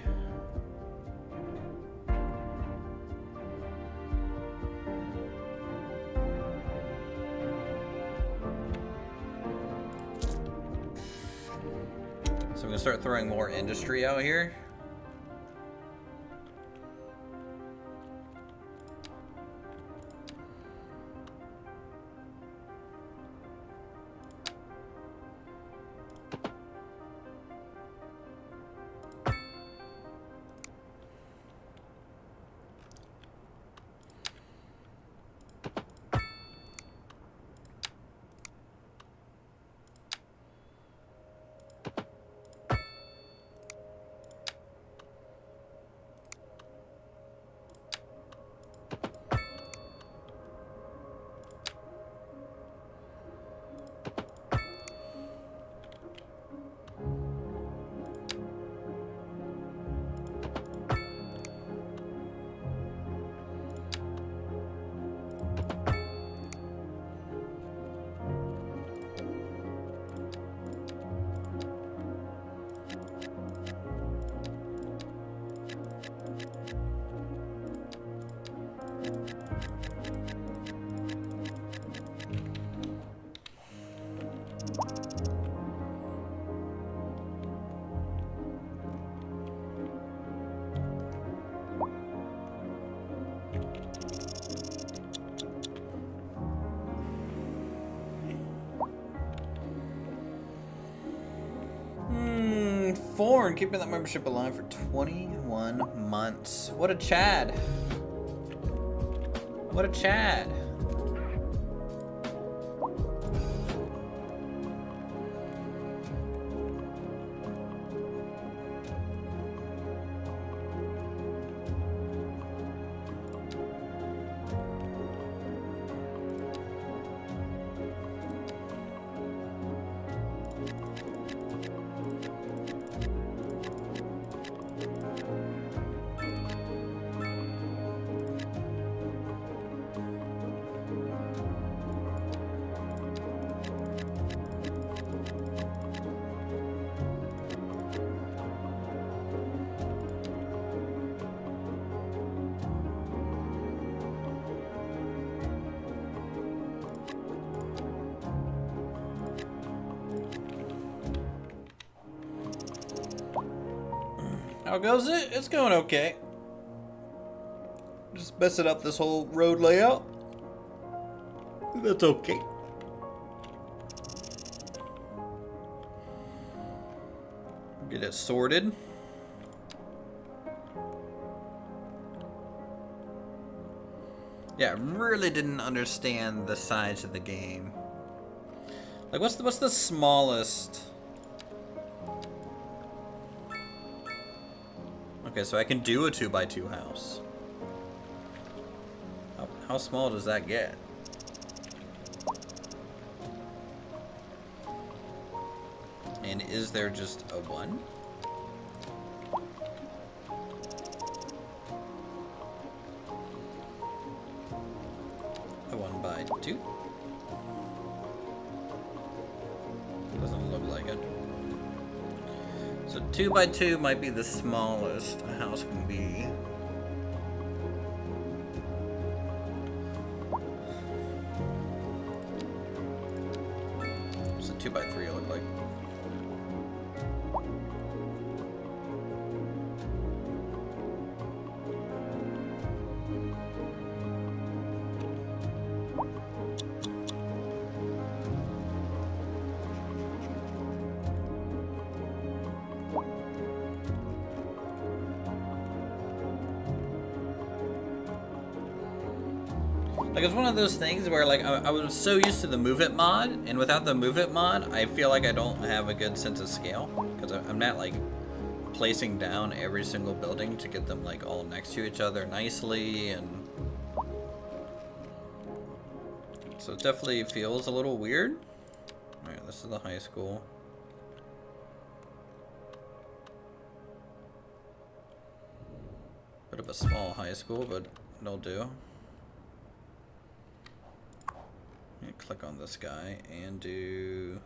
So I'm gonna start throwing more industry out here. 4 and keeping that membership alive for 21 months. What a Chad. What a Chad. How goes it? It's going okay. Just messing up this whole road layout. That's okay. Get it sorted. Yeah, I really didn't understand the size of the game. Like, what's the smallest? Okay, so I can do a 2x2 house. How small does that get? And is there just a 1? A 1x2? Doesn't look like it. So 2x2 might be the smallest a house can be. What's a 2x3 look like? Like, it's one of those things where, like, I was so used to the Move It mod, and without the Move It mod, I feel like I don't have a good sense of scale, because I'm not, like, placing down every single building to get them, like, all next to each other nicely, and so it definitely feels a little weird. Alright, this is the high school. Bit of a small high school, but it'll do. Click on this guy and do...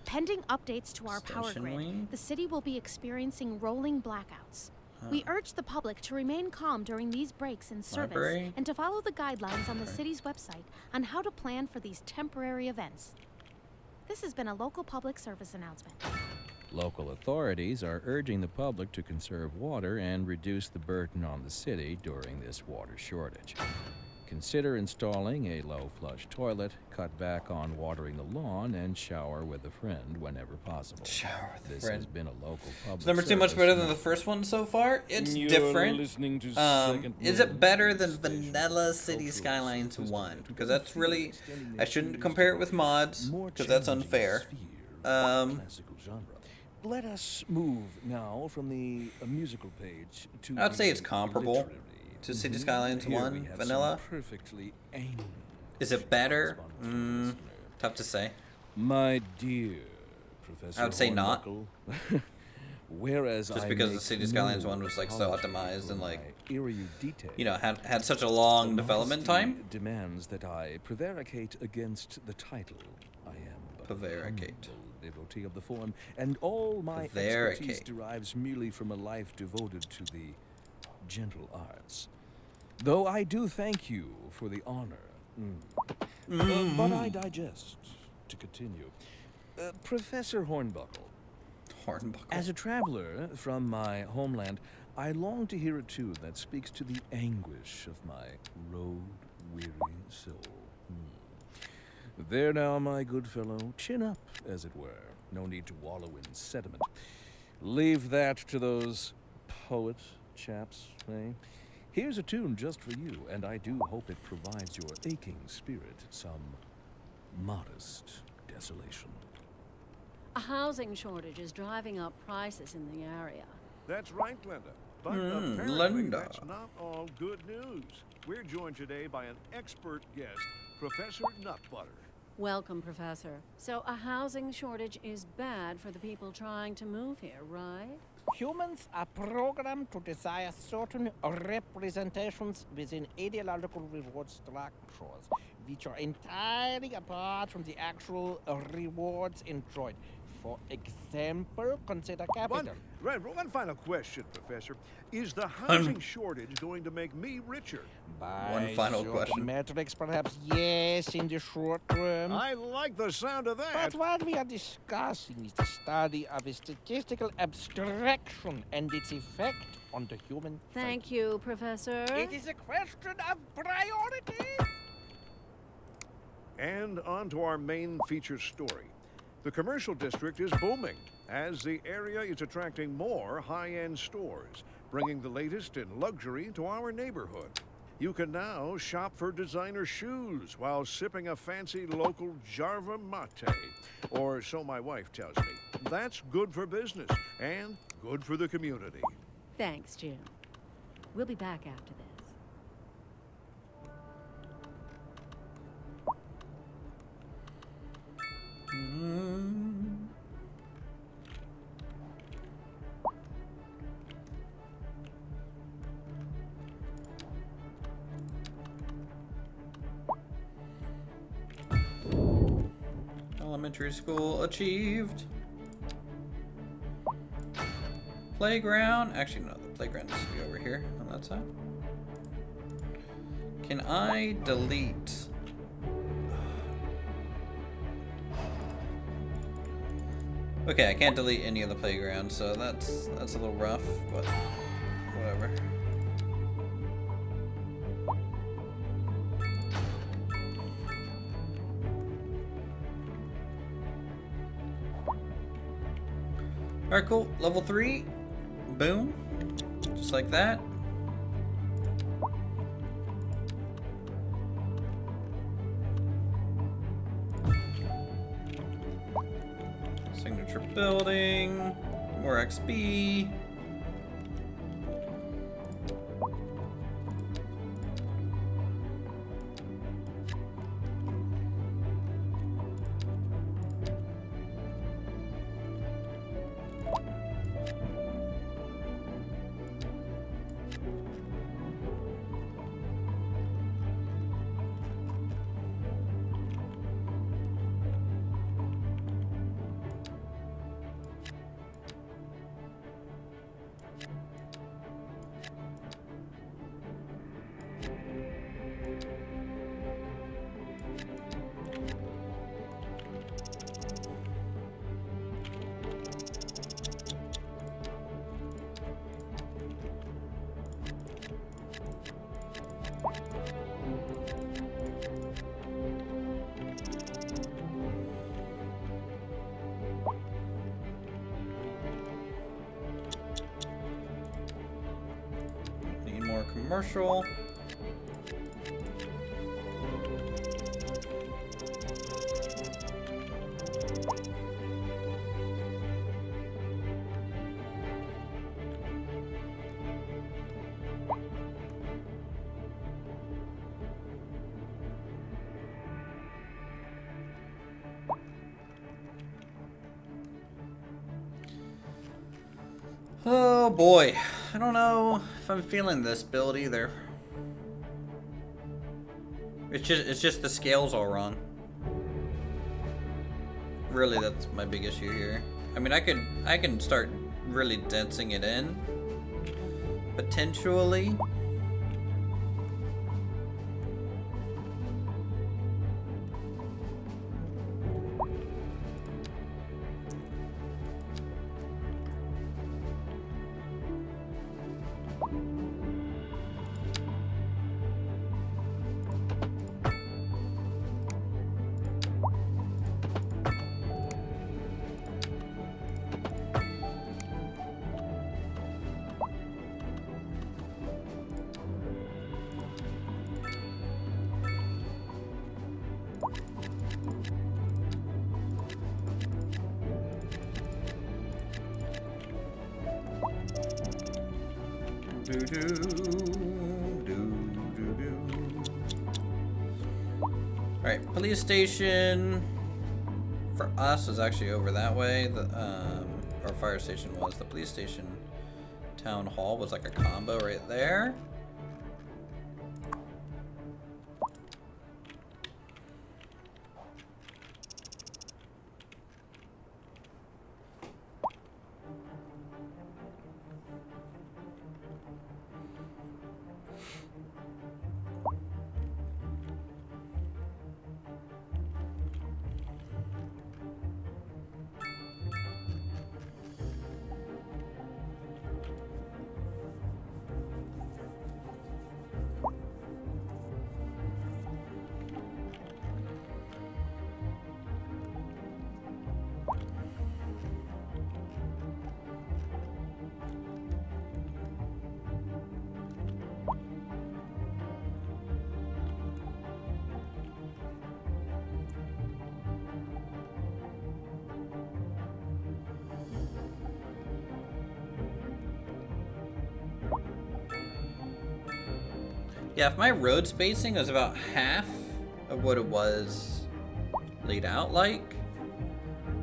Pending updates to our power Extension grid, wing? the city will be experiencing rolling blackouts. We urge the public to remain calm during these breaks in service Library? and to follow the guidelines on the city's website on how to plan for these temporary events. This has been a local public service announcement. Local authorities are urging the public to conserve water and reduce the burden on the city during this water shortage. Consider installing a low-flush toilet, cut back on watering the lawn, and shower with a friend whenever possible. Shower with a This friend. has been a local public Is number 2 much service better than the first one so far? It's different. Is it better than Vanilla City Skylines 1? Because that's really... I shouldn't compare it with mods, because that's unfair. Let us move now from the musical page to I'd say it's the comparable literary. to City Skylines Here 1, we have Vanilla. some perfectly aimed Is it better? correspondence. Tough to say. My dear Professor I would say not. Hornbuckle, whereas Just I because the make City Skylines no 1 was, like, so apology optimized for and, like, my eerie detail, you know, had such a long development modesty time. demands that I prevaricate against the title. I am but a Prevaricate. humble devotee of the form, and all my Prevaricate. expertise derives merely from a life devoted to the gentle arts. Though I do thank you for the honor. But I digest. To continue. Professor Hornbuckle, Hornbuckle. as a traveler from my homeland, I long to hear a tune that speaks to the anguish of my road-weary soul. There now, my good fellow, chin up, as it were. No need to wallow in sediment. Leave that to those poet chaps, eh? Here's a tune just for you, and I do hope it provides your aching spirit some modest desolation. A housing shortage is driving up prices in the area. That's right, Glenda. But apparently Glenda. that's not all good news. We're joined today by an expert guest, Professor Nutbutter. Welcome, Professor. So a housing shortage is bad for the people trying to move here, right? Humans are programmed to desire certain representations within ideological reward structures, which are entirely apart from the actual rewards enjoyed. For example, consider capital. One final question, Professor. Is the housing shortage going to make me richer? One final question. Metrics, perhaps yes, in the short term. I like the sound of that. But what we are discussing is the study of a statistical abstraction and its effect on the human Thank you, Professor. It is a question of priority. And on to our main feature story. The commercial district is booming as the area is attracting more high-end stores, bringing the latest in luxury to our neighborhood. You can now shop for designer shoes while sipping a fancy local Jarva mate. Or so my wife tells me. That's good for business and good for the community. Thanks, Jim. We'll be back after this. Elementary school achieved. Playground. Actually, no, the playground needs to be over here on that side. Can I delete? Okay, I can't delete any of the playground, so that's a little rough, but whatever. Alright, cool. Level 3. Boom. Just like that. Signature building. More XP. Need more commercial. Oh boy, I don't know if I'm feeling this build either. It's just the scale's all wrong. Really, that's my big issue here. I mean, I can start really densing it in, potentially. Alright, police station for us is actually over that way. Our fire station was. The police station town hall was like a combo right there. Yeah, if my road spacing was about half of what it was laid out like,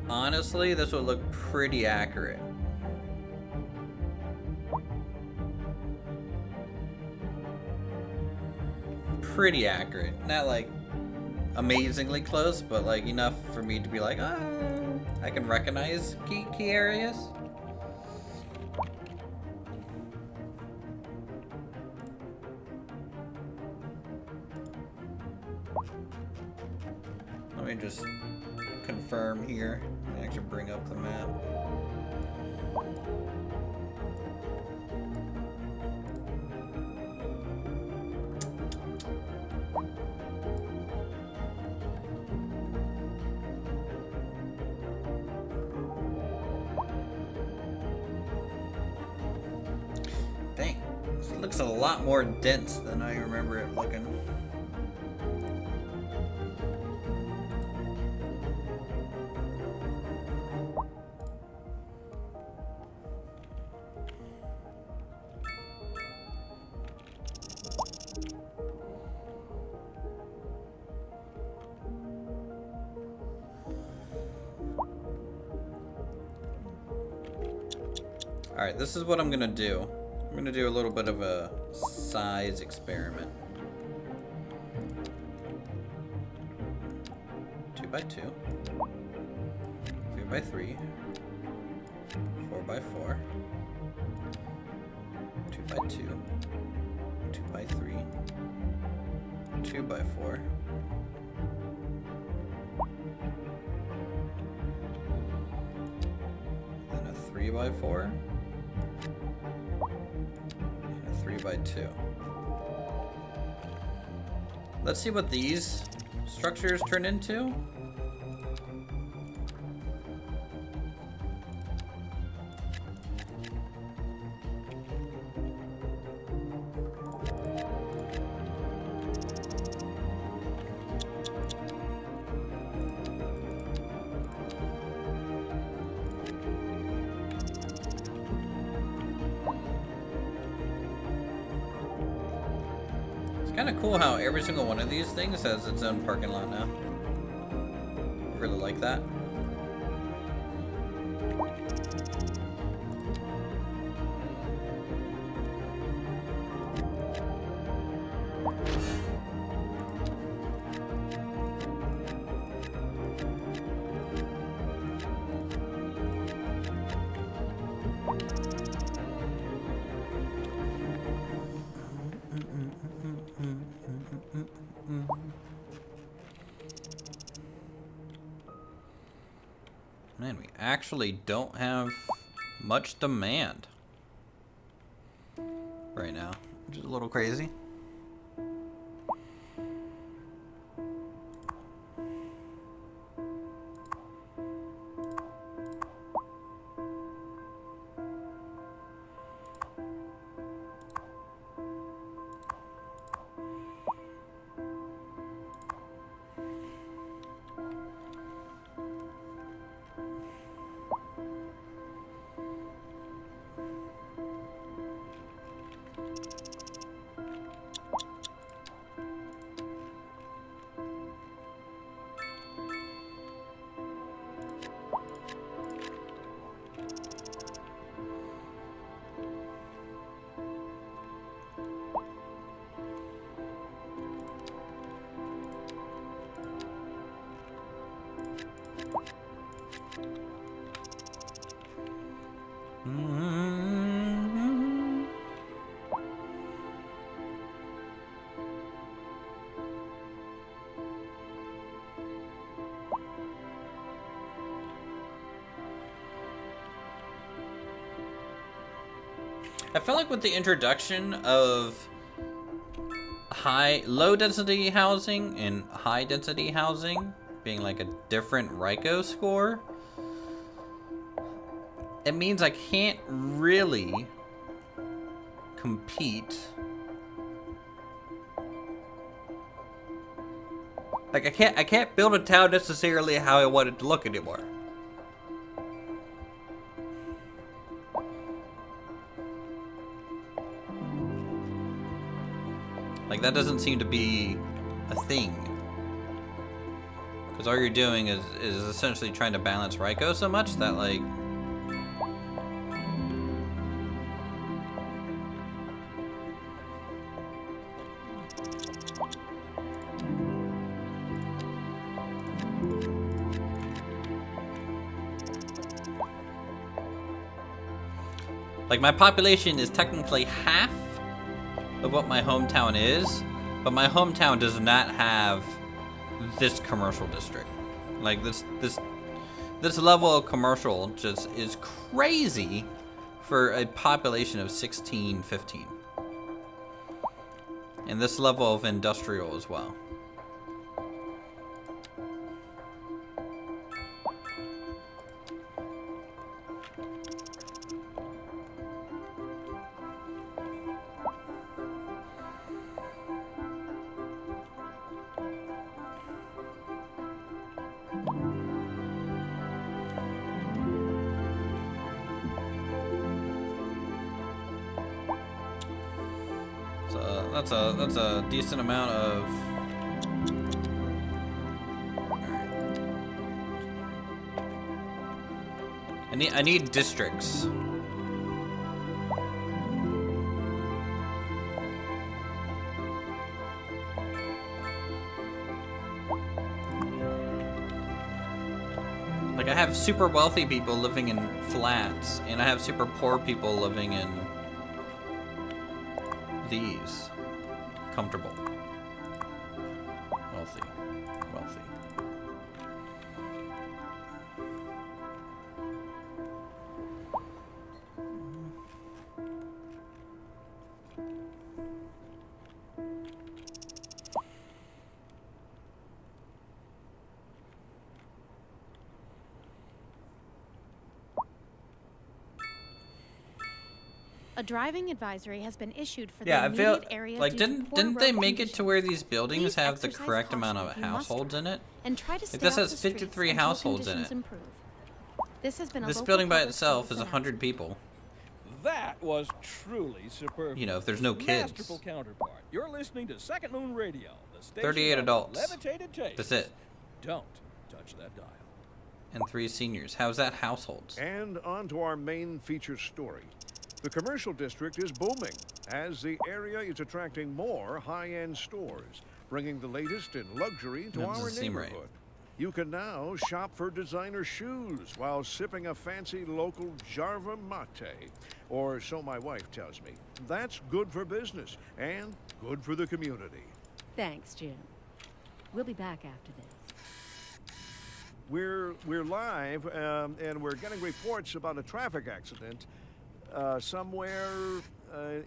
honestly, this would look pretty accurate. Pretty accurate. Not like amazingly close, but like enough for me to be like, I can recognize key areas. Let me just confirm here and actually bring up the map. Dang, this looks a lot more dense than I remember it looking. Alright, this is what I'm gonna do. I'm gonna do a little bit of a size experiment. 2x2, 3x3, 4x4, 2x2, 2x3, 2x4. Then a 3x4. 3x2. Let's see what these structures turn into. Kind of cool how every single one of these things has its own parking lot now. I really like that. Man, we actually don't have much demand right now, which is a little crazy. I feel like with the introduction of low density housing and high density housing being like a different RICO score, it means I can't really compete. Like I can't build a town necessarily how I want it to look anymore. Like, that doesn't seem to be a thing. Because all you're doing is essentially trying to balance RICO so much that, like... Like, my population is technically half of what my hometown is, but my hometown does not have this commercial district. Like this level of commercial just is crazy for a population of 16, 15. And this level of industrial as well. That's a decent amount of. I need districts. Like I have super wealthy people living in flats, and I have super poor people living in these. Comfortable. Wealthy. A driving advisory has been issued for Yeah, the I feel immediate area like due to poor didn't they road make it to where conditions. these buildings Please have the exercise correct amount caution of if you must households drive, in it? and try to Like stay this off has the streets 53 until households in conditions it. improve. This has been a This local building by public itself service is 100 people. That was truly superb. You know, if there's no kids. Masterful counterpart. You're listening to Second Moon Radio, the station 38 of adults. levitated taste. That's it. Don't touch that dial. And 3 seniors. How's that households? And on to our main feature story. The commercial district is booming as the area is attracting more high-end stores, bringing the latest in luxury to That our doesn't seem neighborhood. right. You can now shop for designer shoes while sipping a fancy local Jarva mate. Or so my wife tells me. That's good for business and good for the community. Thanks, Jim. We'll be back after this. We're live, and we're getting reports about a traffic accident somewhere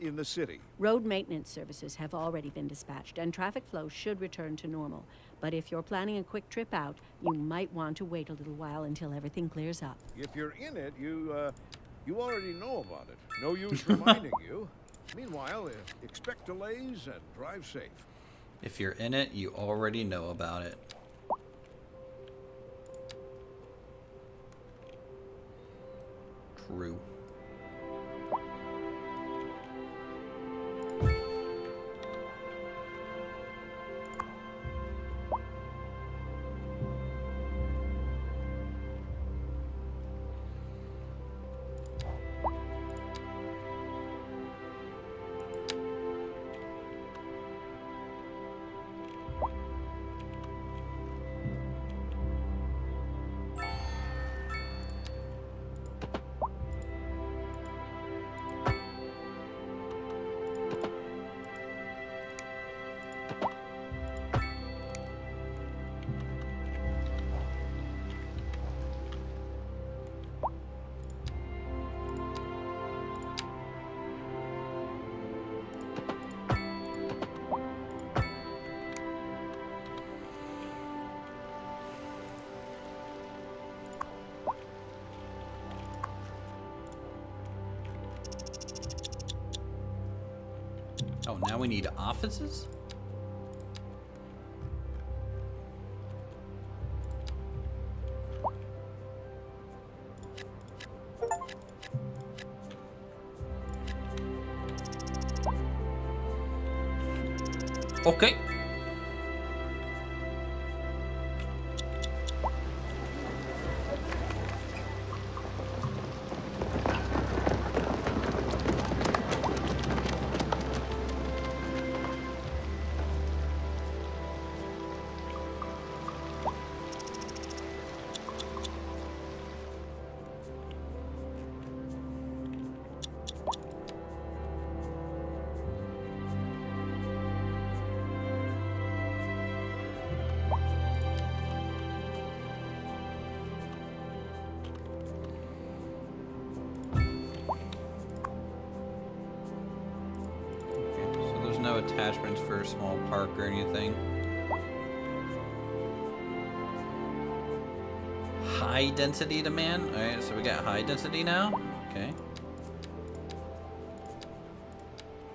in the city. Road maintenance services have already been dispatched, and traffic flow should return to normal. But if you're planning a quick trip out, you might want to wait a little while until everything clears up. If you're in it, you already know about it. No use reminding you. Meanwhile, expect delays and drive safe. If you're in it, you already know about it. True. we need offices? Okay. No attachments for a small park or anything. High density demand. Alright, so we got high density now. Okay.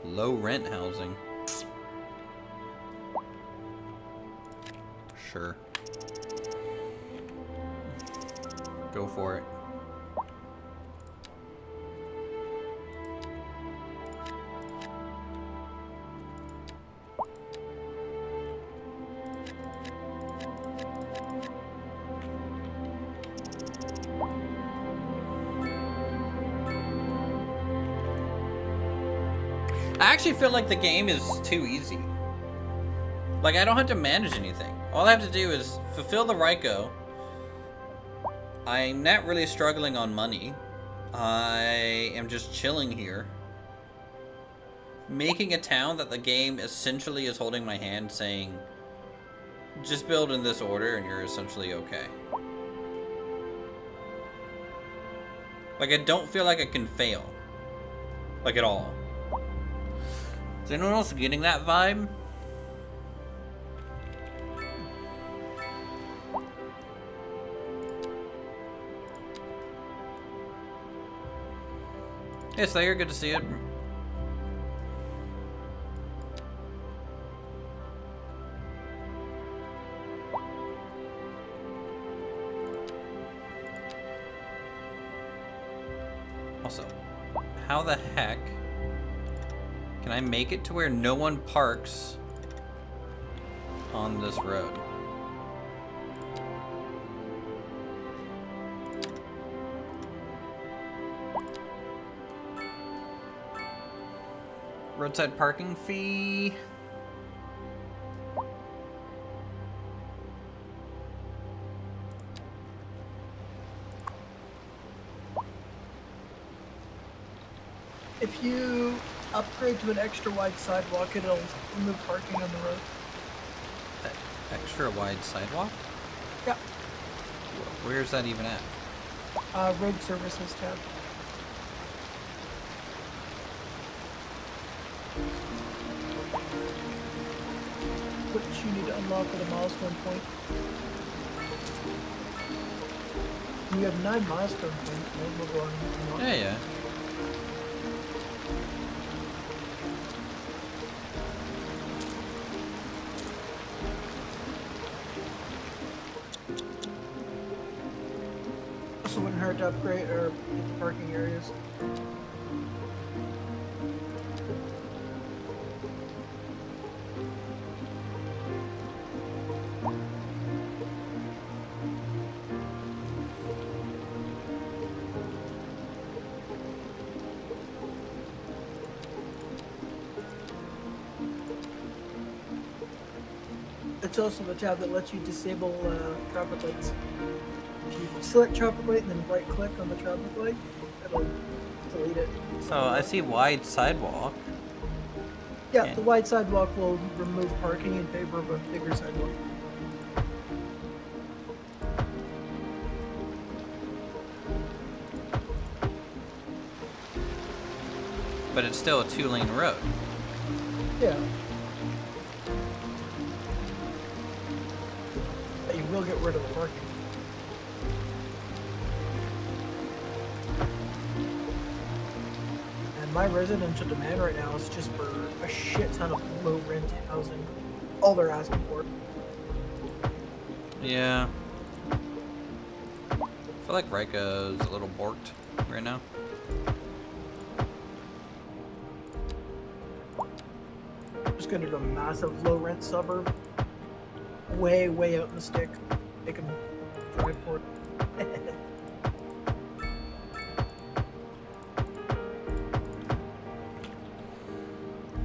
Low rent housing. Sure. Go for it. I actually feel like the game is too easy. Like, I don't have to manage anything. All I have to do is fulfill the Ryko. I'm not really struggling on money. I am just chilling here. Making a town that the game essentially is holding my hand saying, just build in this order and you're essentially okay. Like, I don't feel like I can fail. Like, at all. Is anyone else getting that vibe? Hey Slayer, good to see you. Also, how the heck can I make it to where no one parks on this road? Roadside parking fee. If you upgrade to an extra wide sidewalk, it'll remove parking on the road. Extra wide sidewalk? Yeah. Where's that even at? Road services tab. Which you need to unlock with a milestone point. You have 9 milestone points. Those will go on and unlock. Yeah. Also wouldn't hurt to upgrade or get the parking areas. It's also the tab that lets you disable traffic lights. If you select traffic light and then right click on the traffic light, it'll delete it. So I see wide sidewalk. Yeah, the wide sidewalk will remove parking in favor of a bigger sidewalk. But it's still a 2-lane road. Yeah. But you will get rid of the parking. And my residential demand right now is just for a shit ton of low rent housing. All they're asking for. Yeah. I feel like Ryko's a little borked right now. Just gonna do a massive low rent suburb. Way, way out in the stick. They can drive for it.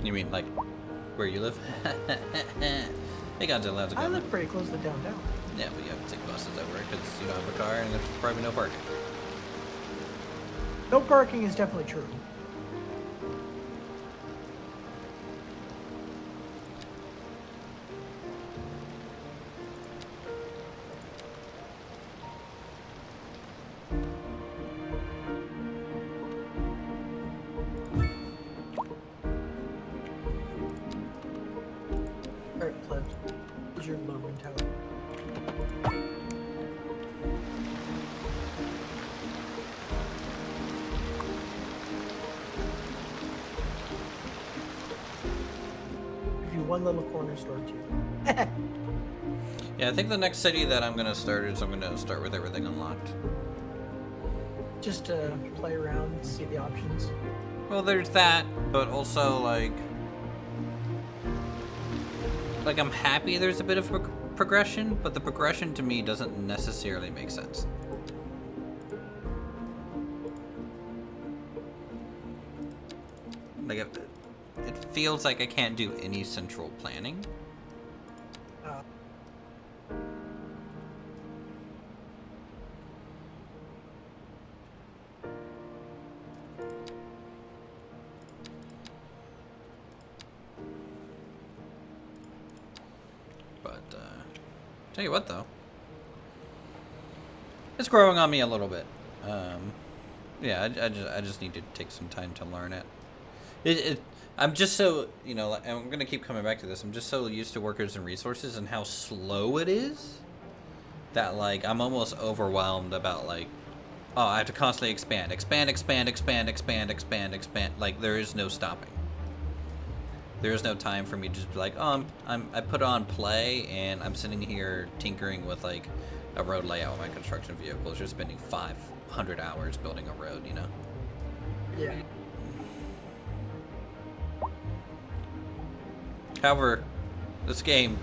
You mean like where you live? Hey Godzilla, how's it I going? live pretty close to downtown. Yeah, but you have to take buses everywhere because you don't have a car and there's probably no parking. No parking is definitely true. Alright, Pleb. Is your low rent house? Give you one little corner store too. Yeah, I think the next city that I'm gonna start is I'm gonna start with everything unlocked. Just to play around and see the options. Well, there's that, but also like I'm happy there's a bit of progression, but the progression to me doesn't necessarily make sense. Like it feels like I can't do any central planning. Tell you what, though, it's growing on me a little bit. Yeah, I just need to take some time to learn it. I'm just so, you know, like, I'm gonna keep coming back to this. I'm just so used to workers and resources and how slow it is that like I'm almost overwhelmed about like, oh, I have to constantly expand. Like there is no stopping. There is no time for me to just be like, oh, I put on play and I'm sitting here tinkering with like a road layout with my construction vehicles. You're spending 500 hours building a road, you know? Yeah. However, this game,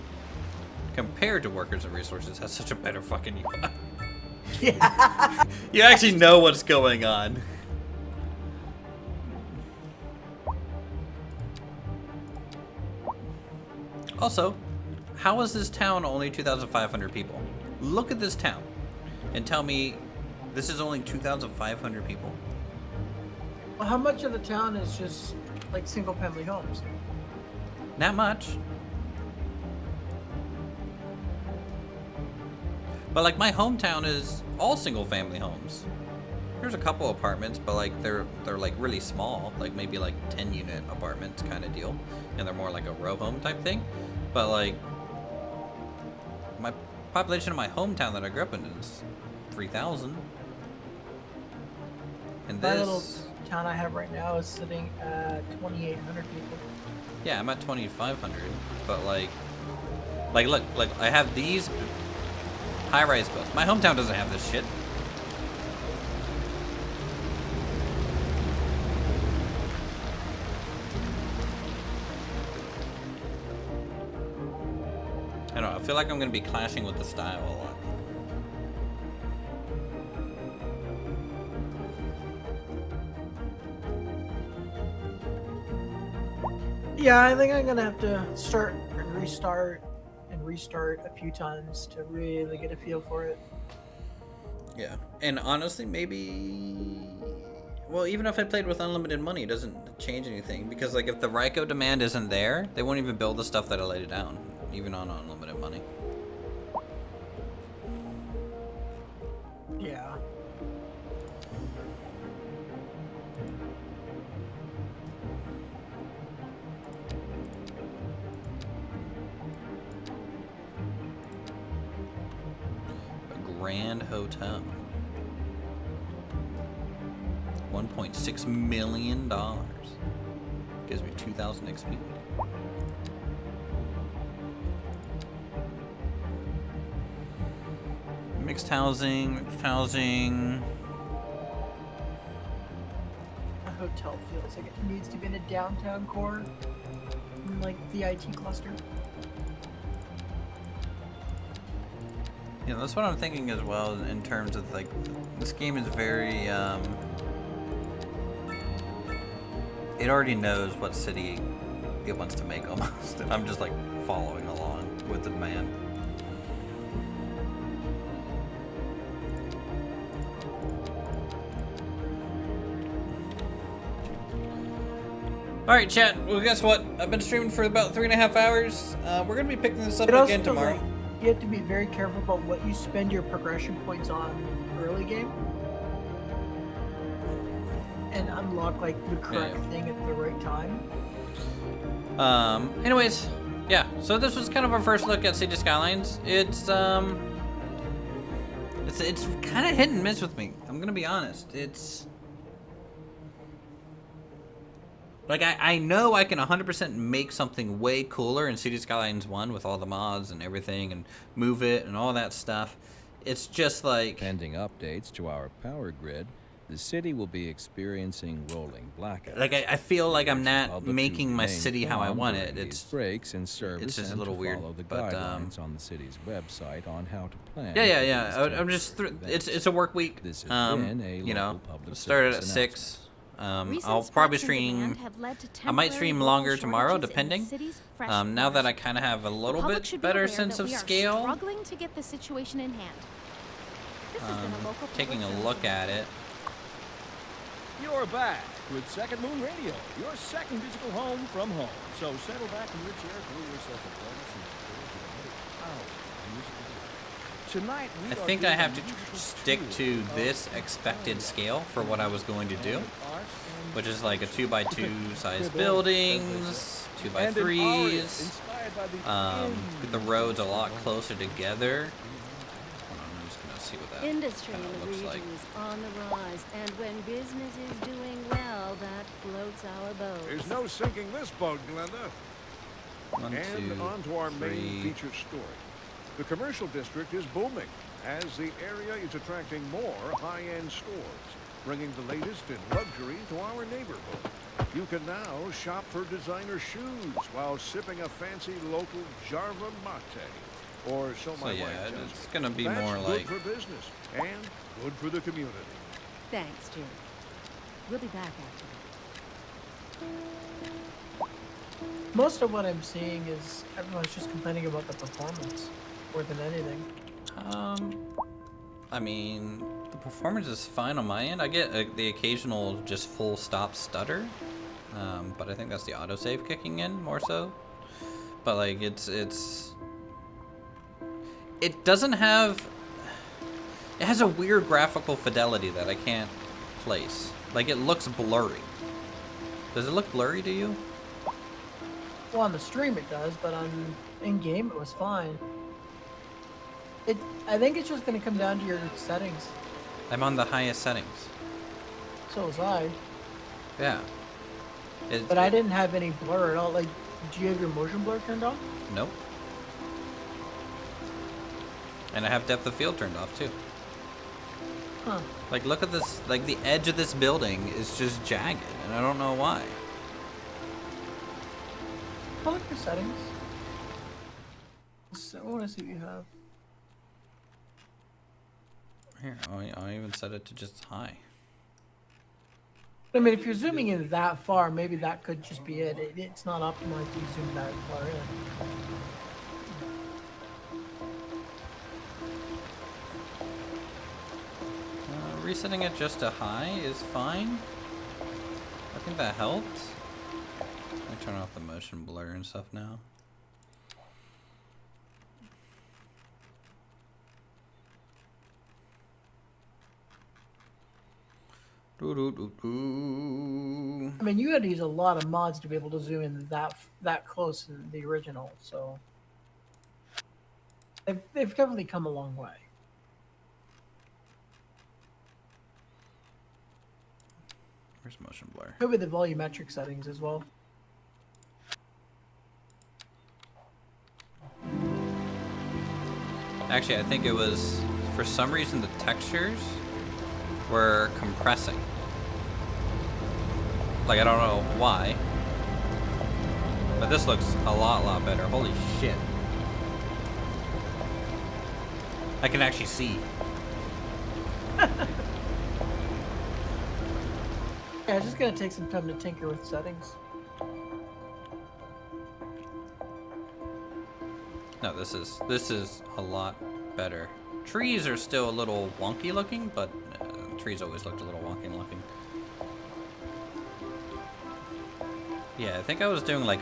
compared to Workers and Resources, has such a better fucking UI. Yeah. You actually know what's going on. Also, how is this town only 2,500 people? Look at this town and tell me this is only 2,500 people. Well, how much of the town is just like single family homes? Not much. But like my hometown is all single family homes. There's a couple apartments, but like they're like really small, like maybe like 10 unit apartments kind of deal, and they're more like a row home type thing. But like my population of my hometown that I grew up in is 3,000. And That this little town I have right now is sitting at 2,800 people. yeah, I'm at 2,500. But like look, I have these high-rise builds. My hometown doesn't have this shit. I don't know, I feel like I'm gonna be clashing with the style a lot. Yeah, I think I'm gonna have to start and restart a few times to really get a feel for it. Yeah, and honestly, maybe... Well, even if I played with unlimited money, it doesn't change anything. Because, like, if the Ryko demand isn't there, they won't even build the stuff that I laid down, even on unlimited money. Yeah. A grand hotel. $1.6 million. Gives me 2,000 XP. Mixed housing. A hotel feels like it needs to be in a downtown core, in, like the IT cluster. Yeah, that's what I'm thinking as well in terms of like, this game is very, it already knows what city it wants to make almost. And I'm just like following along with the man. Alright, chat. Well, guess what? I've been streaming for about 3.5 hours. We're going to be picking this up again tomorrow. Like you have to be very careful about what you spend your progression points on early game. And unlock like the correct thing at the right time. Anyways, yeah. So this was kind of our first look at City Skylines. It's kind of hit and miss with me. I'm going to be honest. It's like, I know I can 100% make something way cooler in City Skylines 1 with all the mods and everything and move it and all that stuff. It's just like... Pending updates to our power grid, the city will be experiencing rolling blackouts. Like, I feel like I'm not making my city how I want it. It's breaks in service. It's just a little weird. Follow the but guidelines on the city's website on how to plan. Yeah. I'm just... It's a work week. This has been a you know, public started at service 6. Recent I'll probably spikes in stream. demand have led to I might stream temporary longer water tomorrow, shortages in the depending. city's fresh Now that I waters. kind of have a The little public bit should be better aware sense that of we are scale. struggling to get the situation in hand. This has been a local Taking public a look service at it. You're back with Second Moon Radio, your second musical home from home. So settle back in your chair, pour yourself a glass, and prepare for the musical day. Tonight, we I are think I doing have a to musical stick tour to of this expected scale for what I was going to do, which is like a 2x2 size buildings, 2x3s. Get the roads a lot closer together. Hold on, I'm just gonna see what that Industry in kinda the looks region like. is on the rise, and when business is doing well, that floats our boat. There's no sinking this boat, Glenda. 1, 2, And on to our main 3. feature story. The commercial district is booming as the area is attracting more high-end stores, bringing the latest in luxury to our neighborhood. You can now shop for designer shoes while sipping a fancy local Jarva mate, or so my So wife yeah, tells it's me. gonna be That's more good like... for business and good for the community. Thanks, Jim. We'll be back after that. Most of what I'm seeing is everyone's just complaining about the performance more than anything. I mean, the performance is fine on my end. I get the occasional just full stop stutter, but I think that's the autosave kicking in more so. But like, it doesn't have, it has a weird graphical fidelity that I can't place. Like, it looks blurry. Does it look blurry to you? Well, on the stream it does, but on in-game it was fine. I think it's just going to come down to your settings. I'm on the highest settings. So was I. Yeah. But I didn't have any blur at all. Like, do you have your motion blur turned on? Nope. And I have depth of field turned off too. Huh. Like, look at this. Like, the edge of this building is just jagged, and I don't know why. I like your settings. So, I want to see what you have. Here, I'll even set it to just high. I mean, if you're zooming in that far, maybe that could just be it. It's not optimized to zoom that far in. Resetting it just to high is fine. I think that helps. Let me turn off the motion blur and stuff now. I mean, you had to use a lot of mods to be able to zoom in that close in the original, so they've definitely come a long way. Where's motion blur? Could be the volumetric settings as well. Actually, I think it was, for some reason, the textures were compressing. Like, I don't know why. But this looks a lot better. Holy shit. I can actually see. Yeah, it's just gonna take some time to tinker with settings. No, this is a lot better. Trees are still a little wonky looking, but trees always looked a little wonky looking. Yeah, I think I was doing like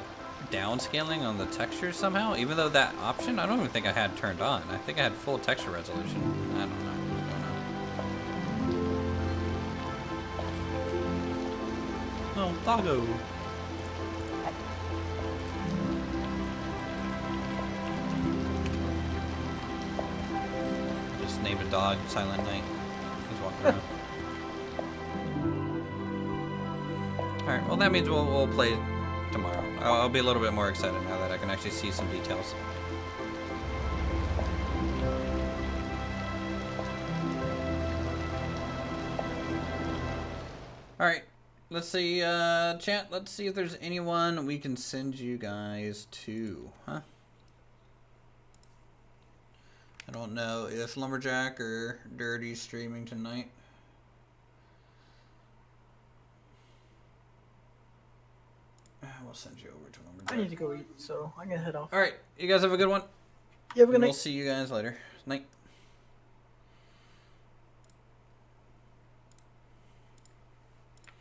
downscaling on the textures somehow, even though that option I don't even think I had turned on. I think I had full texture resolution. I don't know what was going on. Oh, doggo. Just name a dog Silent Night. He's walking around. Alright, well that means we'll play tomorrow. I'll be a little bit more excited now that I can actually see some details. Alright, let's see, chat, let's see if there's anyone we can send you guys to, huh? I don't know if Lumberjack or Dirty's streaming tonight. We'll send you over to Lumberjack. I need to go eat, so I'm gonna head off. Alright, you guys have a good one. You have a good night. We'll see you guys later. Night.